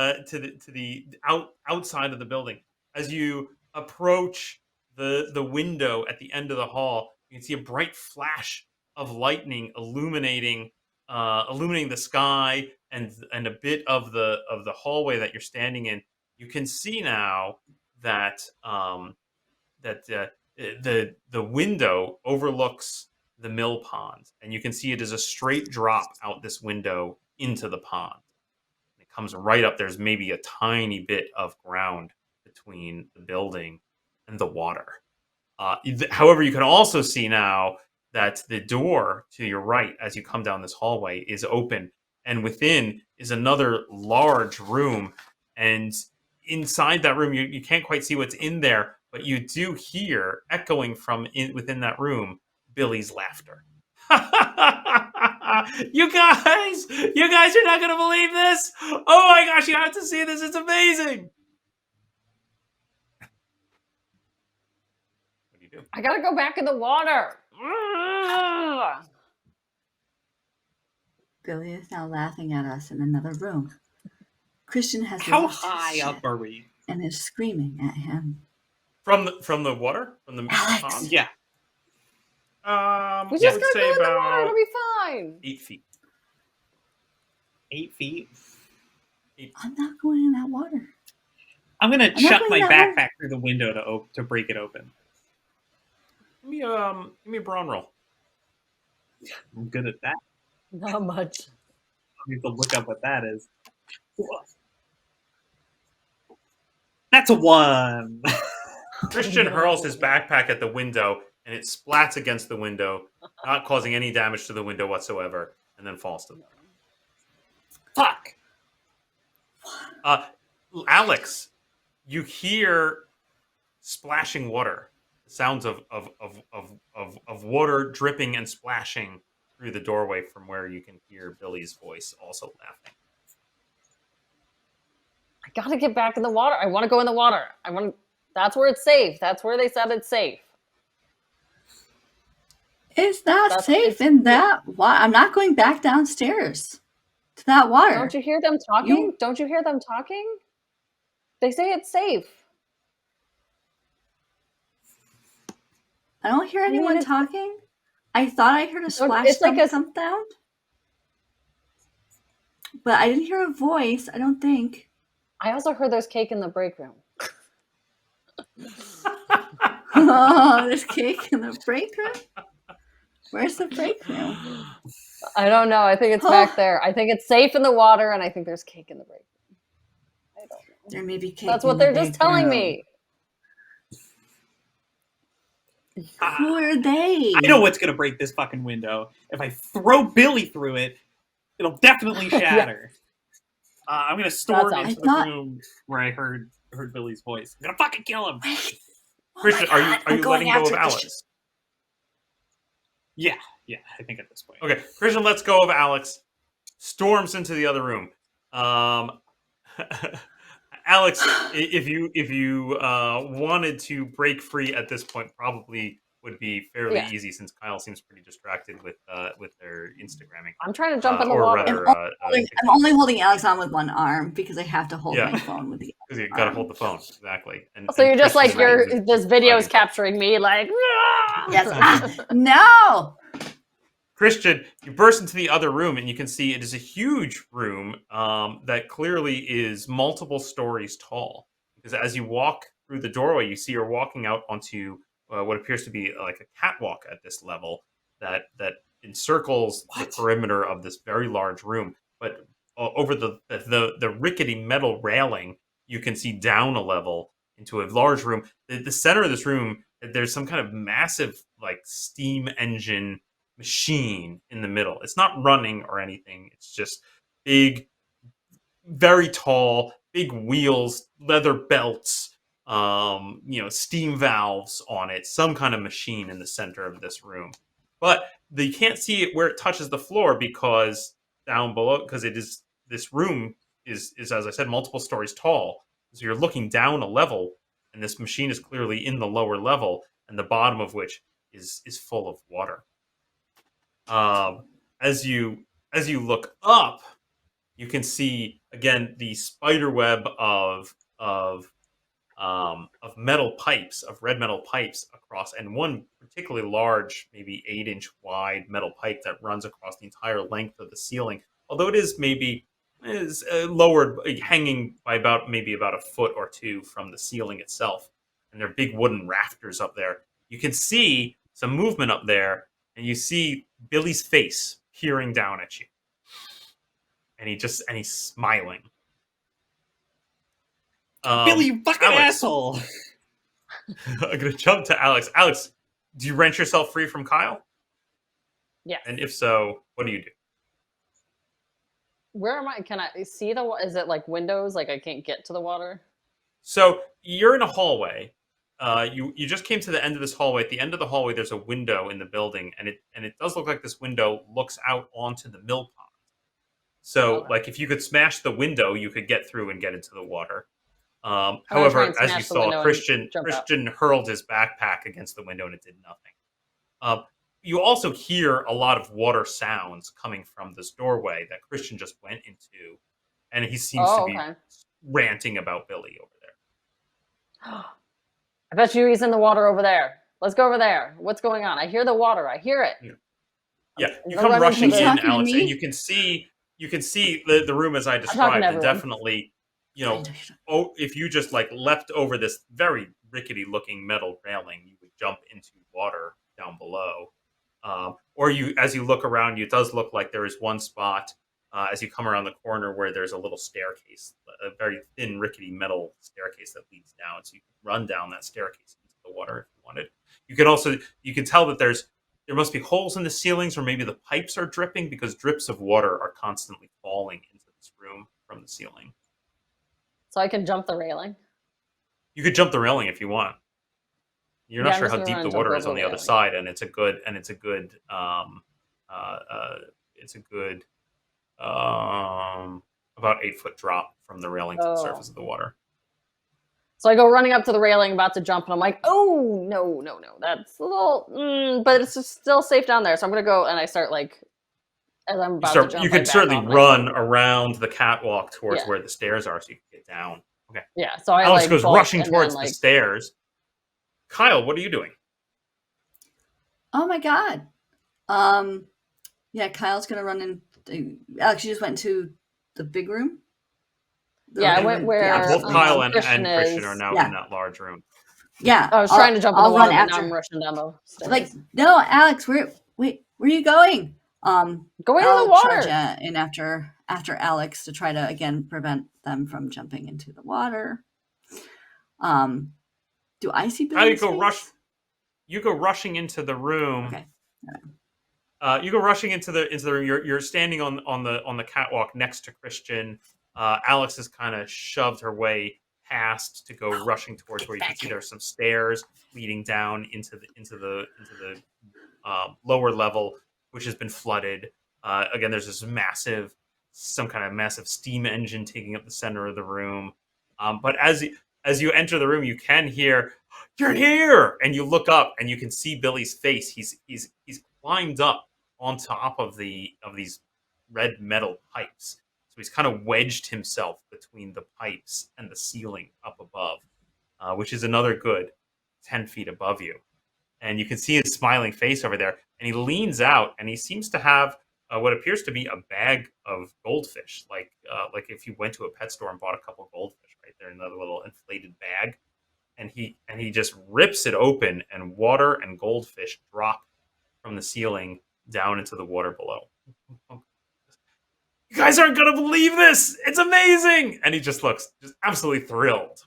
Speaker 1: outside of the building. As you approach the window at the end of the hall, you can see a bright flash of lightning illuminating the sky and a bit of the hallway that you're standing in. You can see now that the window overlooks the mill pond, and you can see it is a straight drop out this window into the pond. It comes right up. There's maybe a tiny bit of ground between the building and the water. However, you can also see now that the door to your right, as you come down this hallway, is open, and within is another large room. And inside that room, you can't quite see what's in there, but you do hear echoing from within that room Billy's laughter. You guys are not going to believe this. Oh my gosh, you have to see this. It's amazing. you do?
Speaker 4: I gotta go back in the water.
Speaker 3: Billy is now laughing at us in another room. Christian has
Speaker 2: How
Speaker 3: lost his
Speaker 2: high
Speaker 3: shit
Speaker 2: up are we?
Speaker 3: and is screaming at him.
Speaker 1: From the water? From the
Speaker 3: Alex!
Speaker 1: pond?
Speaker 2: Yeah.
Speaker 4: We
Speaker 1: I
Speaker 4: just
Speaker 1: would
Speaker 4: gotta
Speaker 1: say
Speaker 4: go in the water.
Speaker 1: about
Speaker 4: It'll be fine.
Speaker 1: 8 feet.
Speaker 2: 8 feet.
Speaker 3: I'm not going in that water.
Speaker 2: I'm gonna
Speaker 3: not
Speaker 2: chuck
Speaker 3: going
Speaker 2: my
Speaker 3: that way.
Speaker 2: backpack through the window to break it open.
Speaker 1: Give me a brawn roll.
Speaker 2: I'm good at that.
Speaker 4: Not much.
Speaker 2: I need to look up what that is. That's a 1.
Speaker 1: Christian
Speaker 4: No.
Speaker 1: hurls his backpack at the window, and it splats against the window, not causing any damage to the window whatsoever, and then falls to the ground.
Speaker 2: Fuck.
Speaker 1: Alex, you hear splashing water, sounds of water dripping and splashing through the doorway from where you can hear Billy's voice also laughing.
Speaker 4: I gotta get back in the water. I want to go in the water. That's where it's safe. That's where they said it's safe.
Speaker 3: It's not
Speaker 4: That's-
Speaker 3: safe
Speaker 4: it's-
Speaker 3: in that water. I'm not going back downstairs to that water.
Speaker 4: Don't you hear them talking? Don't you hear them talking? They say it's safe.
Speaker 3: I don't hear anyone
Speaker 4: it's-
Speaker 3: talking. I thought I heard a splash
Speaker 4: it's like a-
Speaker 3: thump sound. But I didn't hear a voice, I don't think.
Speaker 4: I also heard there's cake in the break room.
Speaker 3: Oh, there's cake in the break room? Where's the break room?
Speaker 4: I don't know. I think it's back there. I think it's safe in the water, and I think there's cake in the break room. I don't know.
Speaker 3: There may be cake
Speaker 4: That's
Speaker 3: in
Speaker 4: what
Speaker 3: the
Speaker 4: they're just
Speaker 3: break
Speaker 4: telling
Speaker 3: room.
Speaker 4: me.
Speaker 3: Who are they?
Speaker 2: I know what's gonna break this fucking window. If I throw Billy through it, it'll definitely shatter. I'm gonna storm
Speaker 4: That's
Speaker 2: into the
Speaker 3: awesome.
Speaker 2: room where I heard Billy's voice. I'm gonna fucking kill him.
Speaker 3: Oh
Speaker 1: Christian,
Speaker 3: my
Speaker 1: are
Speaker 3: God,
Speaker 1: you
Speaker 3: I'm going
Speaker 1: letting go of
Speaker 3: after
Speaker 1: Alex?
Speaker 3: Christian.
Speaker 2: Yeah, I think at this point.
Speaker 1: Okay, Christian lets go of Alex, storms into the other room. Alex, if you wanted to break free at this point, probably would be fairly
Speaker 4: Yeah.
Speaker 1: easy since Kyle seems pretty distracted with their Instagramming.
Speaker 4: I'm trying to jump in the
Speaker 1: or
Speaker 4: water.
Speaker 1: rather,
Speaker 3: I'm only holding Alex on with one arm because I have to hold
Speaker 1: Yeah.
Speaker 3: my phone with the
Speaker 1: because you got to hold the phone exactly. And
Speaker 4: So you're
Speaker 1: and
Speaker 4: just like
Speaker 1: Christian
Speaker 4: this
Speaker 1: is
Speaker 4: video is
Speaker 1: driving.
Speaker 4: capturing me like.
Speaker 3: Yes. No!
Speaker 1: Christian, you burst into the other room and you can see it is a huge room that clearly is multiple stories tall. Because as you walk through the doorway, you see you're walking out onto what appears to be like a catwalk at this level that encircles the perimeter of this very large room. But over the rickety metal railing, you can see down a level into a large room. The center of this room, there's some kind of massive like steam engine machine in the middle. It's not running or anything. It's just big, very tall, big wheels, leather belts, steam valves on it, some kind of machine in the center of this room. But you can't see it where it touches the floor because down below, because this room is as I said, multiple stories tall. So you're looking down a level, and this machine is clearly in the lower level, and the bottom of which is full of water. As you look up, you can see again the spider web of metal pipes, of red metal pipes across, and one particularly large, maybe 8-inch wide metal pipe that runs across the entire length of the ceiling. Although it is lowered, hanging by about a foot or two from the ceiling itself, and there are big wooden rafters up there. You can see some movement up there, and you see Billy's face peering down at you, and he's smiling.
Speaker 2: Billy, you fucking
Speaker 1: Alex.
Speaker 2: asshole!
Speaker 1: I'm gonna jump to Alex. Alex, do you wrench yourself free from Kyle?
Speaker 4: Yes.
Speaker 1: And if so, what do you do?
Speaker 4: Where am I? Can I see the? Is it like windows? Like I can't get to the water?
Speaker 1: So you're in a hallway. You just came to the end of this hallway. At the end of the hallway, there's a window in the building, and it does look like this window looks out onto the mill pond. So,
Speaker 4: Okay.
Speaker 1: like, if you could smash the window, you could get through and get into the water.
Speaker 4: gonna try
Speaker 1: However,
Speaker 4: and
Speaker 1: as you
Speaker 4: smash the
Speaker 1: saw,
Speaker 4: window and jump out.
Speaker 1: Christian hurled his backpack against the window and it did nothing. You also hear a lot of water sounds coming from this doorway that Christian just went into, and he seems to
Speaker 4: Oh,
Speaker 1: be
Speaker 4: okay.
Speaker 1: ranting about Billy over there.
Speaker 4: I bet you he's in the water over there. Let's go over there. What's going on? I hear the water. I hear it.
Speaker 1: Yeah,
Speaker 4: I'm
Speaker 1: you
Speaker 4: gonna
Speaker 1: come
Speaker 4: run
Speaker 1: rushing
Speaker 4: into
Speaker 1: in,
Speaker 4: the-
Speaker 3: Talking to
Speaker 1: Alex,
Speaker 3: me?
Speaker 1: and you can see the room as I
Speaker 4: talking to
Speaker 1: described, and
Speaker 4: everyone.
Speaker 1: definitely, if you just like leapt over this very rickety looking metal railing, you would jump into water down below. Or as you look around you, it does look like there is one spot as you come around the corner where there's a little staircase, a very thin, rickety metal staircase that leads down. So you can run down that staircase into the water if you wanted. You can tell that there must be holes in the ceilings, or maybe the pipes are dripping because drips of water are constantly falling into this room from the ceiling.
Speaker 4: So I can jump the railing.
Speaker 1: You could jump the railing if you want. You're
Speaker 4: Yeah,
Speaker 1: not
Speaker 4: I'm
Speaker 1: sure
Speaker 4: just
Speaker 1: how
Speaker 4: gonna
Speaker 1: deep
Speaker 4: run
Speaker 1: the
Speaker 4: and jump
Speaker 1: water is
Speaker 4: over
Speaker 1: on
Speaker 4: the
Speaker 1: the other
Speaker 4: railing.
Speaker 1: side, and it's a good about 8-foot drop from the railing to the surface of the water.
Speaker 4: So I go running up to the railing, about to jump, and I'm like, "Oh no, no, no! That's a little, but it's just still safe down there." So I'm gonna go and I start like, as I'm about to jump,
Speaker 1: You
Speaker 4: I
Speaker 1: could
Speaker 4: back
Speaker 1: certainly
Speaker 4: off and I
Speaker 1: run
Speaker 4: close.
Speaker 1: around the catwalk towards
Speaker 4: Yeah.
Speaker 1: where the stairs are, so you can get down. Okay.
Speaker 4: Yeah, so I
Speaker 1: Alex
Speaker 4: like
Speaker 1: goes
Speaker 4: bolt
Speaker 1: rushing
Speaker 4: and
Speaker 1: towards
Speaker 4: then
Speaker 1: the
Speaker 4: like
Speaker 1: stairs. Kyle, what are you doing?
Speaker 3: Oh my god. Yeah, Kyle's gonna run in. Alex, you just went into the big room.
Speaker 4: Yeah, I went where
Speaker 1: Yeah, both Kyle and
Speaker 4: Christian
Speaker 1: Christian are
Speaker 4: is.
Speaker 1: now
Speaker 3: Yeah.
Speaker 1: in that large room.
Speaker 3: Yeah,
Speaker 4: I was trying to jump in the
Speaker 3: I'll
Speaker 4: water,
Speaker 3: run
Speaker 4: but now
Speaker 3: after.
Speaker 4: I'm rushing down the stairs.
Speaker 3: Like, no, Alex, where are you going?
Speaker 4: Going in
Speaker 3: I'll
Speaker 4: the
Speaker 3: charge
Speaker 4: water.
Speaker 3: in after Alex to try to again prevent them from jumping into the water. Do I see
Speaker 1: Kyle,
Speaker 3: Billy's face?
Speaker 1: you go rushing into the room.
Speaker 3: Okay.
Speaker 1: You go rushing into the room. You're standing on the catwalk next to Christian. Alex has kind of shoved her way past to go rushing towards where you can see there's some stairs leading down into the lower level, which has been flooded. Again, there's some kind of massive steam engine taking up the center of the room. But as you enter the room, you can hear, "You're here!" And you look up and you can see Billy's face. He's climbed up on top of these red metal pipes. So he's kind of wedged himself between the pipes and the ceiling up above, which is another good 10 feet above you. And you can see his smiling face over there. And he leans out and he seems to have what appears to be a bag of goldfish, like if you went to a pet store and bought a couple of goldfish, right there in another little inflated bag. And he just rips it open, and water and goldfish drop from the ceiling down into the water below. "You guys aren't gonna believe this! It's amazing!" And he just looks just absolutely thrilled.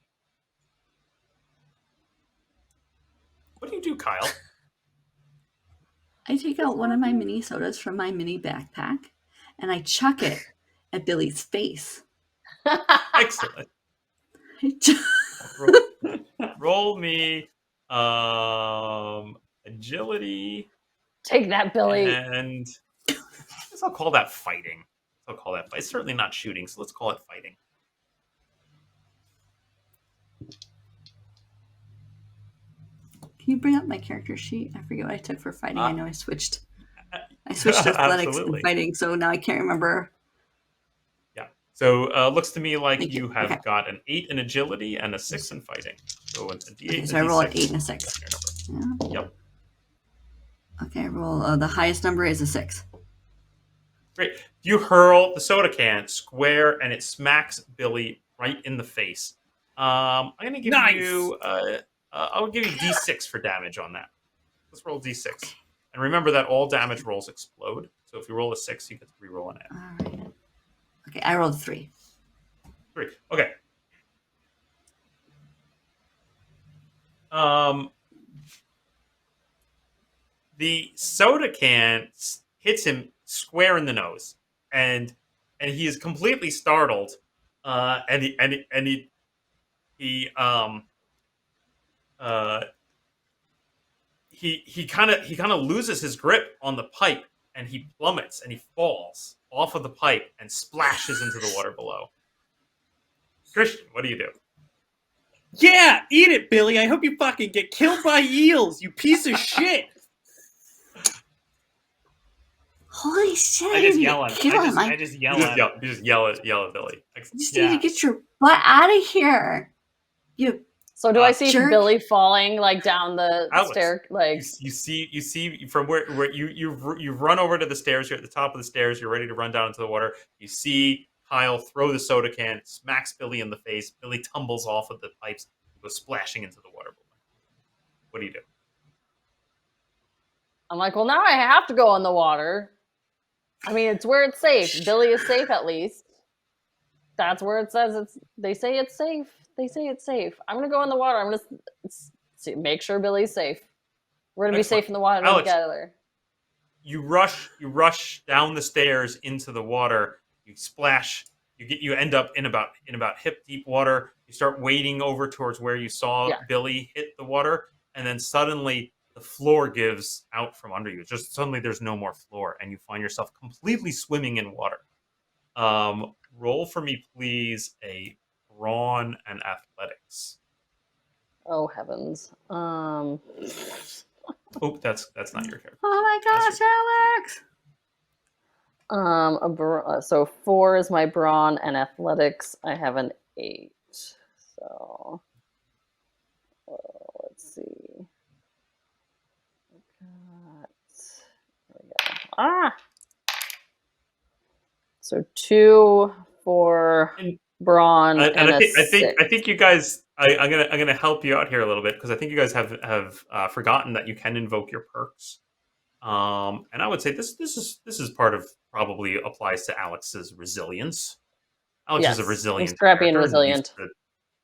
Speaker 1: What do you do, Kyle?
Speaker 3: I take out one of my mini sodas from my mini backpack and I chuck it at Billy's face.
Speaker 1: Excellent. Roll me agility.
Speaker 4: Take that, Billy.
Speaker 1: And I guess I'll call that fighting. It's certainly not shooting, so let's call it fighting.
Speaker 3: Can you bring up my character sheet? I forget what I took for fighting. I know I switched athletics
Speaker 1: Absolutely.
Speaker 3: and fighting, so now I can't remember.
Speaker 1: Yeah. So looks to me like
Speaker 3: Thank
Speaker 1: you
Speaker 3: you.
Speaker 1: have
Speaker 3: Okay.
Speaker 1: got an 8 in agility and a 6 in fighting. So a D8
Speaker 3: Okay,
Speaker 1: and
Speaker 3: so
Speaker 1: a
Speaker 3: I roll an
Speaker 1: D6.
Speaker 3: 8 and a 6. Yeah.
Speaker 1: Yep.
Speaker 3: Okay, I roll. The highest number is a 6.
Speaker 1: Great. You hurl the soda can square, and it smacks Billy right in the face. I'm going to give you. I'll give you D6 for damage on that. Let's roll D6, and remember that all damage rolls explode. So if you roll a 6, you get to re-roll an
Speaker 3: All right. Okay, I rolled 3.
Speaker 1: 3. Okay. The soda can hits him square in the nose, and he is completely startled. He uh, he kind of loses his grip on the pipe, and he plummets and he falls off of the pipe and splashes into the water below. Christian, what do you do?
Speaker 2: Yeah, eat it, Billy. I hope you fucking get killed by eels, you piece of shit.
Speaker 3: Holy shit!
Speaker 2: I
Speaker 3: I
Speaker 2: just
Speaker 3: need
Speaker 2: yell
Speaker 3: to
Speaker 2: at
Speaker 3: kill him.
Speaker 2: I just yell
Speaker 1: You
Speaker 2: at him.
Speaker 1: just yell at Billy. Excellent.
Speaker 3: just need to
Speaker 2: Yeah.
Speaker 3: get your butt out of here. You
Speaker 4: So do I see
Speaker 3: jerk.
Speaker 4: Billy falling like down the
Speaker 1: Alex,
Speaker 4: stair? Like
Speaker 1: you see from where you've run over to the stairs. You're at the top of the stairs. You're ready to run down into the water. You see Kyle throw the soda can, smacks Billy in the face. Billy tumbles off of the pipes, and goes splashing into the water. What do you do?
Speaker 4: I'm like, well, now I have to go in the water. I mean, it's where it's safe. Billy is safe at least. That's where it says it's. They say it's safe. They say it's safe. I'm gonna go in the water. I'm gonna make sure Billy's safe. We're gonna be
Speaker 1: Excellent.
Speaker 4: safe in the water
Speaker 1: Alex,
Speaker 4: together.
Speaker 1: You rush down the stairs into the water. You splash. You end up in about hip deep water. You start wading over towards where you saw
Speaker 4: Yeah.
Speaker 1: Billy hit the water, and then suddenly the floor gives out from under you. Just suddenly there's no more floor, and you find yourself completely swimming in water. Roll for me, please, a brawn and athletics.
Speaker 4: Oh heavens.
Speaker 1: Oh, that's not your character.
Speaker 3: Oh my gosh, Alex!
Speaker 4: So 4 is my brawn and athletics. I have an 8. So let's see. There we go. Ah. So 2 for brawn and a 6.
Speaker 1: I think you guys. I'm gonna help you out here a little bit because I think you guys have forgotten that you can invoke your perks. And I would say this is part of probably applies to Alex's resilience. Alex is a
Speaker 4: I'm
Speaker 1: resilient
Speaker 4: scrappy and
Speaker 1: character
Speaker 4: resilient.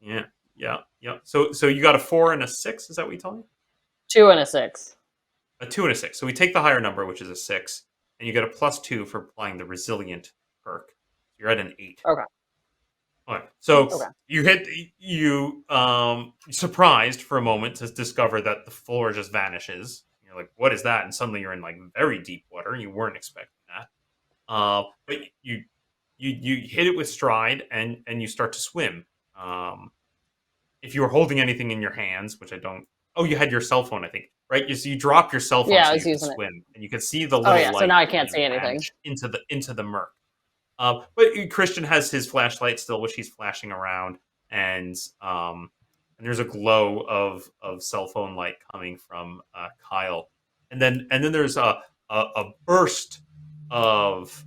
Speaker 1: Yeah. So you got a 4 and a 6. Is that what you told me?
Speaker 4: 2 and a 6.
Speaker 1: A 2 and a 6. So we take the higher number, which is a 6, and you get a +2 for applying the resilient perk. You're at an 8.
Speaker 4: Okay.
Speaker 1: All right. So
Speaker 4: Okay.
Speaker 1: you surprised for a moment to discover that the floor just vanishes. You're like, what is that? And suddenly you're in like very deep water. You weren't expecting that. But you hit it with stride and you start to swim. If you were holding anything in your hands, which I don't. Oh, you had your cell phone, I think, right? You drop your cell phone
Speaker 4: Yeah,
Speaker 1: so
Speaker 4: I was
Speaker 1: you could
Speaker 4: using it.
Speaker 1: swim, and you can see the little light.
Speaker 4: So now I can't
Speaker 1: and
Speaker 4: see
Speaker 1: you
Speaker 4: anything.
Speaker 1: vanish into the murk. But Christian has his flashlight still, which he's flashing around, and there's a glow of cell phone light coming from Kyle, and then there's a burst of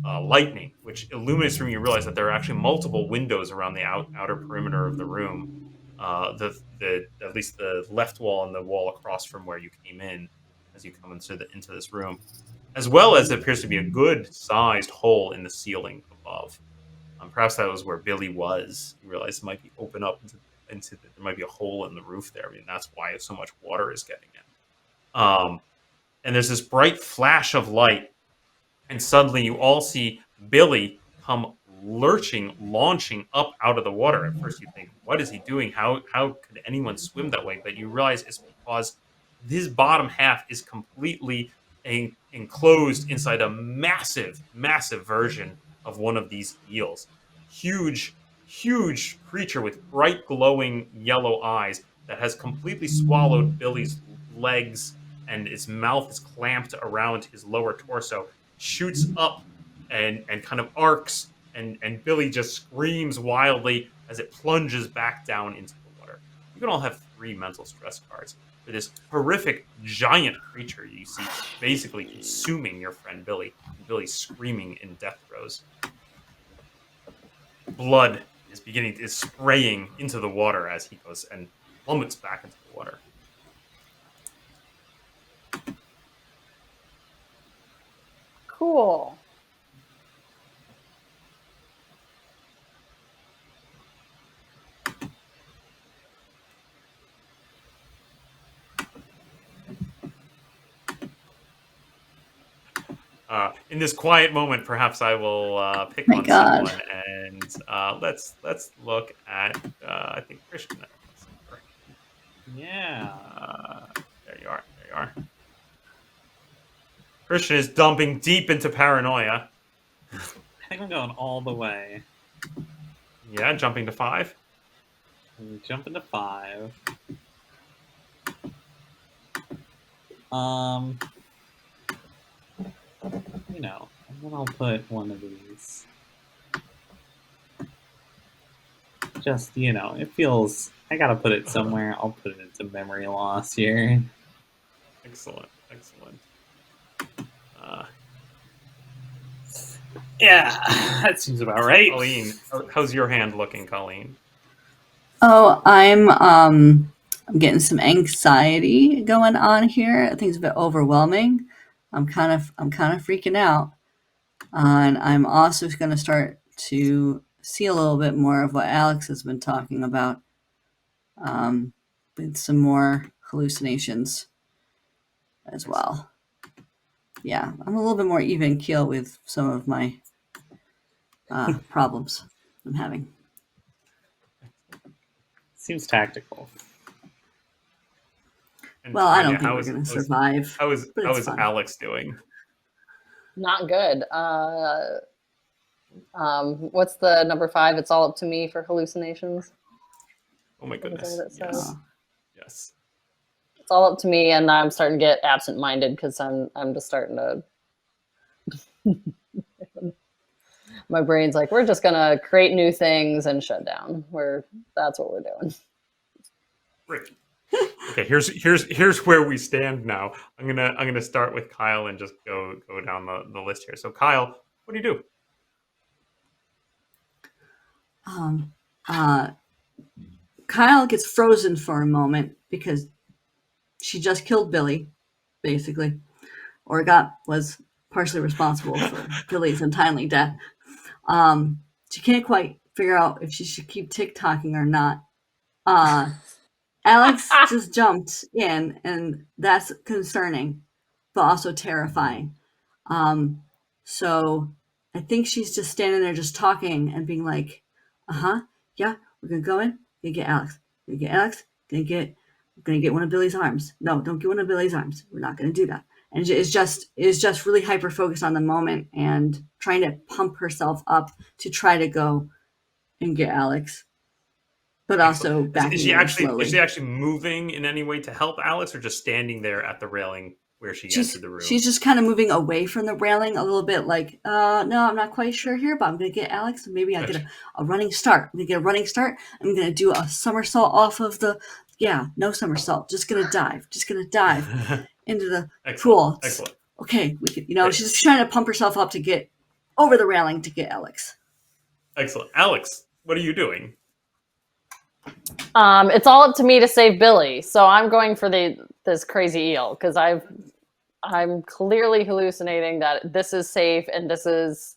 Speaker 1: lightning, which illuminates the room. You realize that there are actually multiple windows around the outer perimeter of the room. The at least the left wall and the wall across from where you came in, as you come into this room, as well as it appears to be a good-sized hole in the ceiling above. Perhaps that was where Billy was. You realize it might be open up there might be a hole in the roof there. I mean, that's why so much water is getting in. And there's this bright flash of light, and suddenly you all see Billy come launching up out of the water. At first, you think, "What is he doing? How could anyone swim that way?" But you realize it's because his bottom half is completely enclosed inside a massive version of one of these eels. Huge creature with bright glowing yellow eyes that has completely swallowed Billy's legs, and its mouth is clamped around his lower torso, shoots up and kind of arcs, and Billy just screams wildly as it plunges back down into the water. You can all have 3 mental stress cards for this horrific giant creature you see basically consuming your friend Billy, and Billy screaming in death throes. Blood is spraying into the water as he goes and plummets back into the water.
Speaker 4: Cool.
Speaker 1: In this quiet moment, perhaps I will pick
Speaker 3: My
Speaker 1: on
Speaker 3: God.
Speaker 1: someone, and let's look at I think Christian.
Speaker 2: Yeah.
Speaker 1: There you are. Christian is dumping deep into paranoia.
Speaker 2: I think I'm going all the way.
Speaker 1: Yeah, jumping to 5.
Speaker 2: We jump into 5. You know, and then I'll put one of these. Just, you know, it feels... I gotta put it somewhere. I'll put it into memory loss here.
Speaker 1: Excellent. Excellent.
Speaker 2: Yeah, that seems about right.
Speaker 1: Colleen, how's your hand looking, Colleen?
Speaker 3: Oh, I'm getting some anxiety going on here. I think it's a bit overwhelming. I'm kind of freaking out. And I'm also going to start to see a little bit more of what Alex has been talking about, with some more hallucinations as well. Yeah, I'm a little bit more even keel with some of my problems I'm having.
Speaker 2: Seems tactical.
Speaker 1: And
Speaker 3: Well, I
Speaker 1: Tanya,
Speaker 3: don't think we're going to survive.
Speaker 1: How is
Speaker 3: but it's fun.
Speaker 1: Alex doing?
Speaker 4: Not good. What's the number 5? It's all up to me for hallucinations.
Speaker 1: Oh my goodness.
Speaker 4: What is that
Speaker 1: Yes.
Speaker 4: says?
Speaker 1: Yes.
Speaker 4: It's all up to me, and I'm starting to get absent-minded because I'm just starting to. My brain's like, we're just gonna create new things and shut down. That's what we're doing.
Speaker 1: Great. Okay, here's where we stand now. I'm gonna start with Kyle and just go down the list here. So Kyle, what do you do?
Speaker 3: Kyle gets frozen for a moment because she just killed Billy, basically, or was partially responsible for Billy's untimely death. She can't quite figure out if she should keep TikToking or not. Alex just jumped in, and that's concerning, but also terrifying. So I think she's just standing there, just talking and being like, yeah, we're gonna go in, gonna get Alex, gonna get one of Billy's arms. No, don't get one of Billy's arms. We're not gonna do that. And is just really hyper focused on the moment and trying to pump herself up to try to go and get Alex, but also backing
Speaker 1: is she
Speaker 3: away
Speaker 1: actually
Speaker 3: slowly.
Speaker 1: is she actually moving in any way to help Alex, or just standing there at the railing where she entered the room?
Speaker 3: She's just kind of moving away from the railing a little bit, like, no, I'm not quite sure here, but I'm gonna get Alex, and maybe I'll get a running start. I'm gonna get a running start. I'm gonna do a somersault off of no somersault. Just gonna dive into the pool.
Speaker 1: Excellent.
Speaker 3: Okay, we can, she's trying to pump herself up to get over the railing to get Alex.
Speaker 1: Excellent. Alex, what are you doing?
Speaker 4: It's all up to me to save Billy, so I'm going for this crazy eel because I'm clearly hallucinating that this is safe and this is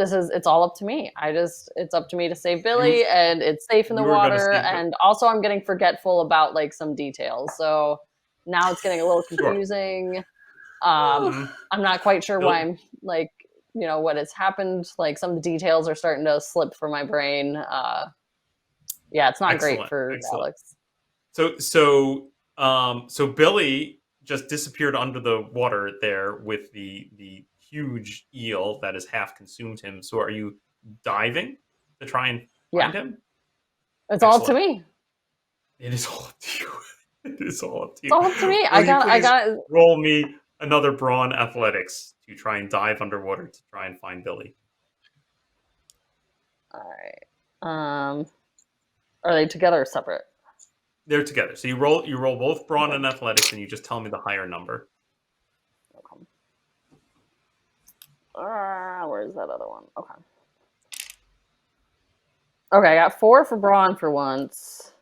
Speaker 4: it's all up to me. It's up to me to save Billy, and it's safe in the water, and also I'm getting forgetful about like some details, so now it's getting a little confusing. I'm not quite sure why I'm like, what has happened. Like some of the details are starting to slip from my brain. Yeah, it's not great for Alex.
Speaker 1: So Billy just disappeared under the water there with the huge eel that has half consumed him. So are you diving to try and find him?
Speaker 4: It's all up to me.
Speaker 1: It is all up to you. It is all up to you.
Speaker 4: It's all up to me. I got
Speaker 1: roll me another brawn athletics to try and dive underwater to try and find Billy.
Speaker 4: All right. Are they together or separate?
Speaker 1: They're together. So you roll both brawn and athletics, and you just tell me the higher number.
Speaker 4: Okay. Where's that other one? Okay. Okay, I got 4 for brawn for once.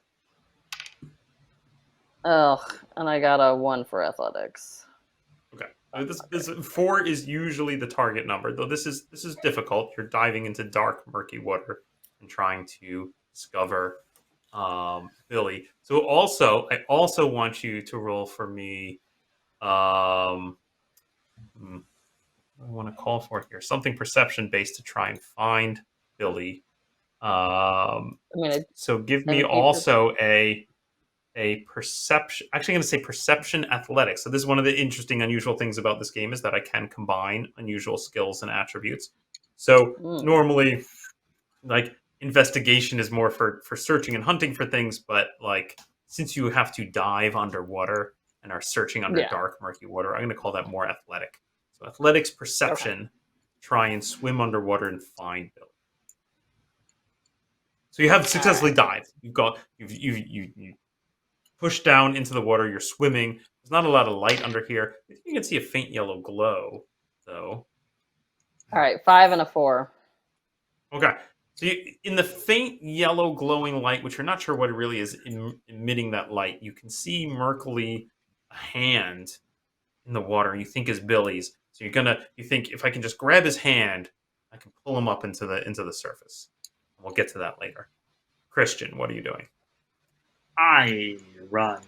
Speaker 4: Ugh, and I got a 1 for athletics.
Speaker 1: Okay. This 4 is usually the target number, though this is difficult. You're diving into dark, murky water and trying to discover Billy. So I also want you to roll for me. What do I want to call for here? Something perception based to try and find Billy. So give me also a perception. Actually, I'm going to say perception athletics. So this is one of the interesting, unusual things about this game is that I can combine unusual skills and attributes. So normally, like investigation is more for searching and hunting for things, but like since you have to dive underwater and are searching under
Speaker 4: Yeah.
Speaker 1: dark, murky water, I'm going to call that more athletic. So athletics, perception, try and swim underwater and find Billy. So you have successfully dived. You push down into the water. You're swimming. There's not a lot of light under here. You can see a faint yellow glow, though.
Speaker 4: All right, 5 and a 4.
Speaker 1: Okay. So in the faint yellow glowing light, which you're not sure what it really is emitting that light, you can see murkily a hand in the water you think is Billy's. So you think if I can just grab his hand, I can pull him up into the surface. We'll get to that later. Christian, what are you doing?
Speaker 2: I run.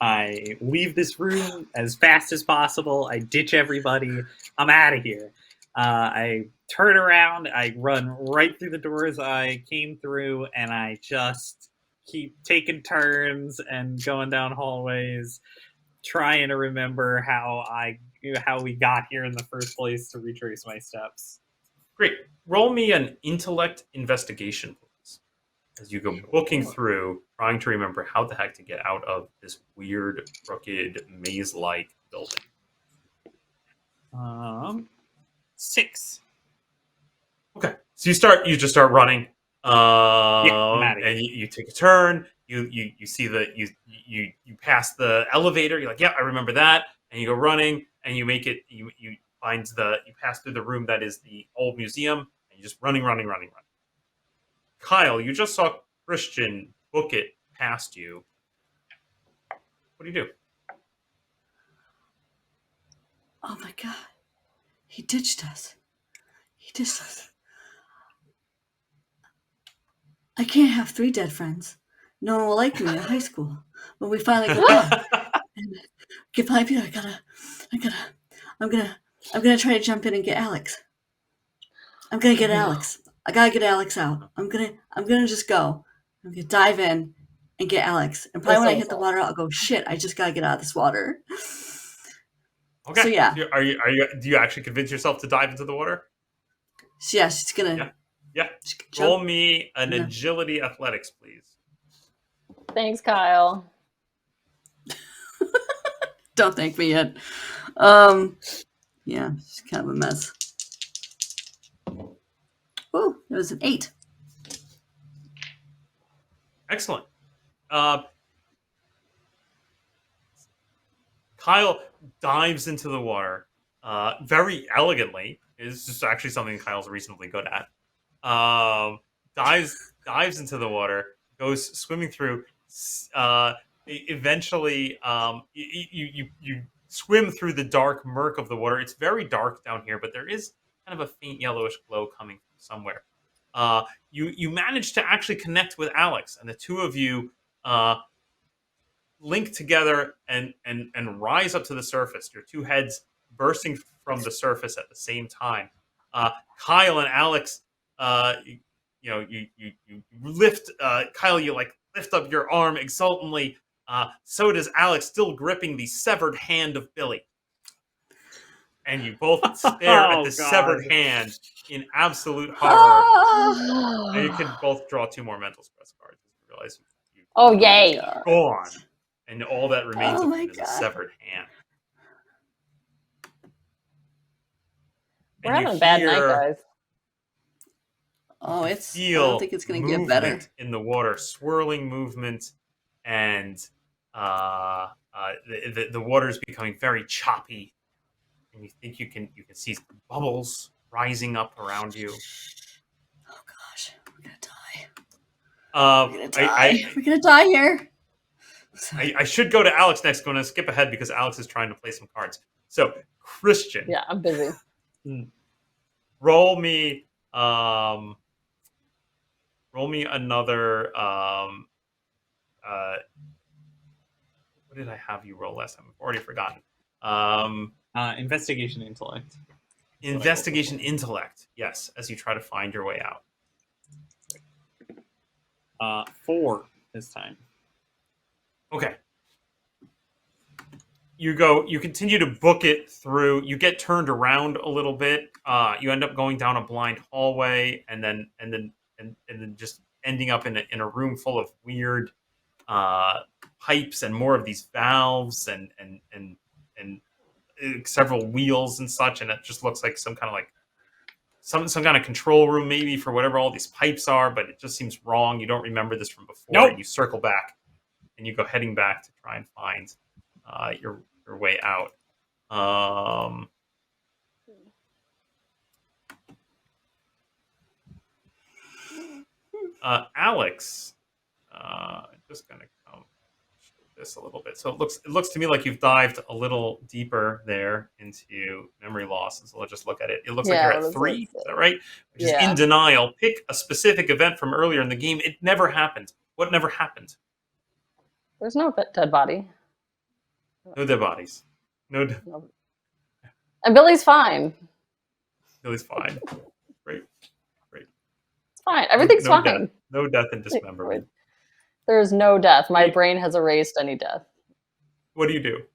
Speaker 2: I leave this room as fast as possible. I ditch everybody. I'm out of here. I turn around. I run right through the doors I came through, and I just keep taking turns and going down hallways, trying to remember how we got here in the first place to retrace my steps.
Speaker 1: Great. Roll me an intellect investigation, please. As you go booking through, trying to remember how the heck to get out of this weird, crooked, maze-like building.
Speaker 2: 6.
Speaker 1: Okay. So you just start running.
Speaker 2: I'm outta here.
Speaker 1: And you take a turn. You see you pass the elevator. You're like, yeah, I remember that. And you go running, and you make it. You pass through the room that is the old museum, and you're just running. Kyle, you just saw Christian book it past you. What do you do?
Speaker 3: Oh my god. He ditched us. I can't have 3 dead friends. No one will like me in high school. When we finally go back and get 5 years, I'm gonna try to jump in and get Alex. I'm gonna get Alex. I gotta get Alex out. I'm gonna just go. I'm gonna dive in and get Alex. And probably when I hit the water, I'll go, shit, I just gotta get out of this water.
Speaker 1: Okay.
Speaker 3: So yeah.
Speaker 1: Do you actually convince yourself to dive into the water?
Speaker 3: So yeah, she's gonna.
Speaker 1: Yeah.
Speaker 3: Jump.
Speaker 1: Roll me an agility athletics, please.
Speaker 4: Thanks, Kyle.
Speaker 3: Don't thank me yet. Yeah, it's kind of a mess. Oh, it was an 8.
Speaker 1: Excellent. Kyle dives into the water very elegantly. It's just actually something Kyle's reasonably good at. Dives into the water, goes swimming through. Eventually, you swim through the dark murk of the water. It's very dark down here, but there is kind of a faint yellowish glow coming from somewhere. You manage to actually connect with Alex, and the two of you link together and rise up to the surface. Your two heads bursting from the surface at the same time. Kyle and Alex, you lift Kyle. You lift up your arm exultantly. So does Alex, still gripping the severed hand of Billy. And you both stare at the severed hand in absolute horror. And you can both draw 2 more mental stress cards. You realize
Speaker 4: Yay!
Speaker 1: Gone. And all that remains of him is a
Speaker 3: God.
Speaker 1: severed hand.
Speaker 4: We're having a bad night, guys.
Speaker 3: Oh, I don't think it's going to get better.
Speaker 1: In the water, swirling movement, and the water is becoming very choppy. And you think you can see bubbles rising up around you.
Speaker 3: Oh gosh, we're gonna die. We're gonna die here.
Speaker 1: I should go to Alex next. I'm going to skip ahead because Alex is trying to play some cards. So, Christian.
Speaker 4: Yeah, I'm busy.
Speaker 1: Roll me another. What did I have you roll last time? I've already forgotten.
Speaker 2: Investigation intellect.
Speaker 1: Investigation intellect. Yes, as you try to find your way out.
Speaker 2: 4 this time.
Speaker 1: Okay. You continue to book it through. You get turned around a little bit. You end up going down a blind hallway and then and then just ending up in a room full of weird pipes and more of these valves and several wheels and such, and it just looks like some kind of like some kind of control room maybe for whatever all these pipes are, but it just seems wrong. You don't remember this from before,
Speaker 2: Nope.
Speaker 1: and you circle back and you go heading back to try and find your way out. Alex, just gonna come show this a little bit. So it looks to me like you've dived a little deeper there into memory loss. And so let's just look at it. It looks like
Speaker 4: Yeah,
Speaker 1: you're
Speaker 4: what
Speaker 1: at
Speaker 4: does
Speaker 1: 3.
Speaker 4: it
Speaker 1: Is
Speaker 4: say?
Speaker 1: that right? Which is
Speaker 4: Yeah.
Speaker 1: in denial. Pick a specific event from earlier in the game. It never happened. What never happened?
Speaker 4: There's no dead body.
Speaker 1: No dead bodies. No,
Speaker 4: No. And Billy's fine.
Speaker 1: Billy's fine. Great.
Speaker 4: It's fine. Everything's
Speaker 1: No
Speaker 4: fine.
Speaker 1: death. No death and dismemberment.
Speaker 4: There's no death. My
Speaker 1: Wait.
Speaker 4: brain has erased any death.
Speaker 1: What do you do?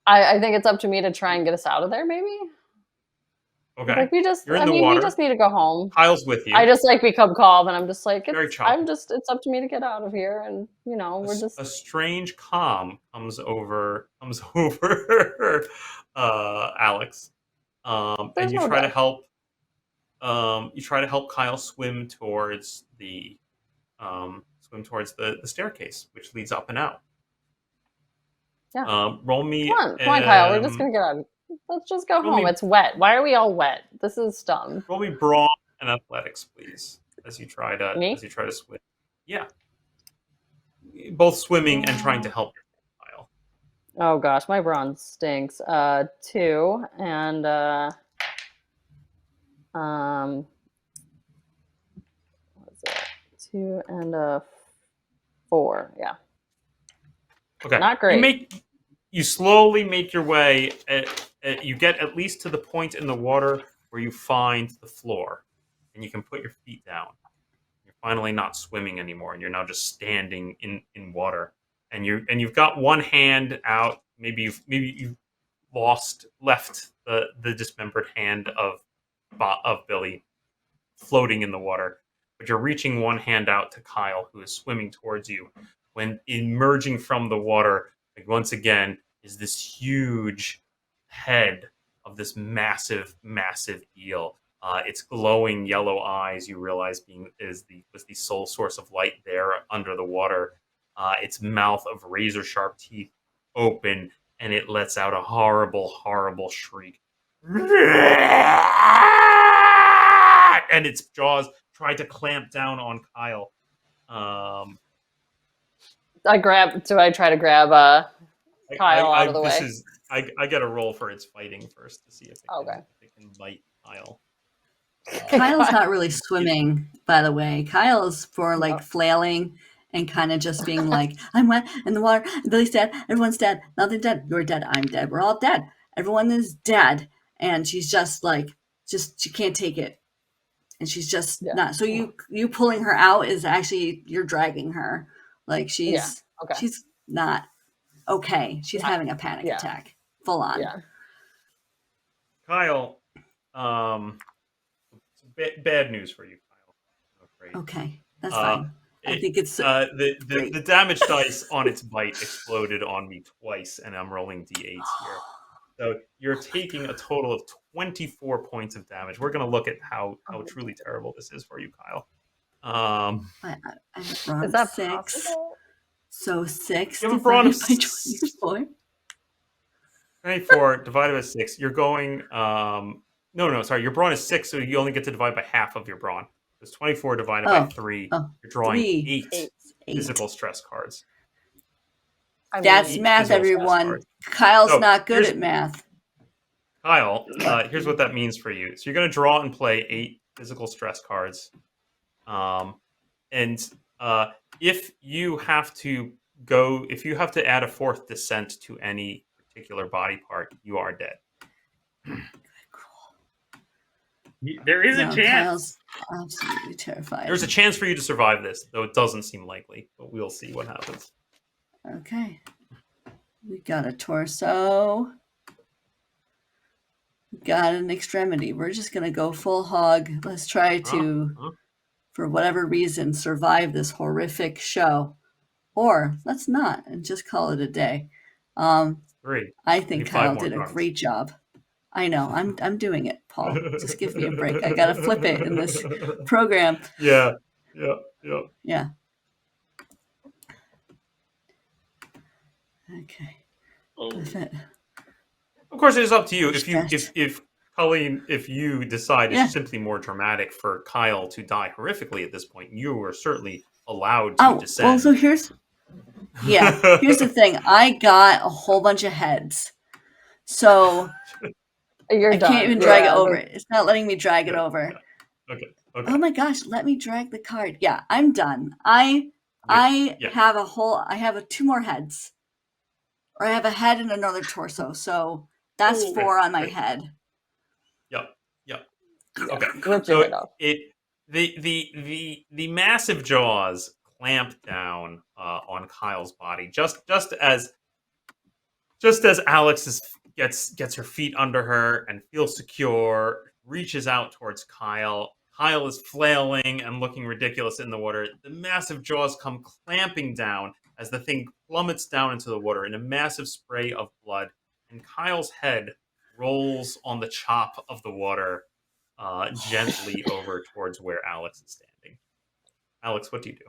Speaker 4: I think it's up to me to try and get us out of there, maybe?
Speaker 1: Okay.
Speaker 4: Like we just
Speaker 1: You're in the water.
Speaker 4: we just need to go home.
Speaker 1: Kyle's with you.
Speaker 4: I just like become calm and I'm just like
Speaker 1: Very
Speaker 4: it's
Speaker 1: choppy.
Speaker 4: it's up to me to get out of here and we're just
Speaker 1: a strange calm comes over Alex, and
Speaker 4: There's
Speaker 1: you
Speaker 4: no
Speaker 1: try to
Speaker 4: death.
Speaker 1: help. You try to help Kyle swim towards the staircase, which leads up and out.
Speaker 4: Yeah.
Speaker 1: Roll me.
Speaker 4: Come on, Kyle. We're just gonna get out. Let's just go
Speaker 1: roll
Speaker 4: home.
Speaker 1: me-
Speaker 4: It's wet. Why are we all wet? This is dumb.
Speaker 1: Roll me brawn and athletics, please, as you try
Speaker 4: Me?
Speaker 1: to swim. Yeah, both swimming and trying to help Kyle.
Speaker 4: Oh gosh, my bronze stinks. 2 and what's it? 2 and 4. Yeah.
Speaker 1: Okay.
Speaker 4: Not great.
Speaker 1: You slowly make your way. You get at least to the point in the water where you find the floor, and you can put your feet down. You're finally not swimming anymore, and you're now just standing in water. And you've got one hand out. Maybe you've left the dismembered hand of Billy floating in the water, but you're reaching one hand out to Kyle, who is swimming towards you. When emerging from the water, like once again, is this huge head of this massive eel. Its glowing yellow eyes, you realize, was the sole source of light there under the water. Its mouth of razor sharp teeth open, and it lets out a horrible shriek. And its jaws try to clamp down on Kyle.
Speaker 4: Do I try to grab Kyle out of the way?
Speaker 1: I get a roll for its fighting first to see if it can bite Kyle.
Speaker 3: Kyle's not really swimming, by the way. Kyle's for like flailing and kind of just being like, I'm wet in the water. Billy's dead. Everyone's dead. Nothing's dead. You're dead. I'm dead. We're all dead. Everyone is dead. And she's just like, she can't take it. And she's just not. So you pulling her out is actually, you're dragging her. Like she's not okay. She's having a panic attack. Full on.
Speaker 4: Yeah.
Speaker 1: Kyle, bad news for you, Kyle. I'm afraid.
Speaker 3: Okay, that's fine. I think it's
Speaker 1: the damage dice on its bite exploded on me twice, and I'm rolling d8s here. So you're taking a total of 24 points of damage. We're going to look at how truly terrible this is for you, Kyle.
Speaker 3: I'm
Speaker 4: is that
Speaker 3: 6.
Speaker 4: possible?
Speaker 3: So 6
Speaker 1: You have a brawn of
Speaker 3: divided by 24.
Speaker 1: 24 divided by 6. You're going. No, sorry. Your brawn is 6, so you only get to divide by half of your brawn. It's 24 divided by 3. You're drawing 8 physical stress cards.
Speaker 3: That's math, everyone. Kyle's not good at math.
Speaker 1: Kyle, here's what that means for you. So you're going to draw and play 8 physical stress cards. And if you have to add a 4th descent to any particular body part, you are dead.
Speaker 2: There is a chance.
Speaker 3: Kyle's absolutely terrified.
Speaker 1: There's a chance for you to survive this, though it doesn't seem likely. But we'll see what happens.
Speaker 3: Okay. We got a torso. got an extremity. We're just gonna go full hog. Let's try to, for whatever reason, survive this horrific show, or let's not and just call it a day.
Speaker 1: 3.
Speaker 3: I
Speaker 1: I
Speaker 3: think
Speaker 1: need 5
Speaker 3: Kyle
Speaker 1: more
Speaker 3: did a
Speaker 1: cards.
Speaker 3: great job. I know. I'm doing it, Paul. Just give me a break. I gotta flip it in this program.
Speaker 1: Yeah.
Speaker 3: Yeah. Okay.
Speaker 1: Of course, it is up to you.
Speaker 3: Stress.
Speaker 1: If Colleen, if you decide
Speaker 3: Yeah.
Speaker 1: it's simply more dramatic for Kyle to die horrifically at this point, you are certainly allowed to descend.
Speaker 3: Well, so here's the thing. I got a whole bunch of heads, so
Speaker 4: You're
Speaker 3: I
Speaker 4: done.
Speaker 3: can't even drag it
Speaker 4: Yeah,
Speaker 3: over. It's not letting me drag it over.
Speaker 1: Okay.
Speaker 3: Oh my gosh, let me drag the card. Yeah, I'm done. I
Speaker 1: Yeah.
Speaker 3: have I have 2 more heads. Or I have a head and another torso. So that's 4 on my head.
Speaker 1: Yep.
Speaker 4: Yeah,
Speaker 1: Okay.
Speaker 4: rip your
Speaker 1: So
Speaker 4: head off.
Speaker 1: the massive jaws clamp down on Kyle's body, just as Alex gets her feet under her and feels secure, reaches out towards Kyle. Kyle is flailing and looking ridiculous in the water. The massive jaws come clamping down as the thing plummets down into the water in a massive spray of blood, and Kyle's head rolls on the chop of the water gently over towards where Alex is standing. Alex, what do you do?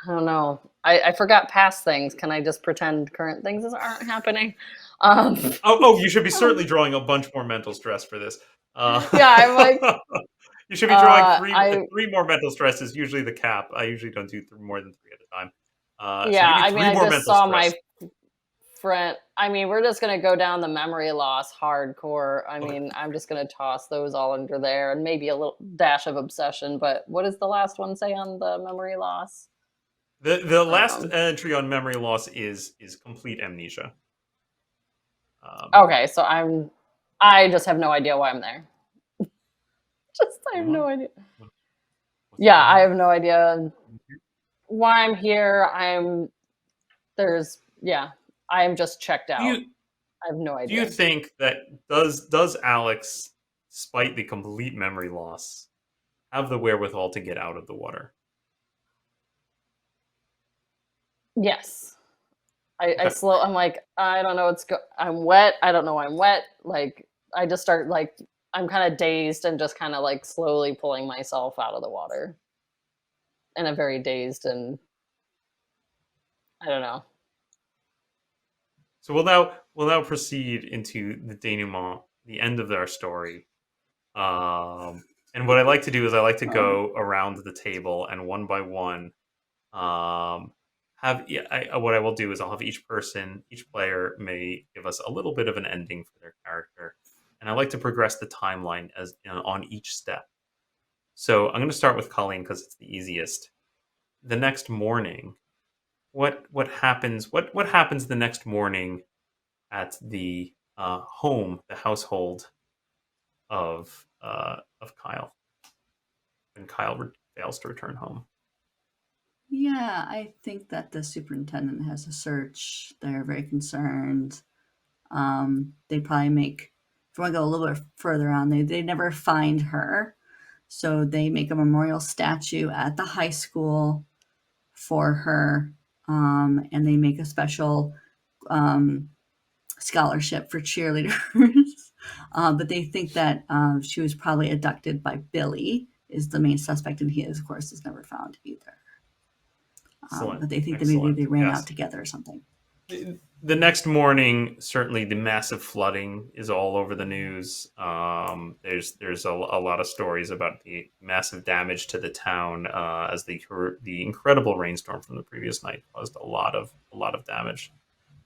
Speaker 4: I don't know. I forgot past things. Can I just pretend current things aren't happening?
Speaker 1: You should be certainly drawing a bunch more mental stress for this.
Speaker 4: Yeah, I'm like,
Speaker 1: you should be drawing
Speaker 4: I
Speaker 1: three more mental stress is usually the cap. I usually don't do more than 3 at a time. So
Speaker 4: yeah.
Speaker 1: give me
Speaker 4: I mean,
Speaker 1: 3
Speaker 4: I
Speaker 1: more
Speaker 4: just
Speaker 1: mental
Speaker 4: saw
Speaker 1: stress.
Speaker 4: my friend. I mean, we're just gonna go down the memory loss hardcore. I
Speaker 1: Okay.
Speaker 4: mean, I'm just gonna toss those all under there, and maybe a little dash of obsession. But what does the last one say on the memory loss?
Speaker 1: The last entry on memory loss is complete amnesia.
Speaker 4: Okay, so I just have no idea why I'm there. I have no idea. Yeah, I have no idea why I'm here. I am just checked out. I have no idea.
Speaker 1: Do you think that does Alex, despite the complete memory loss, have the wherewithal to get out of the water?
Speaker 4: Yes.
Speaker 1: Okay.
Speaker 4: I'm like, I don't know I'm wet. I don't know I'm wet. Like, I just start like, I'm kind of dazed and just kind of like slowly pulling myself out of the water in a very dazed and I don't know.
Speaker 1: So we'll now proceed into the denouement, the end of our story. And what I like to do is I like to go around the table and one by one, what I will do is I'll have each player may give us a little bit of an ending for their character, and I like to progress the timeline as on each step. So I'm going to start with Colleen because it's the easiest. The next morning, what happens? What happens the next morning at the the household of Kyle, when Kyle fails to return home?
Speaker 3: Yeah, I think that the superintendent has a search. They're very concerned. They probably make, if you want to go a little bit further on, they never find her. So they make a memorial statue at the high school for her. And they make a special scholarship for cheerleaders. But they think that she was probably abducted by Billy, is the main suspect, and he, of course, is never found either. But they think that maybe they ran out together or something.
Speaker 1: The next morning, certainly the massive flooding is all over the news. There's a lot of stories about the massive damage to the town as the incredible rainstorm from the previous night caused a lot of damage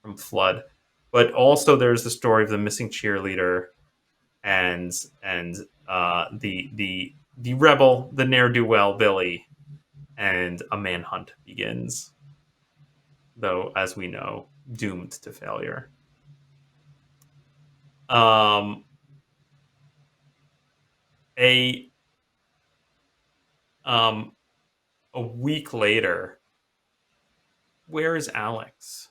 Speaker 1: from flood. But also there's the story of the missing cheerleader and the rebel, the ne'er do well Billy, and a manhunt begins, though, as we know, doomed to failure. A week later, where is Alex?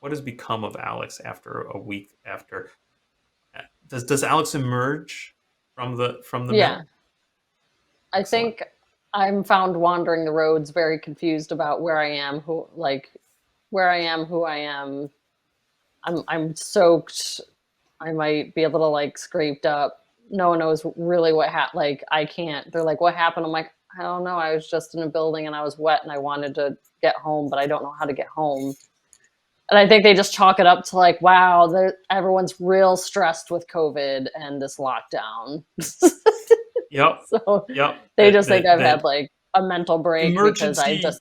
Speaker 1: what has become of Alex after a week after? Does Alex emerge from the
Speaker 4: Yeah.
Speaker 1: mill?
Speaker 4: I
Speaker 1: Excellent.
Speaker 4: think I'm found wandering the roads, very confused about where I am, who I am. I'm soaked. I might be a little like scraped up. No one knows really what happened. Like I can't. They're like, "What happened?" I'm like, "I don't know. I was just in a building and I was wet and I wanted to get home, but I don't know how to get home." And I think they just chalk it up to like, "Wow, everyone's real stressed with COVID and this lockdown."
Speaker 1: Yep.
Speaker 4: So
Speaker 1: Yep.
Speaker 4: they just think I've had like a mental break because I
Speaker 1: Emergency.
Speaker 4: just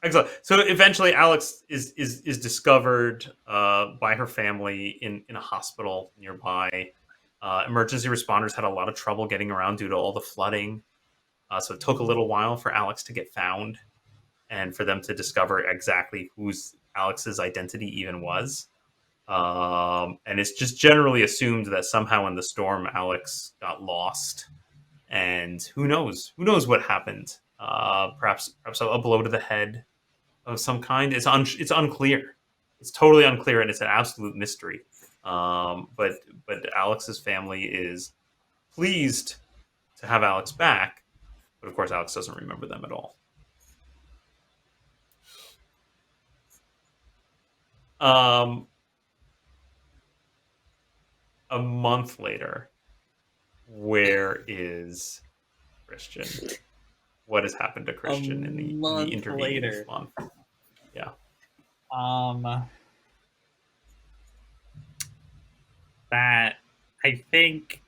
Speaker 1: Excellent. So eventually, Alex is discovered by her family in a hospital nearby. Emergency responders had a lot of trouble getting around due to all the flooding, so it took a little while for Alex to get found and for them to discover exactly whose Alex's identity even was. And it's just generally assumed that somehow in the storm, Alex got lost, and who knows? Who knows what happened? Perhaps a blow to the head of some kind. It's unclear. It's totally unclear, and it's an absolute mystery. But Alex's family is pleased to have Alex back, but of course, Alex doesn't remember them at all. A month later, where is Christian? What has happened to Christian in the
Speaker 2: month
Speaker 1: intervening
Speaker 2: later.
Speaker 1: month? Yeah.
Speaker 2: That I think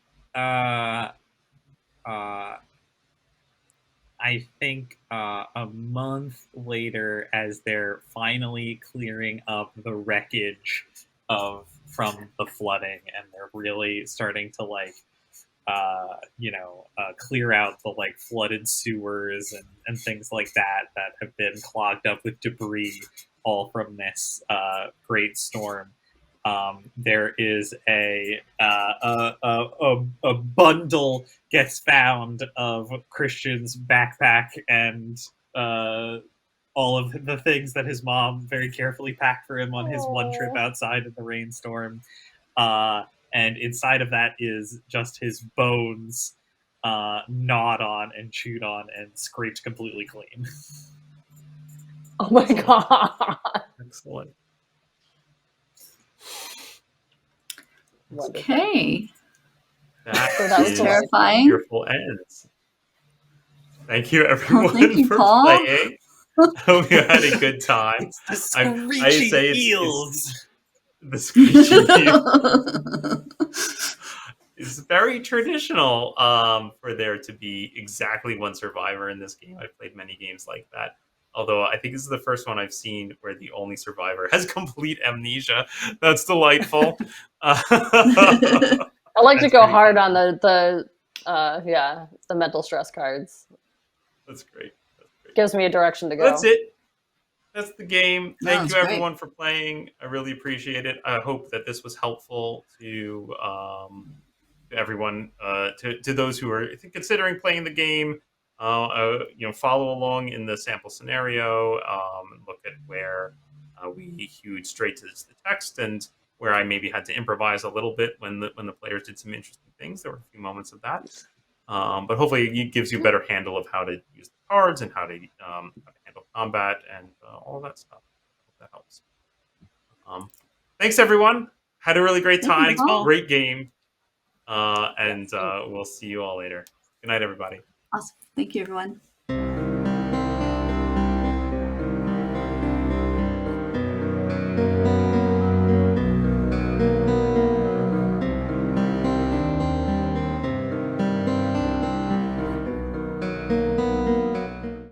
Speaker 2: a month later, as they're finally clearing up the wreckage from the flooding, and they're really starting to like clear out the like flooded sewers and things like that have been clogged up with debris, all from this great storm. There is a bundle gets found of Christian's backpack and all of the things that his mom very carefully packed for him on his one trip outside in the rainstorm. And inside of that is just his bones, gnawed on and chewed on and scraped completely clean.
Speaker 4: oh my god.
Speaker 1: Excellent.
Speaker 3: Okay.
Speaker 1: That
Speaker 4: was
Speaker 1: is
Speaker 3: terrifying.
Speaker 1: Fearful Ends. Thank you, everyone,
Speaker 3: thank you,
Speaker 1: for
Speaker 3: Paul.
Speaker 1: playing. Hope you had a good time.
Speaker 2: The
Speaker 1: I say
Speaker 2: eels.
Speaker 1: the screeching eels. It's very traditional for there to be exactly one survivor in this game. I've played many games like that. Although I think this is the first one I've seen where the only survivor has complete amnesia. That's delightful.
Speaker 4: I like to
Speaker 1: That's
Speaker 4: go
Speaker 1: pretty
Speaker 4: hard
Speaker 1: funny.
Speaker 4: on the mental stress cards.
Speaker 1: That's great.
Speaker 4: Gives me a direction to go.
Speaker 1: That's it. That's the game.
Speaker 3: No,
Speaker 1: Thank
Speaker 3: it's
Speaker 1: you,
Speaker 3: great.
Speaker 1: everyone, for playing. I really appreciate it. I hope that this was helpful to everyone, to those who are considering playing the game. Follow along in the sample scenario. Look at where we hewed straight to the text, and where I maybe had to improvise a little bit when the players did some interesting things. There were a few moments of that. But hopefully it gives you a better handle of how to use the cards and how to handle combat and all of that stuff. I hope that helps. Thanks, everyone. Had a really great
Speaker 3: Thank you,
Speaker 1: time.
Speaker 3: Paul.
Speaker 1: Great game. And
Speaker 4: Yes,
Speaker 1: we'll see you all later. Good night, everybody.
Speaker 3: Awesome. Thank you, everyone.